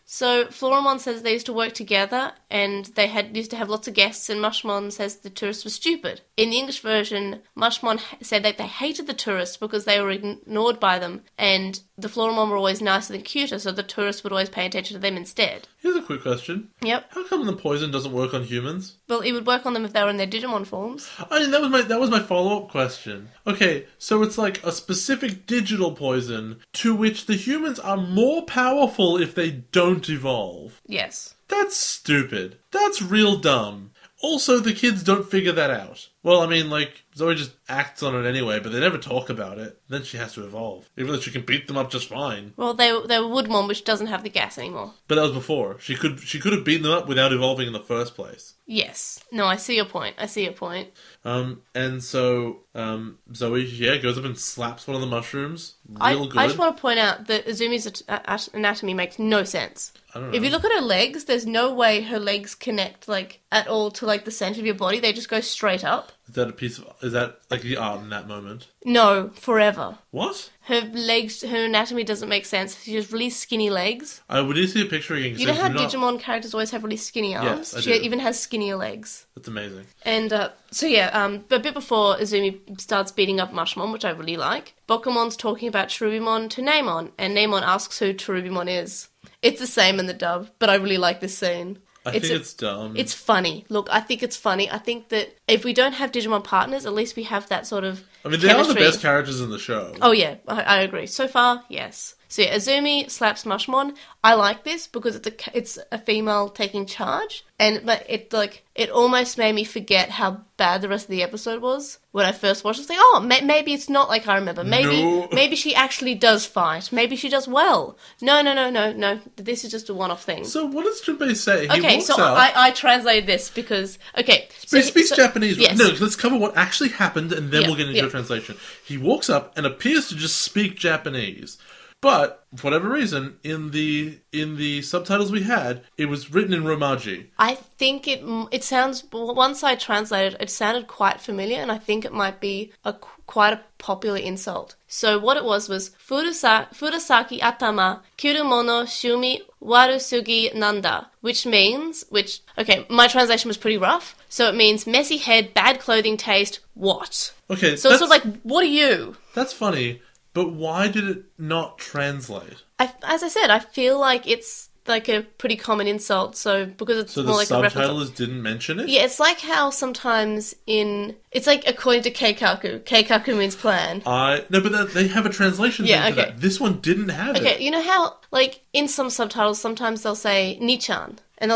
So Floramon says they used to work together and they used to have lots of guests, and Mushmon says the tourists were stupid. In the English version, Mushmon said that they hated the tourists because they were ignored by them, and the Floramon were always nicer than cuter, so the tourists would always pay attention to them instead. Here's a quick question. Yep. How come the poison doesn't work on humans? Well, it would work on them if they were in their Digimon forms. I mean, that was my follow-up question. Okay, so it's like a specific digital poison to which the humans are more powerful if they don't evolve. Yes. That's stupid. That's real dumb. Also, the kids don't figure that out. Well, I mean, like, Zoe just acts on it anyway, but they never talk about it. Then she has to evolve. Even though she can beat them up just fine. Well, they were Woodmon, which doesn't have the gas anymore. But that was before. She could have beaten them up without evolving in the first place. Yes. No, I see your point. And so, Zoe, goes up and slaps one of the mushrooms. Real good. I just want to point out that Izumi's anatomy makes no sense. I don't know. If you look at her legs, there's no way her legs connect, like, at all to, like, the centre of your body. They just go straight up. Is that like the art in that moment? No, forever. What? Her anatomy doesn't make sense. She has really skinny legs. We need to see a picture again. You know how Digimon characters always have really skinny arms? Yes, She even has skinnier legs. That's amazing. And, but a bit before Izumi starts beating up Mushmon, which I really like, Bokumon's talking about Cherubimon to Neimon, and Neimon asks who Cherubimon is. It's the same in the dub, but I really like this scene. I think it's dumb. It's funny. Look, I think it's funny. I think that if we don't have Digimon partners, at least we have that sort of they are the best characters in the show. Oh yeah, I agree. So far, yes. So yeah, Izumi slaps Mushmon. I like this because it's a female taking charge, but it almost made me forget how bad the rest of the episode was when I first watched it. I was like, maybe it's not like I remember. Maybe she actually does fight. Maybe she does well. No. This is just a one-off thing. So what does Junpei say? I translated this because he speaks Japanese. Yes. No, let's cover what actually happened, and then we'll get into your translation. He walks up and appears to just speak Japanese. But, for whatever reason, in the subtitles we had, it was written in Romaji. I think it sounds, once I translated, it sounded quite familiar, and I think it might be quite a popular insult. So what it was Furusaki atama, kirumono shumi warusugi nanda, which means, my translation was pretty rough, so it means messy head, bad clothing taste, what? Okay, so it's sort of like, what are you? That's funny. But why did it not translate? As I said, I feel like it's like a pretty common insult, because it's more like a reference. So the subtitlers didn't mention it? Yeah, it's like how sometimes it's like according to Keikaku means plan. No, but they have a translation thing for that. This one didn't have it. Okay, you know how, like, in some subtitles, sometimes they'll say Nichan, and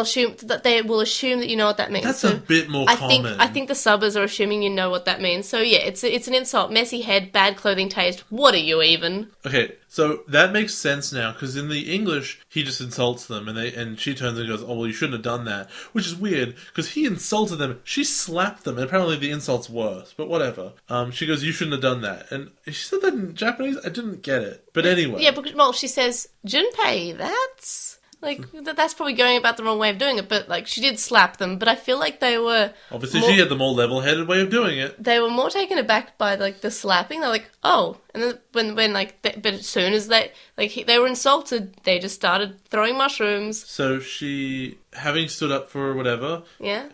they will assume that you know what that means. That's a bit more common. I think the subbers are assuming you know what that means. So yeah, it's an insult. Messy head, bad clothing taste. What are you even? Okay, so that makes sense now, because in the English, he just insults them, and she turns and goes, oh, well, you shouldn't have done that. Which is weird, because he insulted them, she slapped them, and apparently the insult's worse, but whatever. She goes, you shouldn't have done that. And she said that in Japanese? I didn't get it. But anyway. Yeah, because, she says, Junpei, that's... Like, that's probably going about the wrong way of doing it, but, like, she did slap them, but I feel like they were... Obviously, she had the more level-headed way of doing it. They were more taken aback by, like, the slapping. They're like, oh. And then but as soon as they were insulted, they just started throwing mushrooms. So she, having stood up for whatever... Yeah.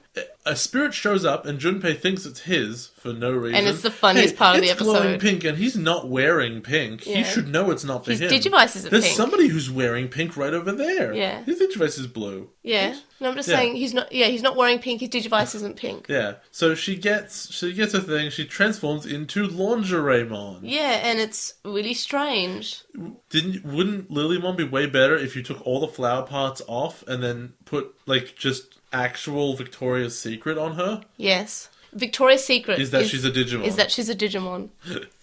a spirit shows up and Junpei thinks it's his for no reason. And it's the funniest part of the episode. It's glowing pink and he's not wearing pink. Yeah. He should know it's not for him. His Digivice isn't pink. There's somebody who's wearing pink right over there. Yeah. His Digivice is blue. Yeah. No, I'm just saying he's not wearing pink, his Digivice isn't pink. Yeah. So she gets a thing, she transforms into Lingerie-mon. Yeah, and it's really strange. Wouldn't Lilymon be way better if you took all the flower parts off and then put, like, just actual Victoria's Secret on her? Yes. Victoria's Secret is that she's a Digimon.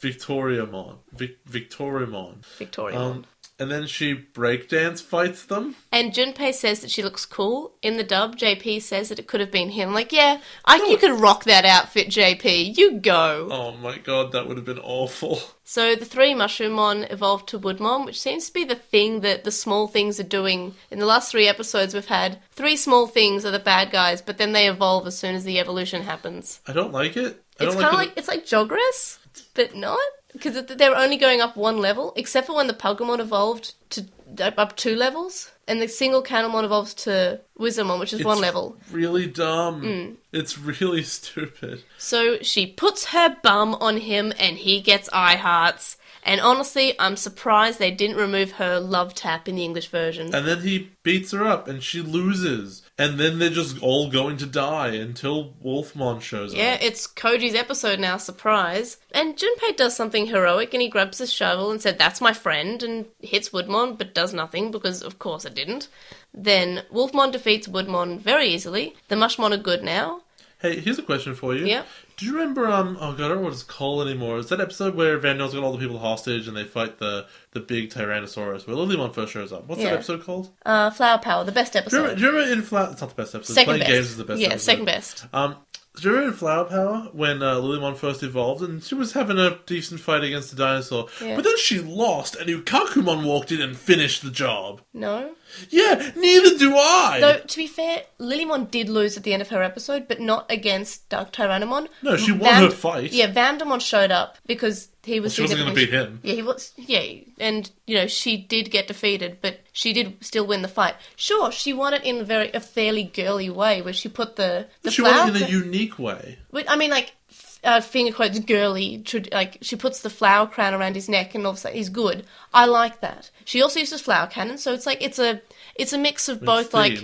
Victoriamon. Victoriamon. And then she breakdance fights them. And Junpei says that she looks cool. In the dub, JP says that it could have been him. Like, yeah, you could rock that outfit, JP. You go. Oh my god, that would have been awful. So the 3 Mushroommon evolved to Woodmon, which seems to be the thing that the small things are doing. In the last 3 episodes, we've had 3 small things are the bad guys, but then they evolve as soon as the evolution happens. I don't like it. It's kind of like, it's like Jogress, but not. Because they're only going up 1 level, except for when the Pugmon evolved to up 2 levels, and the single Canalmon evolves to Wizardmon, which is 1 level. Really dumb. It's really stupid. So she puts her bum on him, and he gets eye hearts. And honestly, I'm surprised they didn't remove her love tap in the English version. And then he beats her up, and she loses. And then they're just all going to die until Wolfmon shows up. Yeah, it's Koji's episode now, surprise. And Junpei does something heroic, and he grabs his shovel and said, "That's my friend," and hits Woodmon, but does nothing, because of course it didn't. Then Wolfmon defeats Woodmon very easily. The Mushmon are good now. Hey, here's a question for you. Yeah. Do you remember, I don't know what it's called anymore. Is that episode where Van Nell's got all the people hostage and they fight the big Tyrannosaurus, where Lilymon first shows up? What's that episode called? Flower Power, the best episode. Do you remember in Flower... It's not the best episode. Second Playing best. games is the best episode. Yeah, second best. Do you remember in Flower Power when Lilymon first evolved and she was having a decent fight against the dinosaur, but then she lost and Ukakumon walked in and finished the job? No. Yeah, neither do I! Though, to be fair, Lilymon did lose at the end of her episode, but not against Dark Tyrannomon. No, she won her fight. Yeah, Vandamon showed up because he was... She wasn't going to beat him. Yeah, he was... Yeah, and, she did get defeated, but she did still win the fight. Sure, she won it in a fairly girly way, where she put the she flower... won it in a unique way. I mean, like... finger quotes girly, like she puts the flower crown around his neck and all of a sudden he's good. I like that. She also uses flower cannon, so it's like it's a mix of both, like,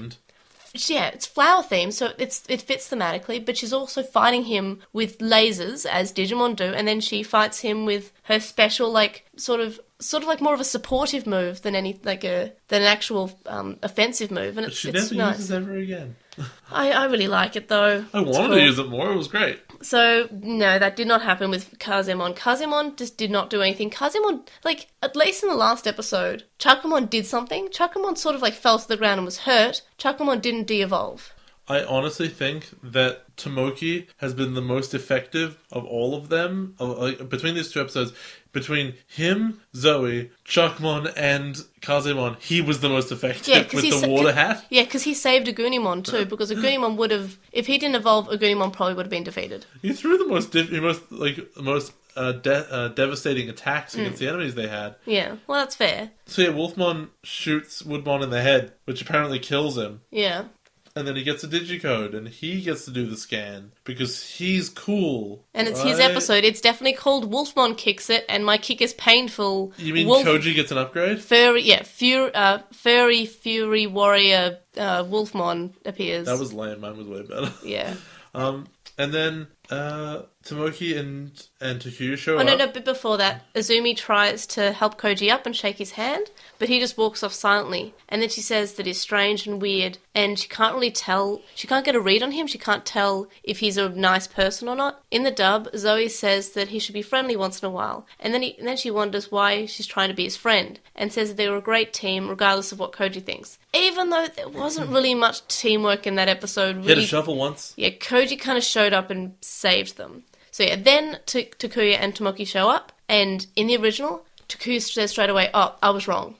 yeah, it's flower themed, so it fits thematically, but she's also fighting him with lasers, as Digimon do, and then she fights him with her special, like, sort of like more of a supportive move than an actual offensive move, and but she it's never nice. uses ever again. I really like it though. I wanted to use it more, it was great. So, no, that did not happen with Kazemon. Kazemon just did not do anything. Kazemon, like, at least in the last episode, Chakamon did something. Chakamon sort of, like, fell to the ground and was hurt. Chakamon didn't de-evolve. I honestly think that Tomoki has been the most effective of all of them. Between these 2 episodes, between him, Zoe, Chuckmon, and Kazemon, he was the most effective with the water hat. Yeah, because he saved Agunimon too, because Agunimon would have... If he didn't evolve, Agunimon probably would have been defeated. He threw the most devastating attacks against the enemies they had. Yeah, well, that's fair. So yeah, Wolfmon shoots Woodmon in the head, which apparently kills him. Yeah. And then he gets a digicode, and he gets to do the scan, because he's cool. And it's his episode. It's definitely called Wolfmon Kicks It, and my kick is painful. You mean Koji gets an upgrade? Furry Fury Warrior Wolfmon appears. That was lame, mine was way better. Yeah. And then Tomoki and Takuya show up. No, but before that, Izumi tries to help Koji up and shake his hand, but he just walks off silently. And then she says that he's strange and weird, and she can't really tell, she can't get a read on him, she can't tell if he's a nice person or not. In the dub, Zoe says that he should be friendly once in a while, and then she wonders why she's trying to be his friend, and says that they were a great team regardless of what Koji thinks. Even though there wasn't really much teamwork in that episode. He had a shovel once. Yeah, Koji kind of showed up and saved them. So yeah, then Takuya and Tomoki show up, and in the original, Takuya says straight away, "Oh, I was wrong."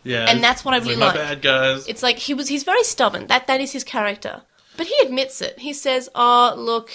Yeah, and that's what I really like. My bad, guys. It's like he's very stubborn. That is his character, but he admits it. He says, "Oh, look,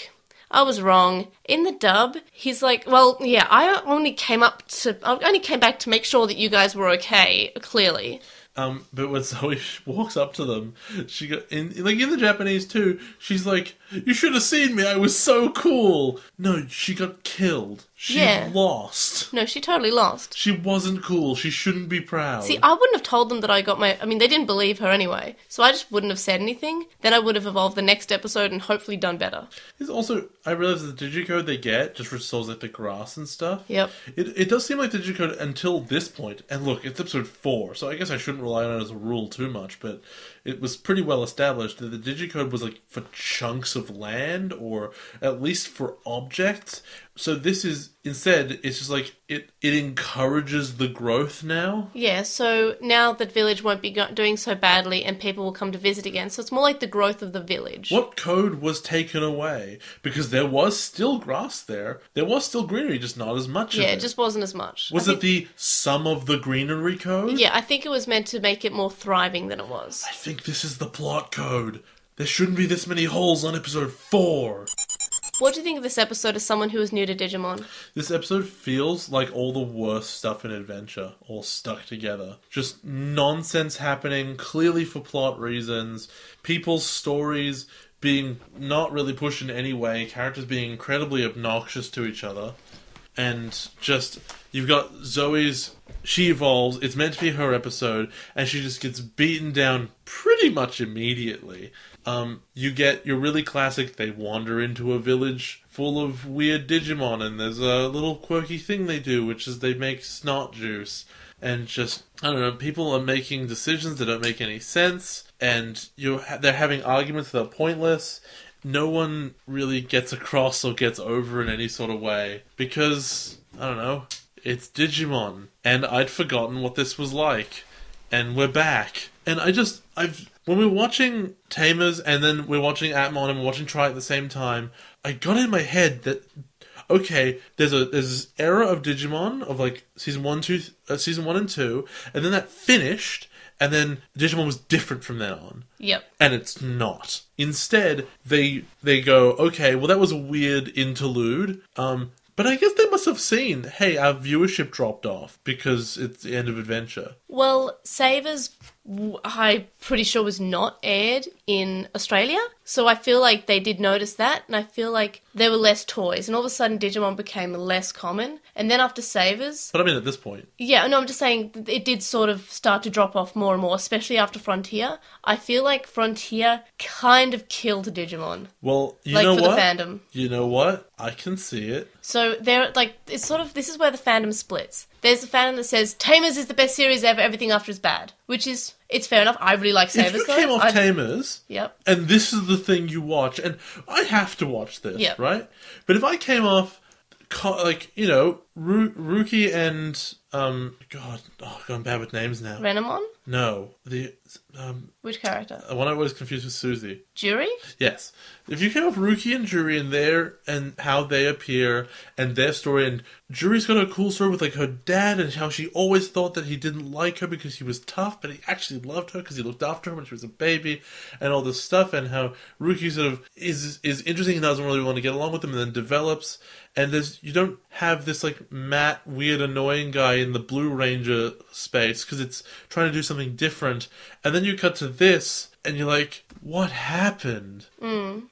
I was wrong." In the dub, he's like, "Well, yeah, I only came back to make sure that you guys were okay." Clearly. But when Zoe walks up to them, she got in the Japanese too. She's like, "You should have seen me. I was so cool." No, she got killed. She lost. No, she totally lost. She wasn't cool. She shouldn't be proud. See, I wouldn't have told them that I got my... I mean, they didn't believe her anyway, so I just wouldn't have said anything. Then I would have evolved the next episode and hopefully done better. It's also, I realize the Digicode they get just restores like the grass and stuff. Yep. It does seem like the Digicode until this point, and look, it's episode 4, so I guess I shouldn't rely on it as a rule too much, but it was pretty well established that the Digicode was like for chunks of land, or at least for objects. So this is, instead, it's just like, it encourages the growth now. Yeah, so now that village won't be doing so badly and people will come to visit again. So it's more like the growth of the village. What code was taken away? Because there was still grass there. There was still greenery, just not as much of it. Yeah, it just wasn't as much. Was it the sum of the greenery code? Yeah, I think it was meant to make it more thriving than it was. I think this is the plot code. There shouldn't be this many holes on episode 4. What do you think of this episode as someone who is new to Digimon? This episode feels like all the worst stuff in Adventure, all stuck together. Just nonsense happening, clearly for plot reasons, people's stories being not really pushed in any way, characters being incredibly obnoxious to each other, and just, you've got Zoe's... She evolves, it's meant to be her episode, and she just gets beaten down pretty much immediately. You get your really classic, they wander into a village full of weird Digimon, and there's a little quirky thing they do, which is they make snot juice. And just, I don't know, people are making decisions that don't make any sense, and they're having arguments that are pointless. No one really gets across or gets over in any sort of way, because, I don't know, it's Digimon, and I'd forgotten what this was like, and we're back. And when we're watching Tamers, and then we're watching Atmon, and we're watching Try at the same time, I got in my head that, okay, there's this era of Digimon, of like season 1 and 2, and then that finished, and then Digimon was different from then on. Yep. And it's not. Instead, they go, okay, well that was a weird interlude, but I guess they must have seen, hey, our viewership dropped off because it's the end of Adventure. Well, Savers, I'm pretty sure, was not aired in Australia. So I feel like they did notice that, and I feel like there were less toys, and all of a sudden Digimon became less common. And then after Savers... But I mean at this point. Yeah, no, I'm just saying it did sort of start to drop off more and more, especially after Frontier. I feel like Frontier kind of killed Digimon. Well, you know what? Like, for the fandom. You know what? I can see it. So it's sort of, this is where the fandom splits. There's the fandom that says, Tamers is the best series ever, everything after is bad. Which is, it's fair enough. I really like Savers, if you came off Tamers, yep, and this is the thing you watch, and I have to watch this, yep, right? But if I came off, like, you know, Rookie and, I'm bad with names now. Renamon? No, which character? The one I was confused with Susie. Jury? Yes. If you came off Rookie and Jury and how they appear and their story, and Jury's got a cool story with like her dad and how she always thought that he didn't like her because he was tough, but he actually loved her because he looked after her when she was a baby and all this stuff, and how Rookie sort of is interesting and doesn't really want to get along with him and then develops, and you don't have this like matte, weird, annoying guy in the Blue Ranger space because it's trying to do something different, and then you cut to this and you're like, what happened?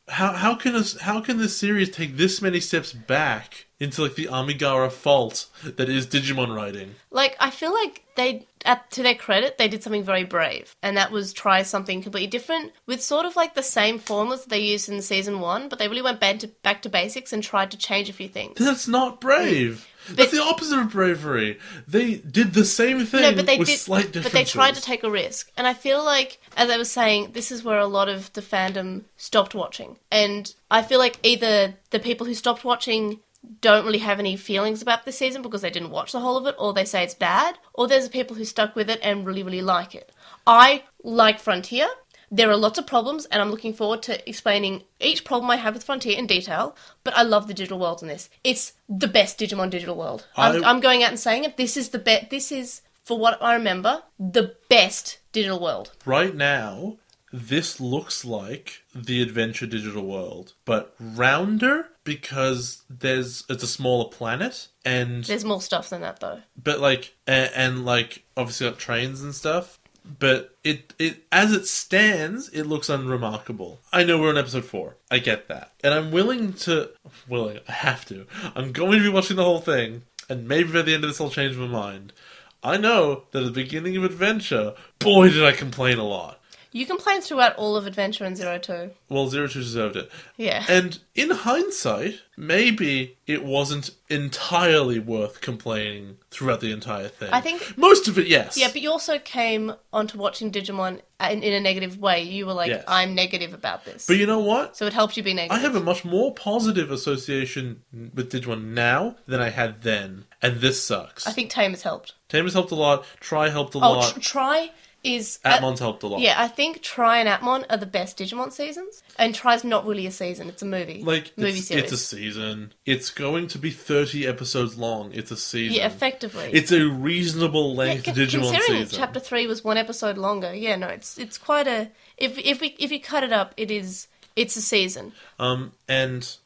How can this series take this many steps back into like the Amigara fault that is Digimon writing? Like, I feel like they, to their credit, they did something very brave, and that was try something completely different with sort of like the same formulas that they used in season 1, but they really went back to basics and tried to change a few things. That's not brave. That's the opposite of bravery. They did the same thing with slight differences. But they tried to take a risk. And I feel like, as I was saying, this is where a lot of the fandom stopped watching. And I feel like either the people who stopped watching don't really have any feelings about this season because they didn't watch the whole of it, or they say it's bad, or there's the people who stuck with it and really, really like it. I like Frontier. There are lots of problems, and I'm looking forward to explaining each problem I have with Frontier in detail, but I love the digital world in this. It's the best Digimon digital world. I'm going out and saying it. This is, for what I remember, the best digital world. Right now, this looks like the Adventure digital world, but rounder because it's a smaller planet, and there's more stuff than that, though. But like, and like, obviously got trains and stuff. But it as it stands, it looks unremarkable. I know we're on episode 4. I get that. And I'm I have to. I'm going to be watching the whole thing, and maybe by the end of this I'll change my mind. I know that at the beginning of Adventure, boy did I complain a lot. You complained throughout all of Adventure and 02. Well, 02 deserved it. Yeah. And in hindsight, maybe it wasn't entirely worth complaining throughout the entire thing. I think... Most of it, yes. Yeah, but you also came onto watching Digimon in a negative way. You were like, yes. I'm negative about this. But you know what? So it helped you be negative. I have a much more positive association with Digimon now than I had then. And this sucks. I think Tame has helped. Tame has helped a lot. Try helped a lot. Try... Atmon's helped a lot. Yeah, I think Try and Atmon are the best Digimon seasons. And Try's not really a season, it's a movie. Series. It's a season. It's going to be 30 episodes long. It's a season. Yeah, effectively. It's a reasonable length Digimon considering season. Chapter 3 was 1 episode longer, yeah, no, it's quite a... If you cut it up, it's a season. And...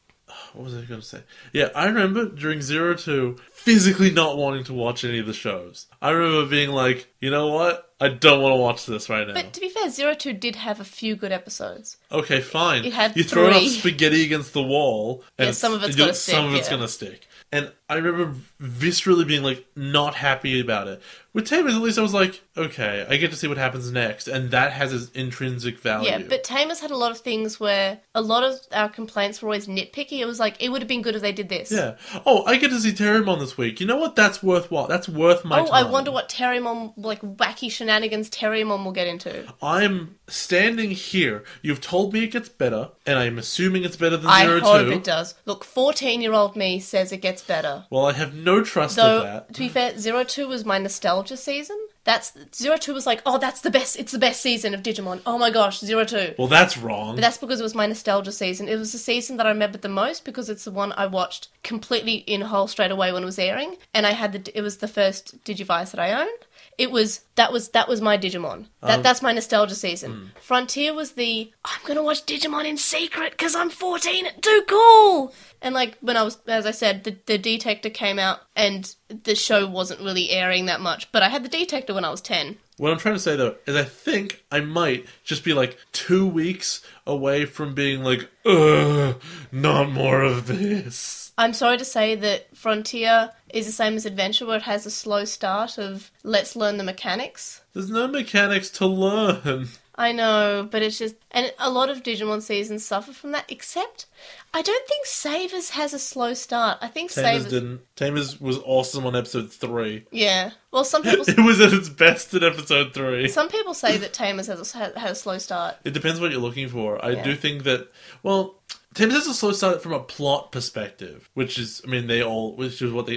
What was I going to say? Yeah, I remember during 02 physically not wanting to watch any of the shows. I remember being like, you know what? I don't want to watch this right now. But to be fair, 02 did have a few good episodes. Okay, fine. It had you throw enough spaghetti against the wall, and some of it's going to stick. Some of it's going to stick. And I remember viscerally being like, not happy about it. With Tamers, at least I was like, okay, I get to see what happens next, and that has its intrinsic value. Yeah, but Tamers had a lot of things where a lot of our complaints were always nitpicky. It was like, it would have been good if they did this. Yeah. Oh, I get to see Terriermon this week. You know what? That's worthwhile. That's worth my time. I wonder what Terriermon, like wacky shenanigans Terriermon will get into. I'm standing here. You've told me it gets better, and I'm assuming it's better than 02. I hope it does. Look, 14-year-old me says it gets better. Well, I have no trust of that. To be fair, 02 was my nostalgia season. 02 was like, oh, that's the best, it's the best season of Digimon. Oh my gosh, 02. Well, that's wrong. But that's because it was my nostalgia season. It was the season that I remembered the most because it's the one I watched completely in whole straight away when it was airing. And it was the first Digivice that I owned. That was my Digimon. That's my nostalgia season. Frontier was I'm gonna watch Digimon in secret because I'm 14. Too cool. And like when I was, as I said, the Detector came out and the show wasn't really airing that much. But I had the Detector when I was 10. What I'm trying to say, though, is I think I might just be, like, 2 weeks away from being like, ugh, not more of this. I'm sorry to say that Frontier is the same as Adventure, where it has a slow start of, let's learn the mechanics. There's no mechanics to learn. I know, but it's just... And a lot of Digimon seasons suffer from that, except... I don't think Savers has a slow start. I think Tamers didn't. Tamers was awesome on episode 3. Yeah. Well, some people... It was at its best in episode 3. Some people say that Tamers had a slow start. It depends what you're looking for. I do think that... Well... Tamers has a slow start from a plot perspective, which is what they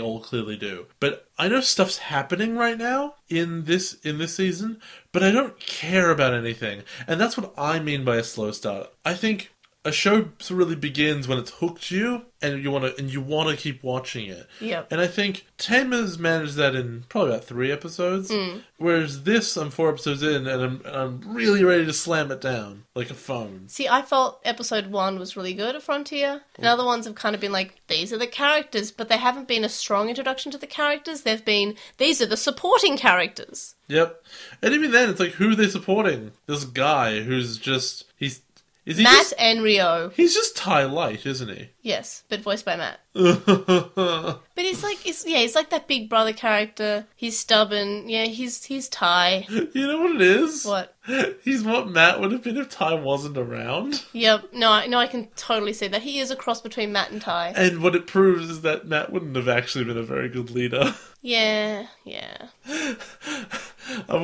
all clearly do. But I know stuff's happening right now in this season, but I don't care about anything. And that's what I mean by a slow start. I think a show really begins when it's hooked you and you want to keep watching it. Yep. And I think Tamers managed that in probably about 3 episodes. Whereas this, I'm 4 episodes in and I'm really ready to slam it down like a phone. See, I felt episode 1 was really good at Frontier. And other ones have kind of been like, these are the characters, but they haven't been a strong introduction to the characters. They've been, these are the supporting characters. Yep. And even then, it's like, who are they supporting? This guy who's just, Matt and Rio. He's just Ty Light, isn't he? Yes, but voiced by Matt. But he's like that big brother character. He's stubborn. Yeah, he's Ty. You know what it is? What? He's what Matt would have been if Ty wasn't around. Yep. No, I can totally see that. He is a cross between Matt and Ty. And what it proves is that Matt wouldn't have actually been a very good leader. Yeah. I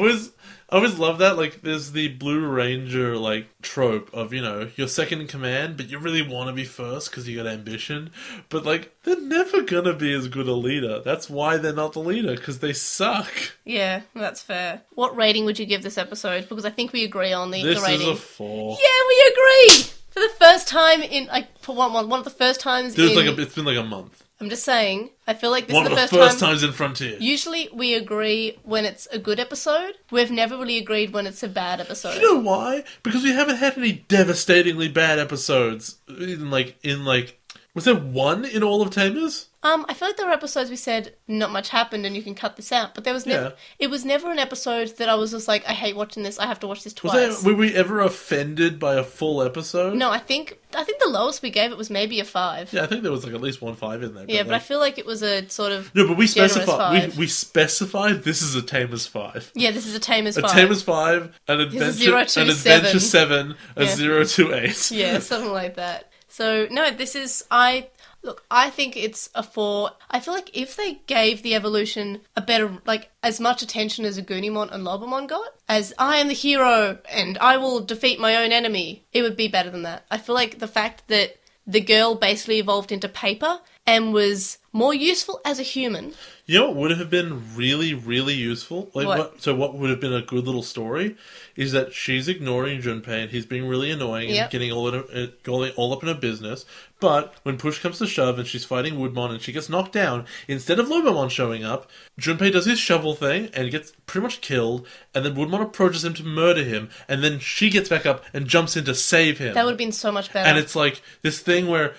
always love that, like, there's the Blue Ranger, like, trope of, you're second in command, but you really want to be first because you got ambition. But, like, they're never gonna be as good a leader. That's why they're not the leader, because they suck. Yeah, that's fair. What rating would you give this episode? Because I think we agree on the rating. This is a 4. Yeah, we agree! For the first time in, for one of the first times it's been like a month. I'm just saying, I feel like this One is the of the first times in Frontier. Usually we agree when it's a good episode. We've never really agreed when it's a bad episode. You know why? Because we haven't had any devastatingly bad episodes. Was there one in all of Tamers? I feel like there were episodes we said not much happened and you can cut this out, but there was never. It was never an episode that I was just like, I hate watching this. I have to watch this twice. Were we ever offended by a full episode? No, I think the lowest we gave it was maybe a 5. Yeah, I think there was like at least 1 5 in there. But I feel like it was a sort of no, but we specified. We specified this is a tame as 5. Yeah, this is a tame as 5. A tame as 5, an adventure 7, a 0 to 8. Yeah, something like that. So no, this is I think it's a 4. I feel like if they gave the evolution a better, like, as much attention as Agunimon and Lobomon got, as I am the hero and I will defeat my own enemy, it would be better than that. I feel like the fact that the girl basically evolved into paper and was more useful as a human. You know what would have been really, really useful? Like, what would have been a good little story is that she's ignoring Junpei and he's being really annoying and getting all up in her business. But when push comes to shove and she's fighting Woodmon and she gets knocked down, instead of Lobomon showing up, Junpei does his shovel thing and gets pretty much killed. And then Woodmon approaches him to murder him. And then she gets back up and jumps in to save him. That would have been so much better. And it's like this thing where,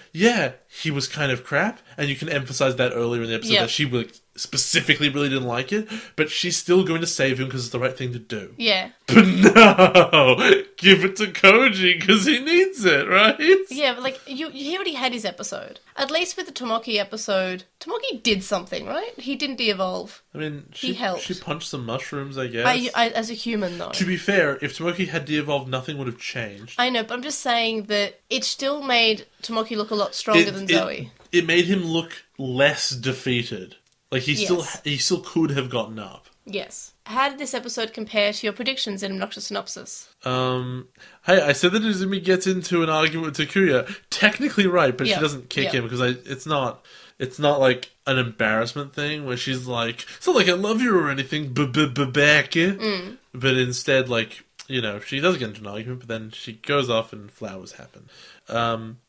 he was kind of crap. And you can emphasize that earlier in the episode that she specifically really didn't like it, but she's still going to save him because it's the right thing to do. Yeah. But no! Give it to Koji because he needs it, right? Yeah, but like, he already had his episode. At least with the Tomoki episode, Tomoki did something, right? He didn't de-evolve. I mean, he helped. She punched some mushrooms, I guess. As a human, though. To be fair, if Tomoki had de-evolved, nothing would have changed. I know, but I'm just saying that it still made Tomoki look a lot stronger than Zoe. It made him look less defeated. Like, he still could have gotten up. Yes. How did this episode compare to your predictions in Obnoxious Synopsis? Hey, I said that Izumi gets into an argument with Takuya. Technically right, but she doesn't kick him because it's not like an embarrassment thing where she's like, it's not like I love you or anything, back. But instead, like, you know, she does get into an argument, but then she goes off and flowers happen.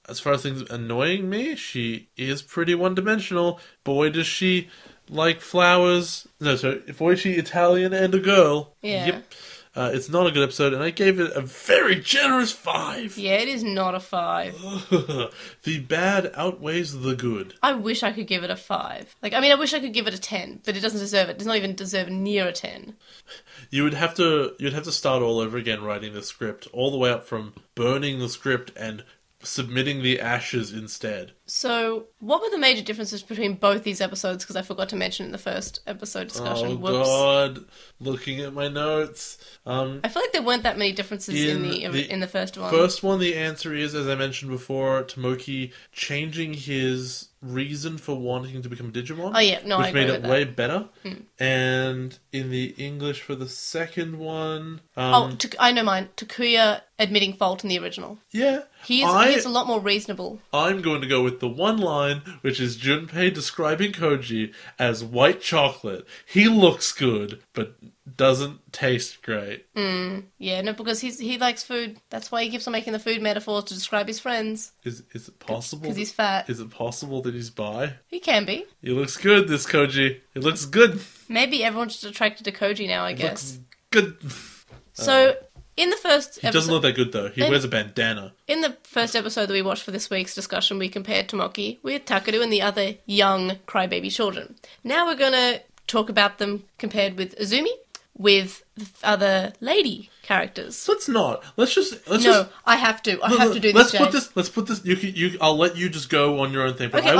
As far as things annoying me, she is pretty one-dimensional. Boy, does she like flowers. No, so boy, is she Italian and a girl. Yeah. Yep. It's not a good episode, and I gave it a very generous 5. Yeah, it is not a 5. The bad outweighs the good. I wish I could give it a 5. Like, I mean, I wish I could give it a 10, but it doesn't deserve it. It does not even deserve near a 10. You'd have to start all over again writing the script, all the way up from burning the script and submitting the ashes instead. So, what were the major differences between both these episodes? Because I forgot to mention in the first episode discussion. Oh, Whoops. God. Looking at my notes. I feel like there weren't that many differences in the first one. First one, the answer is, as I mentioned before, Tomoki changing his reason for wanting to become Digimon. Oh, yeah. No, I agree with that. Which made it way better. And in the English for the second one... I know mine. Takuya admitting fault in the original. Yeah. He is a lot more reasonable. I'm going to go with the one line, which is Junpei describing Koji as white chocolate. He looks good, but doesn't taste great. Yeah, no, because he likes food. That's why he keeps on making the food metaphors to describe his friends. Is it possible? Because he's fat. Is it possible that he's bi? He can be. He looks good, this Koji. He looks good. Maybe everyone's just attracted to Koji now, I guess. Looks good. So... in the first episode... He doesn't look that good, though. He wears a bandana. In the first episode that we watched for this week's discussion, we compared Tomoki with Takeru and the other young crybaby children. Now we're going to talk about them compared with Izumi, with the other lady characters. Let's not. I have to. I have to do this, Let's put this... I'll let you just go on your own thing. But okay,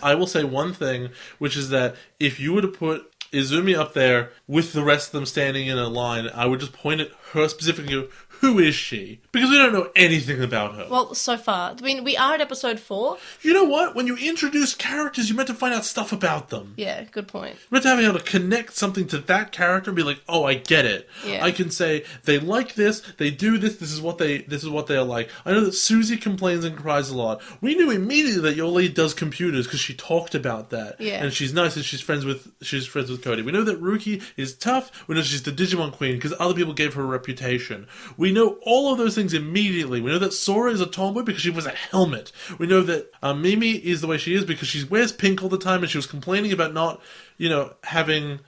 I will say one thing, which is that if you were to put Izumi up there with the rest of them standing in a line, I would just point at her specifically. Who is she? Because we don't know anything about her. Well, so far. I mean, we are at episode 4. You know what? When you introduce characters, you're meant to find out stuff about them. Yeah, good point. You're meant to be able to connect something to that character and be like, oh, I get it. Yeah. I can say, they like this, they do this is what they are like. I know that Susie complains and cries a lot. We knew immediately that your lead does computers because she talked about that. Yeah. And she's nice and she's friends with Cody. We know that Ruki is tough. We know she's the Digimon queen because other people gave her a reputation. We know all of those things immediately. We know that Sora is a tomboy because she wears a helmet. We know that Mimi is the way she is because she wears pink all the time and she was complaining about not having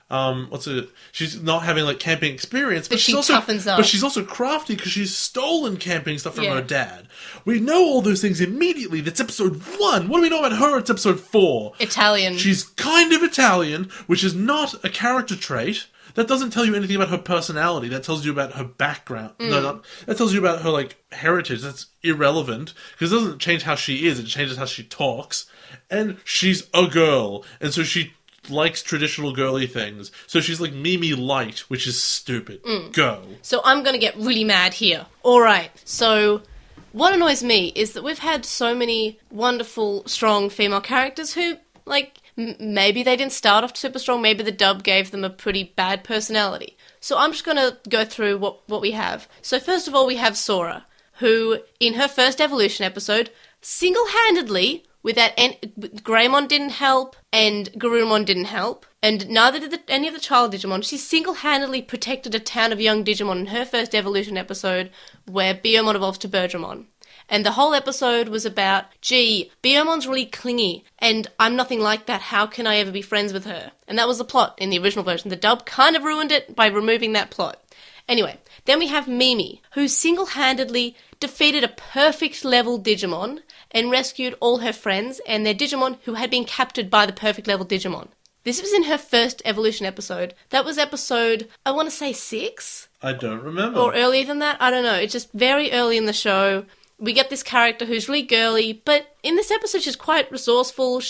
she's not having like camping experience, but she also toughens up. But she's also crafty because she's stolen camping stuff from her dad. We know all those things immediately. That's episode 1. What do we know about her? It's episode 4. Italian. She's kind of Italian, which is not a character trait. That doesn't tell you anything about her personality. That tells you about her background. That tells you about her, like, heritage. That's irrelevant, because it doesn't change how she is. It changes how she talks. And she's a girl, and so she likes traditional girly things. So she's like Mimi Light, which is stupid. Go. So I'm going to get really mad here. Alright, so what annoys me is that we've had so many wonderful, strong female characters who, like... maybe they didn't start off super strong, maybe the dub gave them a pretty bad personality. So I'm just going to go through what we have. So first of all, we have Sora, who, in her first evolution episode, single-handedly, without Greymon didn't help, and Garurumon didn't help, and neither did any of the child Digimon, she single-handedly protected a town of young Digimon in her first evolution episode, where Biyomon evolves to Birdramon. And the whole episode was about, gee, Biyomon's really clingy, and I'm nothing like that, how can I ever be friends with her? And that was the plot in the original version. The dub kind of ruined it by removing that plot. Anyway, then we have Mimi, who single-handedly defeated a perfect level Digimon and rescued all her friends and their Digimon who had been captured by the perfect level Digimon. This was in her first evolution episode. That was episode, I want to say 6? I don't remember. Or earlier than that? I don't know. It's just very early in the show. We get this character who's really girly, but in this episode she's quite resourceful.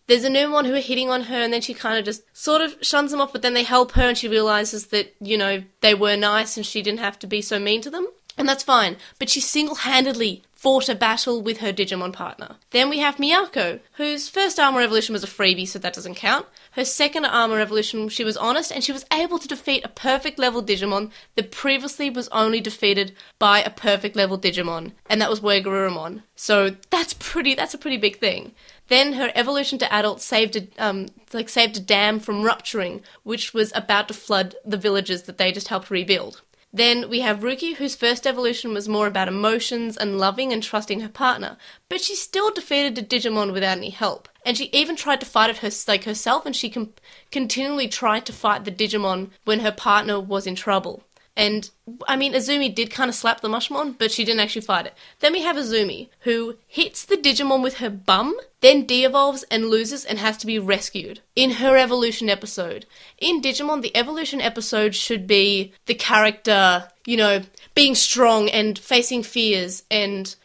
There's a new one who are hitting on her, and then she kind of just sort of shuns them off, but then they help her and she realises that, they were nice and she didn't have to be so mean to them. And that's fine. But she single-handedly fought a battle with her Digimon partner. Then we have Miyako, whose first armor evolution was a freebie, so that doesn't count. Her second armor evolution, she was honest, and she was able to defeat a perfect level Digimon that previously was only defeated by a perfect level Digimon, and that was Garurumon. So that's a pretty big thing. Then her evolution to adult saved a dam from rupturing, which was about to flood the villages that they just helped rebuild. Then we have Ruki, whose first evolution was more about emotions and loving and trusting her partner, but she still defeated a Digimon without any help. And she even tried to fight it herself, and she continually tried to fight the Digimon when her partner was in trouble. And, Izumi did kind of slap the Mushmon, but she didn't actually fight it. Then we have Izumi, who hits the Digimon with her bum, then de-evolves and loses and has to be rescued in her evolution episode. In Digimon, the evolution episode should be the character, being strong and facing fears and,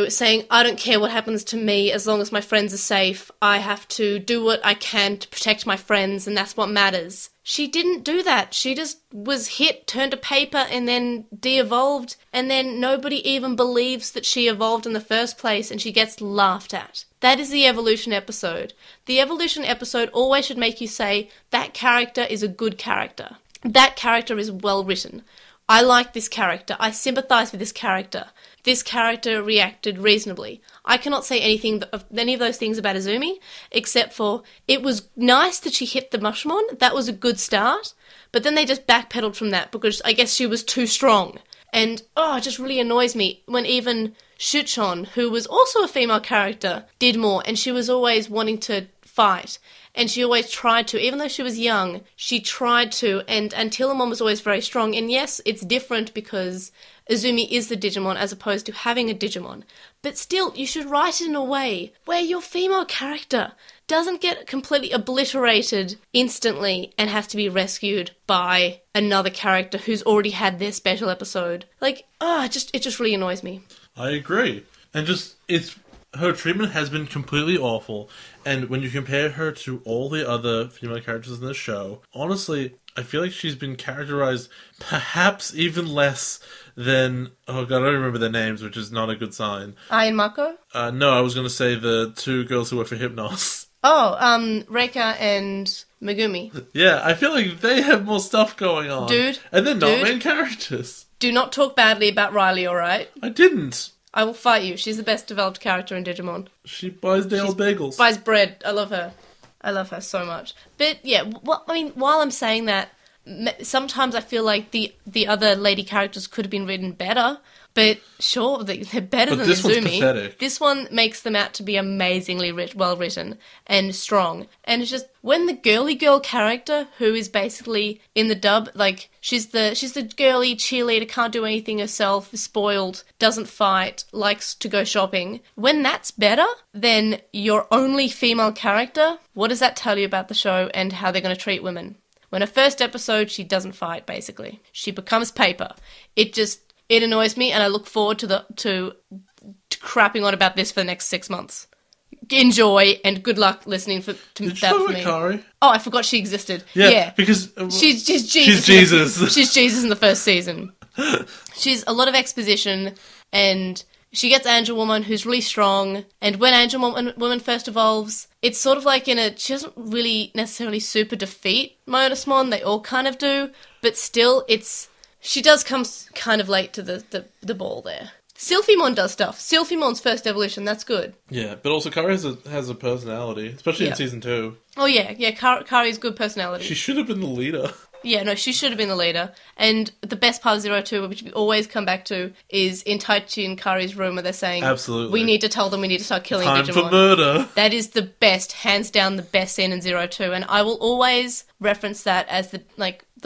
saying, I don't care what happens to me as long as my friends are safe. I have to do what I can to protect my friends, and that's what matters. She didn't do that. She just was hit, turned to paper, and then de-evolved, and then nobody even believes that she evolved in the first place, and she gets laughed at. That is the evolution episode. The evolution episode always should make you say, that character is a good character. That character is well written. I like this character. I sympathise with this character. This character reacted reasonably. I cannot say any of those things about Izumi, except for it was nice that she hit the Mushmon. That was a good start. But then they just backpedaled from that because I guess she was too strong. And, it just really annoys me when even Shuchon, who was also a female character, did more. And she was always wanting to fight. And she always tried to, even though she was young, she tried to, and Antilamon was always very strong. And yes, it's different because Izumi is the Digimon as opposed to having a Digimon. But still, you should write it in a way where your female character doesn't get completely obliterated instantly and has to be rescued by another character who's already had their special episode. It just really annoys me. I agree. And her treatment has been completely awful, and when you compare her to all the other female characters in the show, honestly, I feel like she's been characterized perhaps even less than... Oh god, I don't remember their names, which is not a good sign. Ai and Mako? No, I was going to say the two girls who work for Hypnos. Oh, Reika and Megumi. Yeah, I feel like they have more stuff going on. Dude. And they're not main characters. Do not talk badly about Riley, alright? I didn't. I will fight you. She's the best developed character in Digimon. She buys Dale's bagels. Buys bread. I love her. I love her so much. But yeah, while I'm saying that, sometimes I feel like the other lady characters could have been written better. But sure, they're better than this Izumi. One's pathetic. This one makes them out to be amazingly well written and strong. And it's just when the girly girl character, who is basically in the dub, like she's the girly cheerleader, can't do anything herself, is spoiled, doesn't fight, likes to go shopping. When that's better than your only female character, what does that tell you about the show and how they're going to treat women? When her first episode, she doesn't fight. Basically, she becomes paper. It annoys me, and I look forward to crapping on about this for the next 6 months. Enjoy, and good luck listening to Did that you for me. Kari? Oh, I forgot she existed. Yeah. Because she's Jesus. She's Jesus. She's Jesus in the first season. She's a lot of exposition, and she gets Angel Woman, who's really strong. And when Angel Woman first evolves, it's sort of like she doesn't really necessarily super defeat Monosmon. They all kind of do, but still, she does come kind of late to the ball there. Sylphimon does stuff. Sylphimon's first evolution, that's good. Yeah, but also Kari has a personality, especially in Season 2. Oh yeah, Kari's good personality. She should have been the leader. Yeah, no, she should have been the leader. And the best part of 02, which we always come back to, is in Taichi and Kari's room where they're saying, absolutely, we need to tell them we need to start killing Time Digimon. for murder. That is the best, hands down the best scene in 02. And I will always reference that as the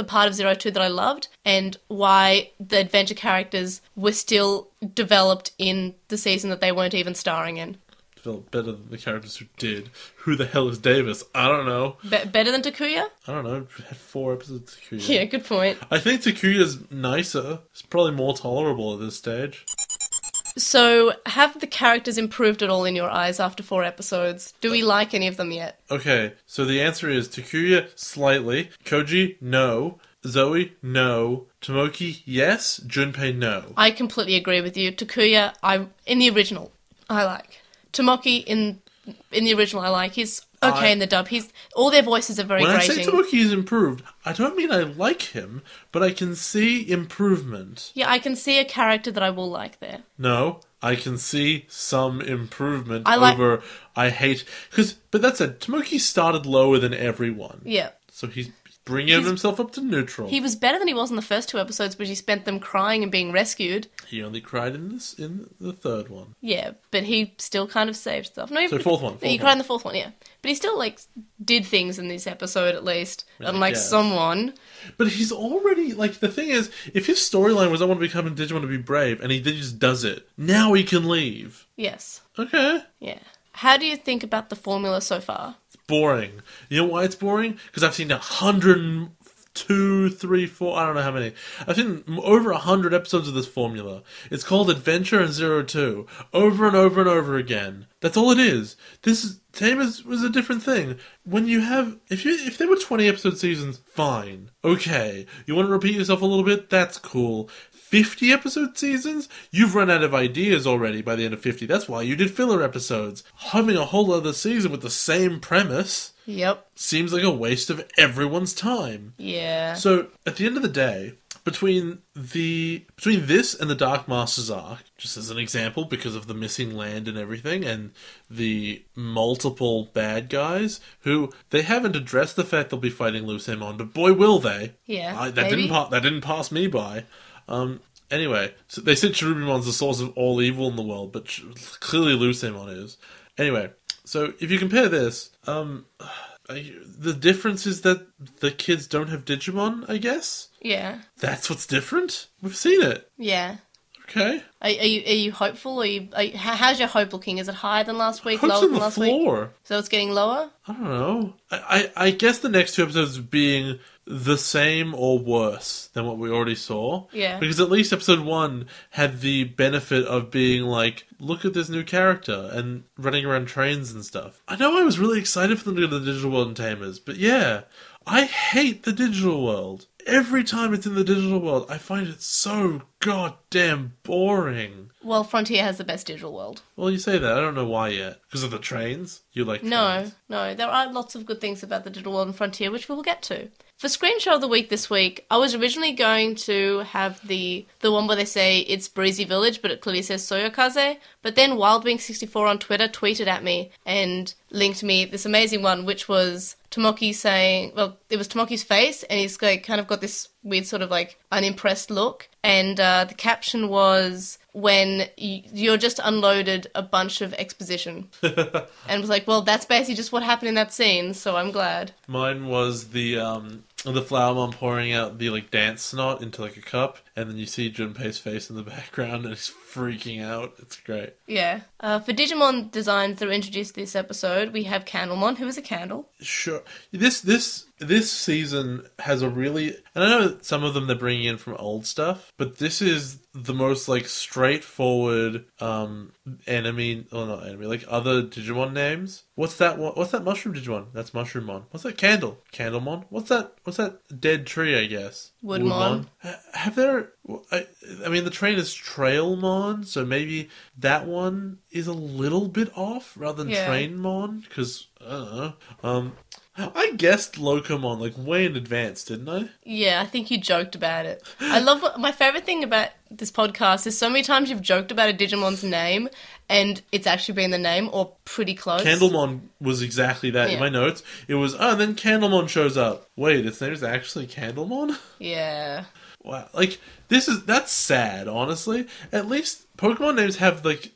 part of 02 that I loved, and why the adventure characters were still developed in the season that they weren't even starring in. Felt better than the characters who did. Who the hell is Davis? I don't know. Better than Takuya? I don't know. We had 4 episodes of Takuya. Yeah, good point. I think Takuya's nicer. It's probably more tolerable at this stage. So, have the characters improved at all in your eyes after 4 episodes? Do we like any of them yet? Okay, so the answer is Takuya, slightly. Koji, no. Zoe, no. Tomoki, yes. Junpei, no. I completely agree with you. Takuya, in the original, I like. Tomoki, in the original, I like. He's okay in the dub. All their voices are very grating. When I say Tomoki is improved, I don't mean I like him, but I can see improvement. Yeah, I can see a character that I will like there. No, I can see some improvement but that said, Tomoki started lower than everyone. Yeah. So he's bringing himself up to neutral. He was better than he was in the first 2 episodes, but he spent them crying and being rescued. He only cried in the third one. Yeah, but he still kind of saved stuff. No, fourth one. He cried in the 4th one, yeah. But he still, did things in this episode, at least. Unlike someone. But he's already, the thing is, if his storyline was I want to become a Digimon to be brave, and he just does it, now he can leave. Yes. Okay. Yeah. How do you think about the formula so far? Boring. You know why it's boring? Because I've seen 102, 3, 4, I don't know how many. I've seen over 100 episodes of this formula. It's called Adventure and 02. Over and over and over again. That's all it is. Tamers was a different thing. When you have... If there were 20 episode seasons, fine. Okay. You want to repeat yourself a little bit? That's cool. 50 episode seasons? You've run out of ideas already by the end of 50. That's why you did filler episodes. Having a whole other season with the same premise... Yep. Seems like a waste of everyone's time. Yeah. So, at the end of the day, between this and the Dark Masters arc, just as an example, because of the missing land and everything, and the multiple bad guys, who, they haven't addressed the fact they'll be fighting Lucemon, but boy will they. Yeah, that didn't pass me by. Anyway, so they said Cherubimon's the source of all evil in the world, but clearly Lucemon is. Anyway, so if you compare this, the difference is that the kids don't have Digimon, I guess? Yeah. That's what's different? We've seen it. Yeah. Okay. Are you hopeful? How's your hope looking? Is it higher than last week? Hope's lower than last floor. week? So it's getting lower? I don't know. I guess the next 2 episodes being the same or worse than what we already saw. Yeah. Because at least episode 1 had the benefit of being look at this new character and running around trains and stuff. I know I was really excited for them to go to the digital world and Tamers, but yeah, I hate the digital world. Every time it's in the digital world, I find it so goddamn boring. Well, Frontier has the best digital world. Well, you say that. I don't know why yet. Because of the trains? You like trains? No. There are lots of good things about the digital world and Frontier, which we will get to. For Screenshot of the Week this week, I was originally going to have the one where they say it's Breezy Village, but it clearly says Soyokaze. But then WildWing64 on Twitter tweeted at me and linked me this amazing one, which was Tomoki saying, well, it was Tomoki's face, and he's like kind of got this weird sort of like unimpressed look. And the caption was, when you're just unloaded a bunch of exposition. And was like, well, that's basically just what happened in that scene, so I'm glad. Mine was the Flowermon pouring out the like dance snot into like a cup, and then you see Junpei's face in the background, and he's freaking out. It's great. Yeah. For Digimon designs that were introduced this episode, we have Candlemon, who is a candle. Sure. This season has a really... And I know that some of them they're bringing in from old stuff, but this is the most, like, straightforward enemy... Well, not enemy, like, other Digimon names. What's that mushroom Digimon? That's Mushroomon. What's that candle? Candlemon? What's that dead tree, I guess? Woodmon. Have there... I mean, the train is Trailmon, so maybe that one is a little bit off rather than Trainmon, because, I don't know. I guessed Locomon, like, way in advance, didn't I? Yeah, I think you joked about it. My favourite thing about this podcast is so many times you've joked about a Digimon's name, and it's actually been the name, or pretty close. Candlemon was exactly that. In my notes, it was, and then Candlemon shows up. Wait, its name is actually Candlemon? Yeah. Wow, like, that's sad, honestly. At least Pokemon names have, like,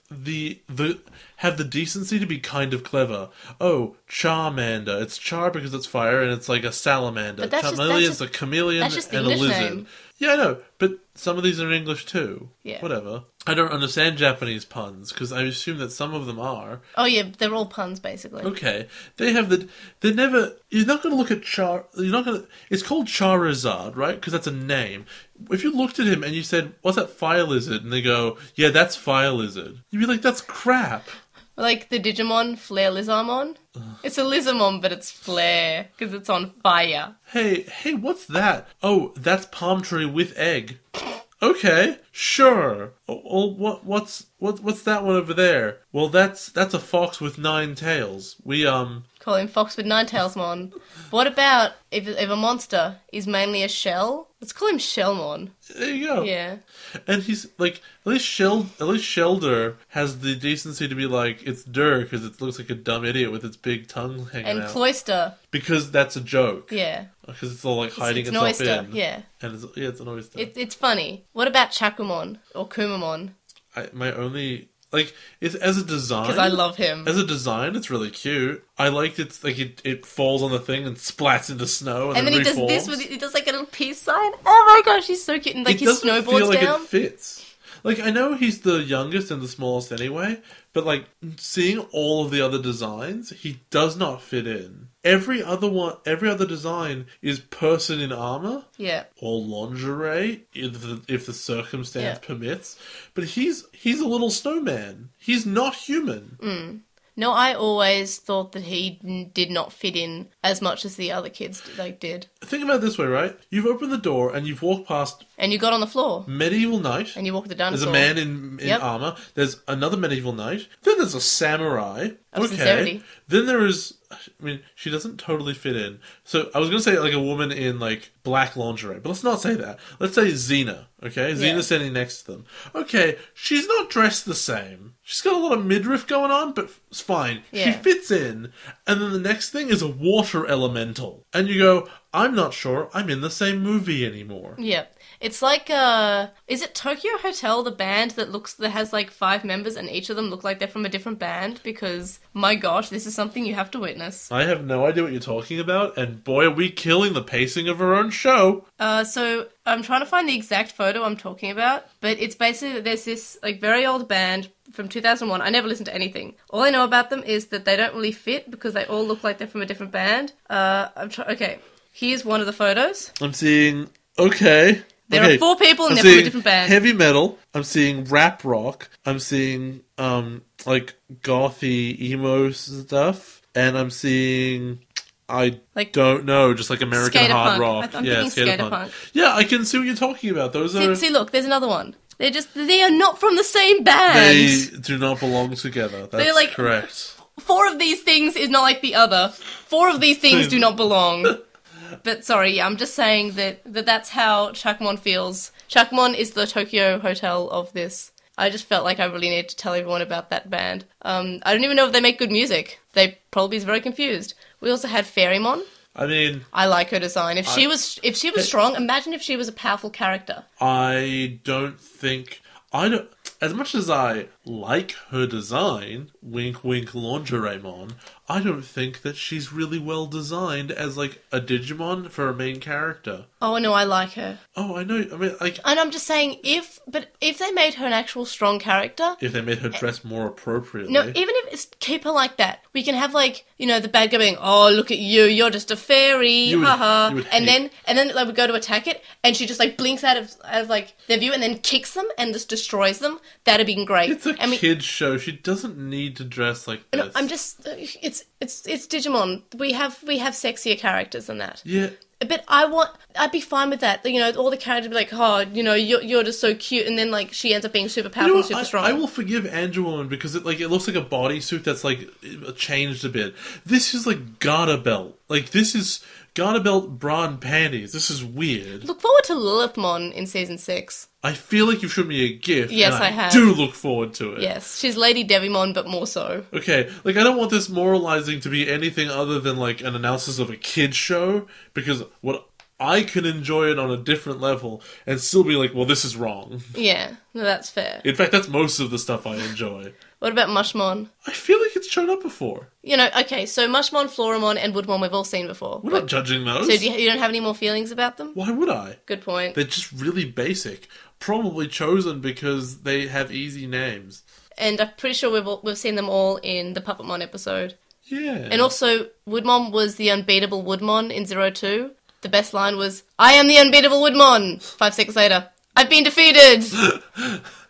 have the decency to be kind of clever. Oh, Charmander. It's Char because it's fire, and it's like a salamander. Charmeleon's a chameleon and a lizard. Name. Yeah, I know, but some of these are in English too. Yeah. Whatever. I don't understand Japanese puns, because I assume that some of them are. Oh yeah, they're all puns, basically. Okay. They have they're never... You're not going to look at it's called Charizard, right? Because that's a name. If you looked at him and you said, what's that fire lizard? And they go, yeah, that's fire lizard. You'd be like, that's crap. Like the Digimon Flare Lizardmon. It's a Lizardmon, but it's flare, because it's on fire. Hey, what's that? Oh, that's Palm Tree with egg. Okay, sure. Oh, what's that one over there? Well, that's a fox with 9 tails. We call him Fox with 9 tails, mon. What about if a monster is mainly a shell? Let's call him Shellmon. There you go. Yeah. And he's like, at least Shelder has the decency to be like, it's Dur because it looks like a dumb idiot with its big tongue hanging out. And Cloyster. Because that's a joke. Yeah. Because it's all like hiding it's itself oyster. in. Yeah. And it's an oyster. It's funny. What about Chakumon or Kumamon? It's as a design. Because I love him. As a design, it's really cute. I liked it. Like it falls on the thing and splats into snow, and then he reforms. Does this. He does like a little peace sign. Oh my gosh, he's so cute. And like his snowboards down. It doesn't feel like it fits. Like, I know he's the youngest and the smallest anyway, but, like, seeing all of the other designs, he does not fit in. Every other design is person in armor. Yeah. Or lingerie, if the circumstance permits. But he's a little snowman. He's not human. Mm. No, I always thought that he did not fit in as much as the other kids did. Think about it this way, right? You've opened the door and you've walked past... And you got on the floor. Medieval knight. And you walked the dinosaur. There's a man in armour. There's another medieval knight. Then there's a samurai. Of sincerity. Then there is... I mean, she doesn't totally fit in. So I was going to say, like, a woman in, like, black lingerie. But let's not say that. Let's say Xena, okay? Xena's standing next to them. Okay, she's not dressed the same. She's got a lot of midriff going on, but it's fine. Yeah. She fits in. And then the next thing is a water elemental. And you go, I'm not sure I'm in the same movie anymore. Yeah. It's like, is it Tokyo Hotel, the band that has like 5 members and each of them look like they're from a different band? Because, my gosh, this is something you have to witness. I have no idea what you're talking about, and boy, are we killing the pacing of our own show. So I'm trying to find the exact photo I'm talking about, but it's basically that there's this like very old band from 2001. I never listened to anything. All I know about them is that they don't really fit because they all look like they're from a different band. Okay, here's one of the photos. I'm seeing... Okay. There are 4 people and they're from a different band. Heavy metal. I'm seeing rap rock. I'm seeing, like, gothy emo stuff. And I'm seeing... I don't know, just like American hard rock. I'm thinking skater punk. Yeah, I can see what you're talking about. Those are... See, look, there's another one. They are not from the same band. They do not belong together. That's like, correct. 4 of these things is not like the other. 4 of these things do not belong. But sorry, yeah, I'm just saying that's how Chakumon feels. Chakumon is the Tokyo Hotel of this. I just felt like I really needed to tell everyone about that band. I don't even know if they make good music. They probably is very confused. We also had Fairymon. I mean, I like her design. If she was strong, imagine if she was a powerful character. I don't. As much as I like her design, wink wink Lingerie-mon, I don't think that she's really well designed as, like, a Digimon for a main character. Oh, no, I like her. Oh, I know, I mean, like... And I'm just saying, if they made her an actual strong character... If they made her dress more appropriately... No, even if it's keep her like that. We can have, like, you know, the bad guy being, oh, look at you, you're just a fairy, haha. And then they would go to attack it, and she just, like, blinks out of, like, their view, and then kicks them, and just destroys them. That'd be great. It's a kid's show. She doesn't need to dress like this. No, I'm just... It's Digimon. We have sexier characters than that. Yeah. But I'd be fine with that. You know, all the characters would be like, oh, you know, you're just so cute, and then, like, she ends up being super powerful and super strong. I will forgive Angelwoman because it looks like a bodysuit that's, like, changed a bit. This is, like, garter belt. Like, this is garter belt, bra and panties. This is weird. Look forward to Lilithmon in Season 6. I feel like you've shown me a gift. Yes, and I have. do look forward to it. Yes, she's Lady Devimon, but more so. Okay, like, I don't want this moralizing to be anything other than, like, an analysis of a kid's show, because I can enjoy it on a different level and still be like, well, this is wrong. Yeah, no, that's fair. In fact, that's most of the stuff I enjoy. What about Mushmon? I feel like it's shown up before. You know, okay, so Mushmon, Floramon, and Woodmon we've all seen before. We're not judging those. So you don't have any more feelings about them? Why would I? Good point. They're just really basic. Probably chosen because they have easy names. And I'm pretty sure we've seen them all in the Puppetmon episode. Yeah. And also, Woodmon was the unbeatable Woodmon in 02. The best line was, I am the unbeatable Woodmon! 5 seconds later, I've been defeated!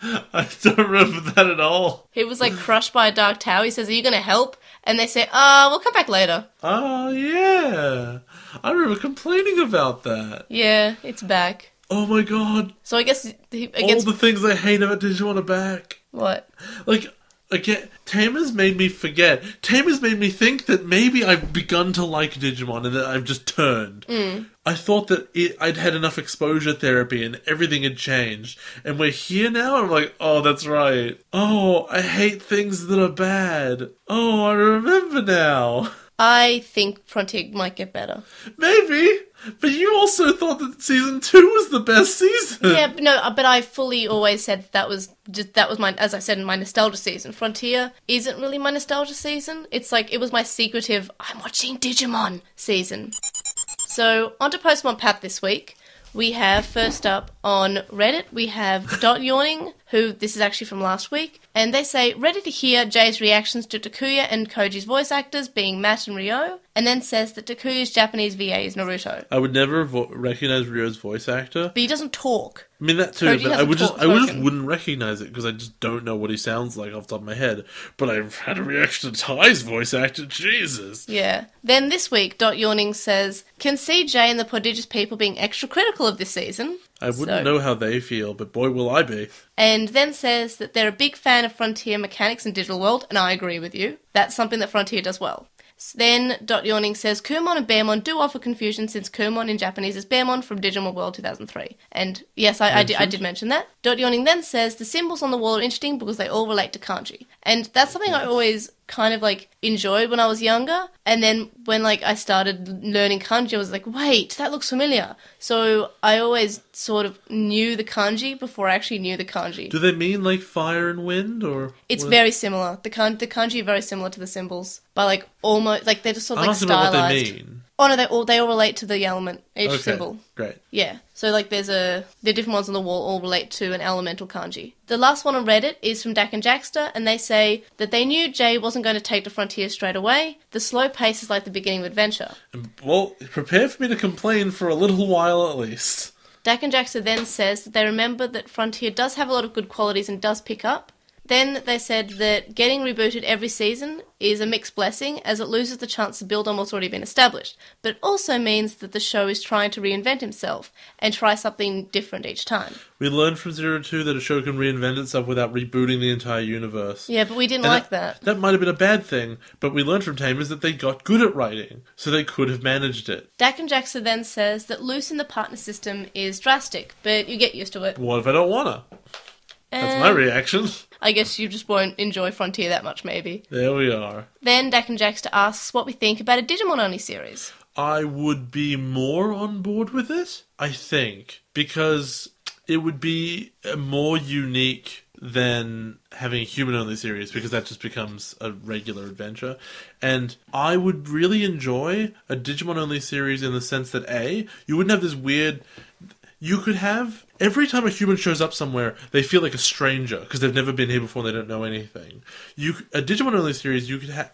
I don't remember that at all. He was, like, crushed by a dark tower. He says, are you going to help? And they say, we'll come back later. Oh, yeah. I remember complaining about that. Yeah, it's back. Oh my god. So I guess... all the things I hate about Digimon are back. What? Like... Again, Tamer's made me forget. Tamer's made me think that maybe I've begun to like Digimon and that I've just turned. I thought that I'd had enough exposure therapy and everything had changed. And we're here now? I'm like, oh, that's right. Oh, I hate things that are bad. Oh, I remember now. I think Frontier might get better. Maybe. But you also thought that Season 2 was the best season. Yeah, but I fully always said that was my, as I said, in my nostalgia season. Frontier isn't really my nostalgia season. It's like, it was my secretive, I'm watching Digimon season. So, on to Postmon Pat this week. We have, first up, on Reddit, we have Dot Yawning, who, this is actually from last week, and they say, ready to hear Jay's reactions to Takuya and Koji's voice actors being Matt and Ryo, and then says that Takuya's Japanese VA is Naruto. I would never recognize Ryo's voice actor. But he doesn't talk. I mean, that too, Koji but I just wouldn't recognize it because I just don't know what he sounds like off the top of my head. But I've had a reaction to Ty's voice actor, Jesus. Yeah. Then this week, Dot Yawning says, can see Jay and the prodigious people being extra critical of this season. I wouldn't know how they feel, but boy will I be. And then says that they're a big fan of Frontier mechanics in Digital World, and I agree with you. That's something that Frontier does well. Then Dot Yawning says, Kumon and Bearmon do offer confusion since Kumon in Japanese is Bearmon from Digimon World 2003. And yes, I did mention that. Dot Yawning then says, the symbols on the wall are interesting because they all relate to kanji. And that's something I always kind of, like, enjoyed when I was younger. And then when, like, I started learning kanji, I was like, wait, that looks familiar. So I always sort of knew the kanji before I actually knew the kanji. Do they mean, like, fire and wind, or...? It's very similar. The kanji are very similar to the symbols. But, like, almost... Like, they're just sort of, like, stylized. I don't know what they mean. Oh, no, they all relate to the element, each symbol. Great. Yeah. So, like, the different ones on the wall all relate to an elemental kanji. The last one on Reddit is from Dak and Jackster, and they say that they knew Jay wasn't going to take the frontier straight away. The slow pace is like the beginning of adventure. Well, prepare for me to complain for a little while at least. Dak and Jackster then says that they remember that Frontier does have a lot of good qualities and does pick up. Then they said that getting rebooted every season is a mixed blessing as it loses the chance to build on what's already been established, but it also means that the show is trying to reinvent himself and try something different each time. We learned from 02 that a show can reinvent itself without rebooting the entire universe. Yeah, but we didn't like that. That might have been a bad thing, but we learned from Tamers that they got good at writing, so they could have managed it. Dak and Jackson then says that loosening the partner system is drastic, but you get used to it. What if I don't wanna? That's my reaction. I guess you just won't enjoy Frontier that much, maybe. There we are. Then Dak and Jackster asks what we think about a Digimon-only series. I would be more on board with it, I think, because it would be more unique than having a human-only series, because that just becomes a regular adventure. And I would really enjoy a Digimon-only series in the sense that, A, you wouldn't have this weird... You could have... Every time a human shows up somewhere, they feel like a stranger, because they've never been here before and they don't know anything. A Digimon-only series, you could have...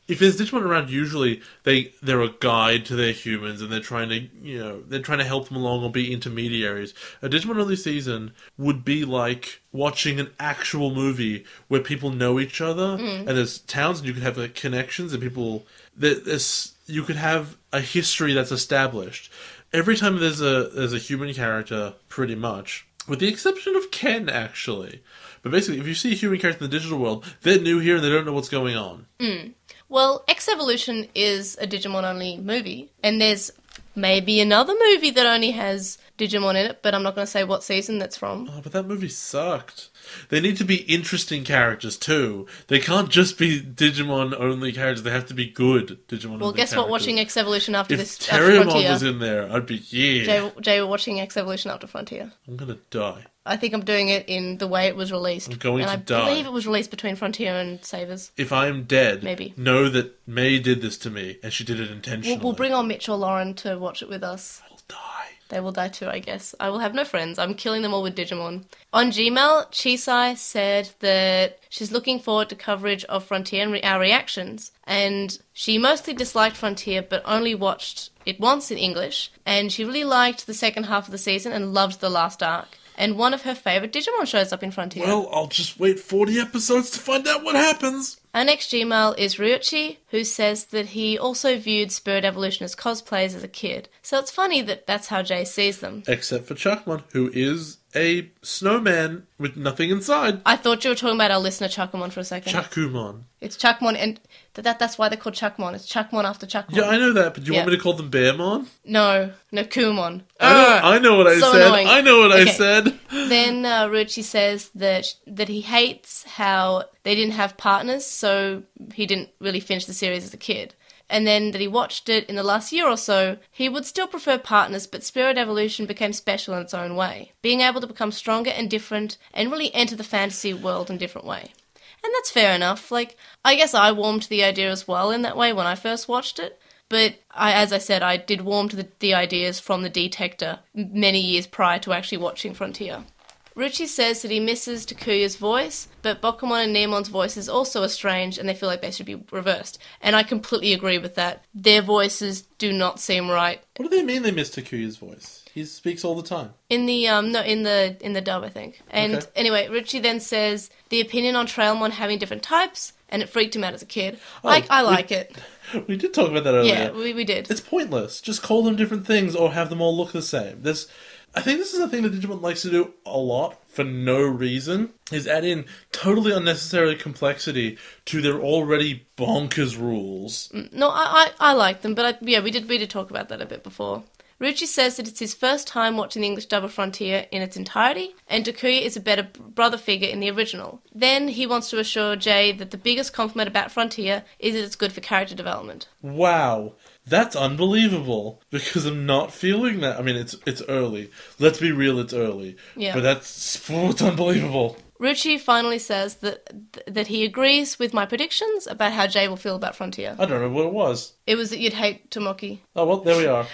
If there's Digimon around, usually they're a guide to their humans, and they're trying to help them along or be intermediaries. A Digimon-only season would be like watching an actual movie where people know each other, and there's towns, and you could have like connections, and people... you could have a history that's established. Every time there's a human character, pretty much, with the exception of Ken, actually. But basically, if you see a human character in the digital world, they're new here and they don't know what's going on. Well, X-Evolution is a Digimon-only movie, and there's maybe another movie that only has Digimon in it, but I'm not going to say what season that's from. Oh, but that movie sucked. They need to be interesting characters, too. They can't just be Digimon-only characters. They have to be good Digimon-only characters. Well, guess what? Watching X-Evolution after If Terriermon was in there, I'd be, Jay, we're watching X-Evolution after Frontier. I'm going to die. I think I'm doing it in the way it was released. I'm going to die. I believe it was released between Frontier and Savers. If I'm dead, maybe know that May did this to me, and she did it intentionally. We'll bring on Mitch or Lauren to watch it with us. I will die. They will die too, I guess. I will have no friends. I'm killing them all with Digimon. On Gmail, Chisai said that she's looking forward to coverage of Frontier and our reactions. And she mostly disliked Frontier, but only watched it once in English. And she really liked the second half of the season and loved the last arc. And one of her favourite Digimon shows up in Frontier. Well, I'll just wait 40 episodes to find out what happens. Our next Gmail is Ryuichi, who says that he also viewed Spirit Evolution as cosplays as a kid. So it's funny that that's how Jay sees them. Except for Chuckmon, who is a snowman with nothing inside. I thought you were talking about our listener Chuckamon for a second. Chuckumon. It's Chuckmon, and that's why they're called Chuckmon. It's Chuckmon after Chuckmon. Yeah, I know that, but do you want me to call them Bearmon? No, Kumon. I know what I said. Annoying. I know what I said. Then Ryuichi says that he hates how they didn't have partners, so he didn't really finish the series as a kid. And then that he watched it in the last year or so, he would still prefer partners, but Spirit Evolution became special in its own way, being able to become stronger and different and really enter the fantasy world in a different way. And that's fair enough. Like, I guess I warmed to the idea as well in that way when I first watched it. But as I said, I did warm to the ideas from the Detector many years prior to actually watching Frontier. Ruchi says that he misses Takuya's voice, but Bokumon and Nemon's voices also are strange and they feel like they should be reversed. And I completely agree with that. Their voices do not seem right. What do they mean they miss Takuya's voice? He speaks all the time. In the in the dub, I think. And okay. Anyway, Ruchi then says the opinion on Trailmon having different types, and it freaked him out as a kid. I like it. We did talk about that earlier. Yeah, we did. It's pointless. Just call them different things or have them all look the same. I think this is a thing that Digimon likes to do a lot for no reason, is add in totally unnecessary complexity to their already bonkers rules. No, I like them, but we did talk about that a bit before. Ruchi says that it's his first time watching the English dub of Frontier in its entirety, and Takuya is a better brother figure in the original. Then he wants to assure Jay that the biggest compliment about Frontier is that it's good for character development. Wow. That's unbelievable, because I'm not feeling that. I mean, it's early. Let's be real, it's early. Yeah. But it's unbelievable. Ruchi finally says that he agrees with my predictions about how Jay will feel about Frontier. I don't know what it was. It was that you'd hate Tomoki. Oh, well, there we are.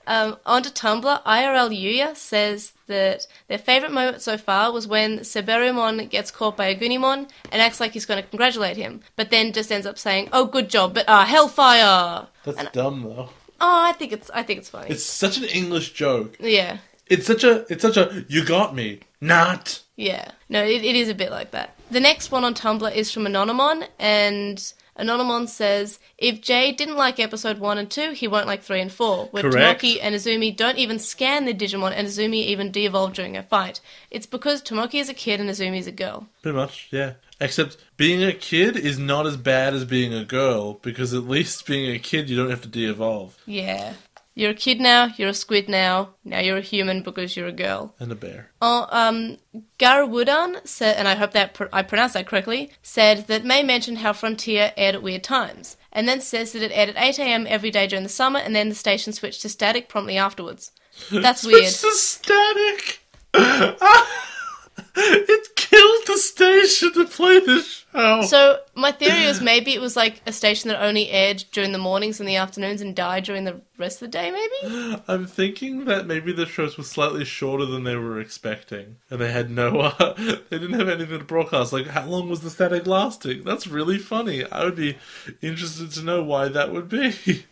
Onto Tumblr, IRL Yuya says that their favourite moment so far was when Seberumon gets caught by a Gunimon and acts like he's going to congratulate him, but then just ends up saying, "Oh, good job, but hellfire!" That's dumb, though. Oh, I think it's funny. It's such an English joke. Yeah. It's such a you got me, not. Yeah. No, it is a bit like that. The next one on Tumblr is from Anonymon, and Anonymon says, if Jay didn't like episode 1 and 2, he won't like 3 and 4, where Correct. Tomoki and Izumi don't even scan their Digimon, and Izumi even de-evolved during a fight. It's because Tomoki is a kid and Izumi is a girl. Pretty much, yeah. Except being a kid is not as bad as being a girl, because at least being a kid you don't have to de-evolve. Yeah. You're a kid now, you're a squid now you're a human because you're a girl. And a bear. Garawudan said, and I hope that I pronounced that correctly, said that May mentioned how Frontier aired at weird times, and then says that it aired at 8 a.m. every day during the summer, and then the station switched to static promptly afterwards. That's weird. Switched to static! It killed the station to play this show. So my theory is maybe it was like a station that only aired during the mornings and the afternoons and died during the rest of the day, maybe? I'm thinking that maybe the shows were slightly shorter than they were expecting. And they had they didn't have anything to broadcast. Like, how long was the static lasting? That's really funny. I would be interested to know why that would be.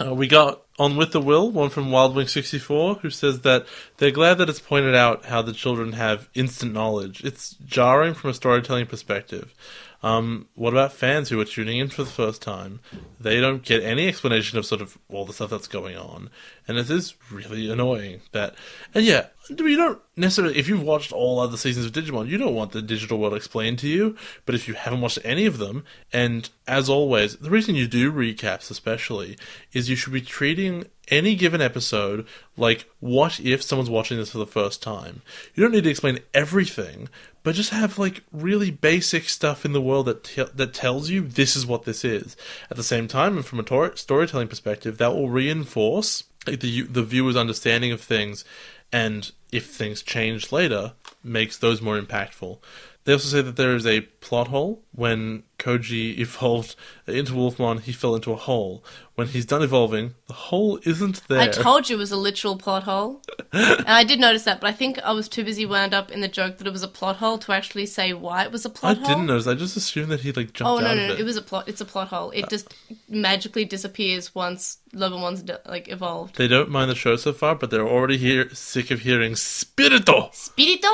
We got On With the Will, one from WildWing64, who says that they're glad that it's pointed out how the children have instant knowledge. It's jarring from a storytelling perspective. What about fans who are tuning in for the first time? They don't get any explanation of sort of all the stuff that's going on. And it is really annoying that... And yeah, you don't necessarily... If you've watched all other seasons of Digimon, you don't want the digital world explained to you. But if you haven't watched any of them, and as always, the reason you do recaps especially, is you should be treating any given episode like, what if someone's watching this for the first time? You don't need to explain everything, but just have, like, really basic stuff in the world that tells you this is what this is. At the same time, and from a storytelling perspective, that will reinforce the viewer's understanding of things, and if things change later, makes those more impactful. They also say that there is a plot hole. When Koji evolved into Wolfmon, he fell into a hole. When he's done evolving, the hole isn't there. I told you it was a literal plot hole. And I did notice that, but I think I was too busy wound up in the joke that it was a plot hole to actually say why it was a plot hole. I didn't notice. I just assumed that he jumped out of it. No. It was a plot. It's a plot hole. It just magically disappears once Lobomon's evolved. They don't mind the show so far, but they're already sick of hearing Spirito! Spirito?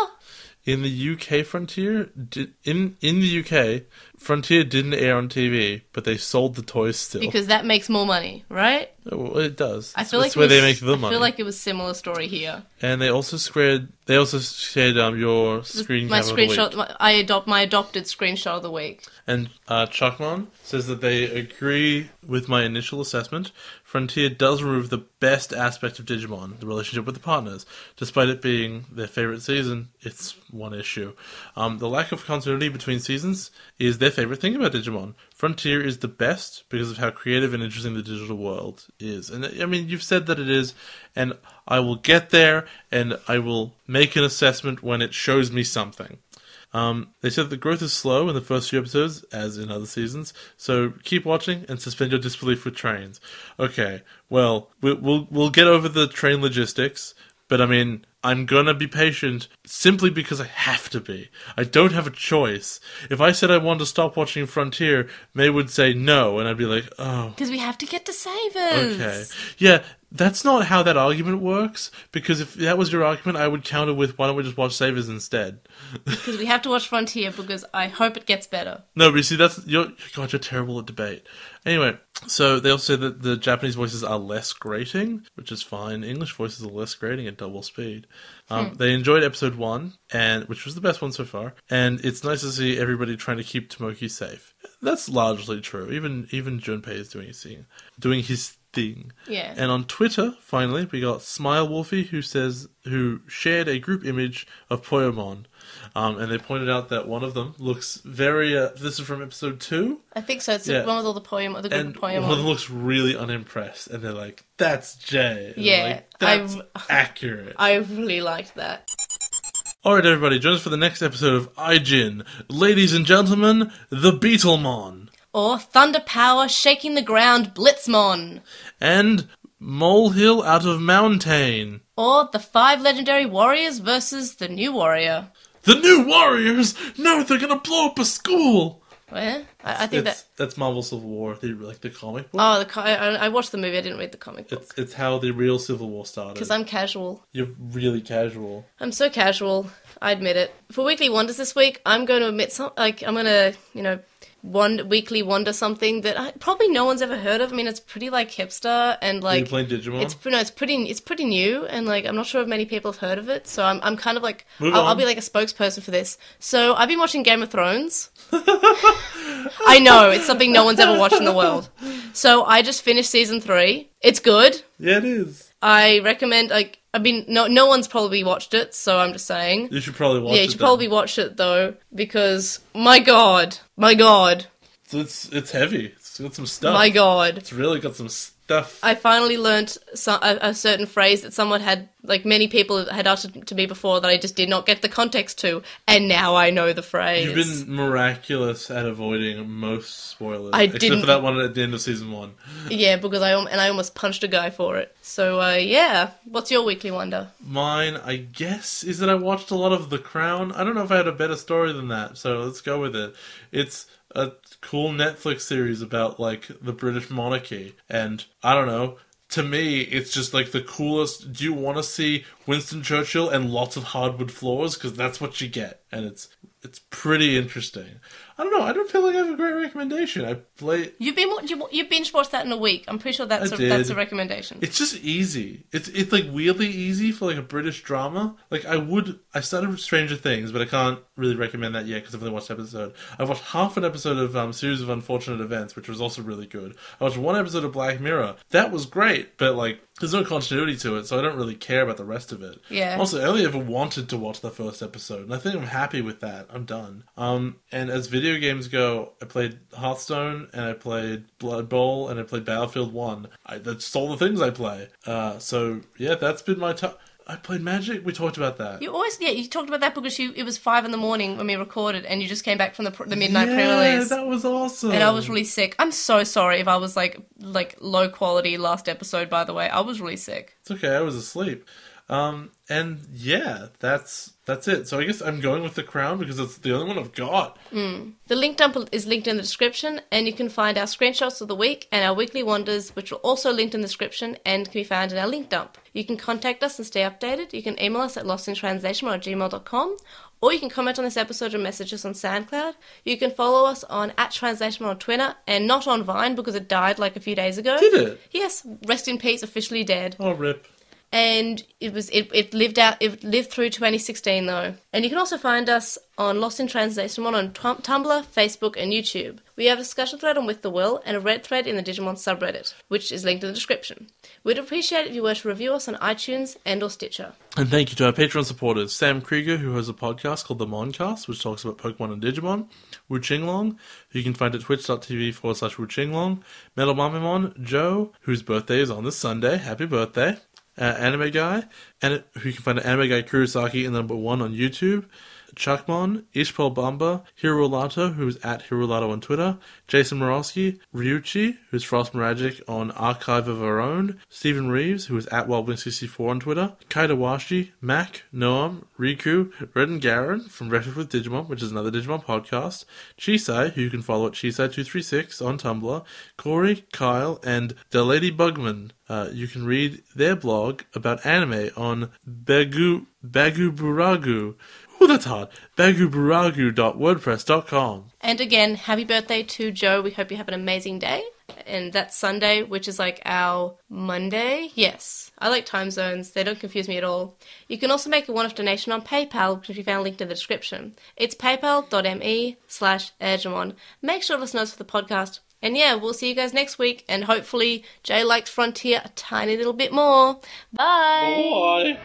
In the UK, Frontier didn't air on TV, but they sold the toys still. Because that makes more money, right? Well, it does. I feel That's like where they make the money. I feel like it was a similar story here. And they also shared your screen cap of the week. My adopted screenshot of the week. And Chuckmon says that they agree with my initial assessment. Frontier does remove the best aspect of Digimon, the relationship with the partners. Despite it being their favourite season, it's one issue. The lack of continuity between seasons is their favourite thing about Digimon. Frontier is the best because of how creative and interesting the digital world is. And I mean, you've said that it is, and I will get there, and I will make an assessment when it shows me something. They said the growth is slow in the first few episodes, as in other seasons, so keep watching and suspend your disbelief with trains. Okay, well, we'll get over the train logistics, but I mean, I'm gonna be patient simply because I have to be. I don't have a choice. If I said I wanted to stop watching Frontier, May would say no, and I'd be like, oh. Because we have to get to Savers. Okay. Yeah, that's not how that argument works, because if that was your argument, I would counter with, why don't we just watch Savers instead? Because we have to watch Frontier, because I hope it gets better. No, but you see, you're terrible at debate. Anyway, so they also say that the Japanese voices are less grating, which is fine. English voices are less grating at double speed. They enjoyed episode 1, which was the best one so far, and it's nice to see everybody trying to keep Tomoki safe. That's largely true. Even Junpei is doing his thing. Yeah. And on Twitter, finally, we got Smile Wolfie, who shared a group image of Poyomon. And they pointed out that one of them looks very... this is from episode 2? I think so. It's the one with all the group of Poyomon. One of them looks really unimpressed. And they're like, that's Jay. And yeah. like, that's accurate. I really liked that. Alright, everybody, join us for the next episode of Aijin. Ladies and gentlemen, the Beetlemon. Or Thunder Power Shaking the Ground Blitzmon. And Molehill Out of Mountain. Or the 5 legendary warriors versus the new warrior. The new warriors? No, they're gonna blow up a school! Where? I think that's Marvel Civil War, the comic book. Oh, I watched the movie, I didn't read the comic book. It's how the real Civil War started. Because I'm casual. You're really casual. I'm so casual, I admit it. For Weekly Wonders this week, I'm going to admit I'm going to, weekly wonder something that probably no one's ever heard of. I mean, it's pretty hipster and Are you playing Digimon? It's pretty new, and I'm not sure if many people have heard of it. So I'm kind of I'll be a spokesperson for this. So I've been watching Game of Thrones. I know it's something no one's ever watched in the world. So I just finished season 3. It's good. Yeah, it is. I recommend, no one's probably watched it, so I'm just saying. You should probably watch it. Yeah, you should probably watch it, though, because, my god. So it's heavy. It's got some stuff. My god. It's really got some stuff. I finally learnt a certain phrase that someone had, many people had uttered to me before that I just did not get the context to, and now I know the phrase. You've been miraculous at avoiding most spoilers. Except for that one at the end of season 1. Yeah, because I almost punched a guy for it. So, yeah. What's your weekly wonder? Mine, I guess, is that I watched a lot of The Crown. I don't know if I had a better story than that, so let's go with it. It's a cool Netflix series about, the British monarchy. And, I don't know, to me, it's just, the coolest... Do you want to see Winston Churchill and lots of hardwood floors? Because that's what you get. And it's pretty interesting. I don't know. I don't feel like I have a great recommendation. You binge watched that in a week. I'm pretty sure that's a recommendation. It's just easy. It's weirdly easy for a British drama. I started with Stranger Things, but I can't really recommend that yet because I've only watched an episode. I watched half an episode of Series of Unfortunate Events, which was also really good. I watched one episode of Black Mirror. That was great, but there's no continuity to it, so I don't really care about the rest of it. Yeah. Also, I only ever wanted to watch the first episode, and I think I'm happy with that. I'm done. And as video games go, I played Hearthstone, and I played Blood Bowl, and I played Battlefield 1. That's all the things I play. So, yeah, that's been my time. I played Magic. We talked about that. You talked about that because it was 5 a.m. when we recorded, and you just came back from the midnight pre-release. Yeah, that was awesome. And I was really sick. I'm so sorry if I was low quality last episode. By the way, I was really sick. It's okay. I was asleep. And yeah, that's it. So I guess I'm going with The Crown because it's the only one I've got. The link dump is linked in the description, and you can find our screenshots of the week and our weekly wonders, which are also linked in the description and can be found in our link dump. You can contact us and stay updated. You can email us at lostintranslation@gmail.com, or you can comment on this episode or message us on SoundCloud. You can follow us on @translation on Twitter, and not on Vine because it died a few days ago. Did it? Yes. Rest in peace, officially dead. Oh, rip. And it lived through 2016 though. And you can also find us on Lost in Translation on Tumblr, Facebook and YouTube. We have a discussion thread on With the Will and a Reddit thread in the Digimon subreddit, which is linked in the description. We'd appreciate it if you were to review us on iTunes and or Stitcher. And thank you to our Patreon supporters, Sam Krieger, who has a podcast called The Moncast, which talks about Pokemon and Digimon, Wu Qinglong, who you can find at twitch.tv/Wu Qinglong, Metal Mamimon, Joe, whose birthday is on this Sunday, happy birthday, Anime Guy, and who you can find at Anime Guy Kurosaki and #1 on YouTube, Chuckmon, Ishpal Bamba, Hirolato, who's at Hirolato on Twitter, Jason Morosky, Ryuchi, who's Frost Miragic on Archive of Our Own, Stephen Reeves, who is at Wildwing64 on Twitter, Kaidawashi, Mac, Noam, Riku, Red and Garen from Retro with Digimon, which is another Digimon podcast, Chisai, who you can follow at Chisai236 on Tumblr, Corey, Kyle, and The Lady Bugman. You can read their blog about anime on Baguburagu. Oh, that's hard. Baguburagu.wordpress.com. And again, happy birthday to Joe. We hope you have an amazing day. And that's Sunday, which is our Monday. Yes, I like time zones. They don't confuse me at all. You can also make a one-off donation on PayPal, which can be found linked in the description. It's paypal.me/Ergemon. Make sure to listen to us for the podcast. And yeah, we'll see you guys next week. And hopefully Jay likes Frontier a tiny little bit more. Bye! Bye!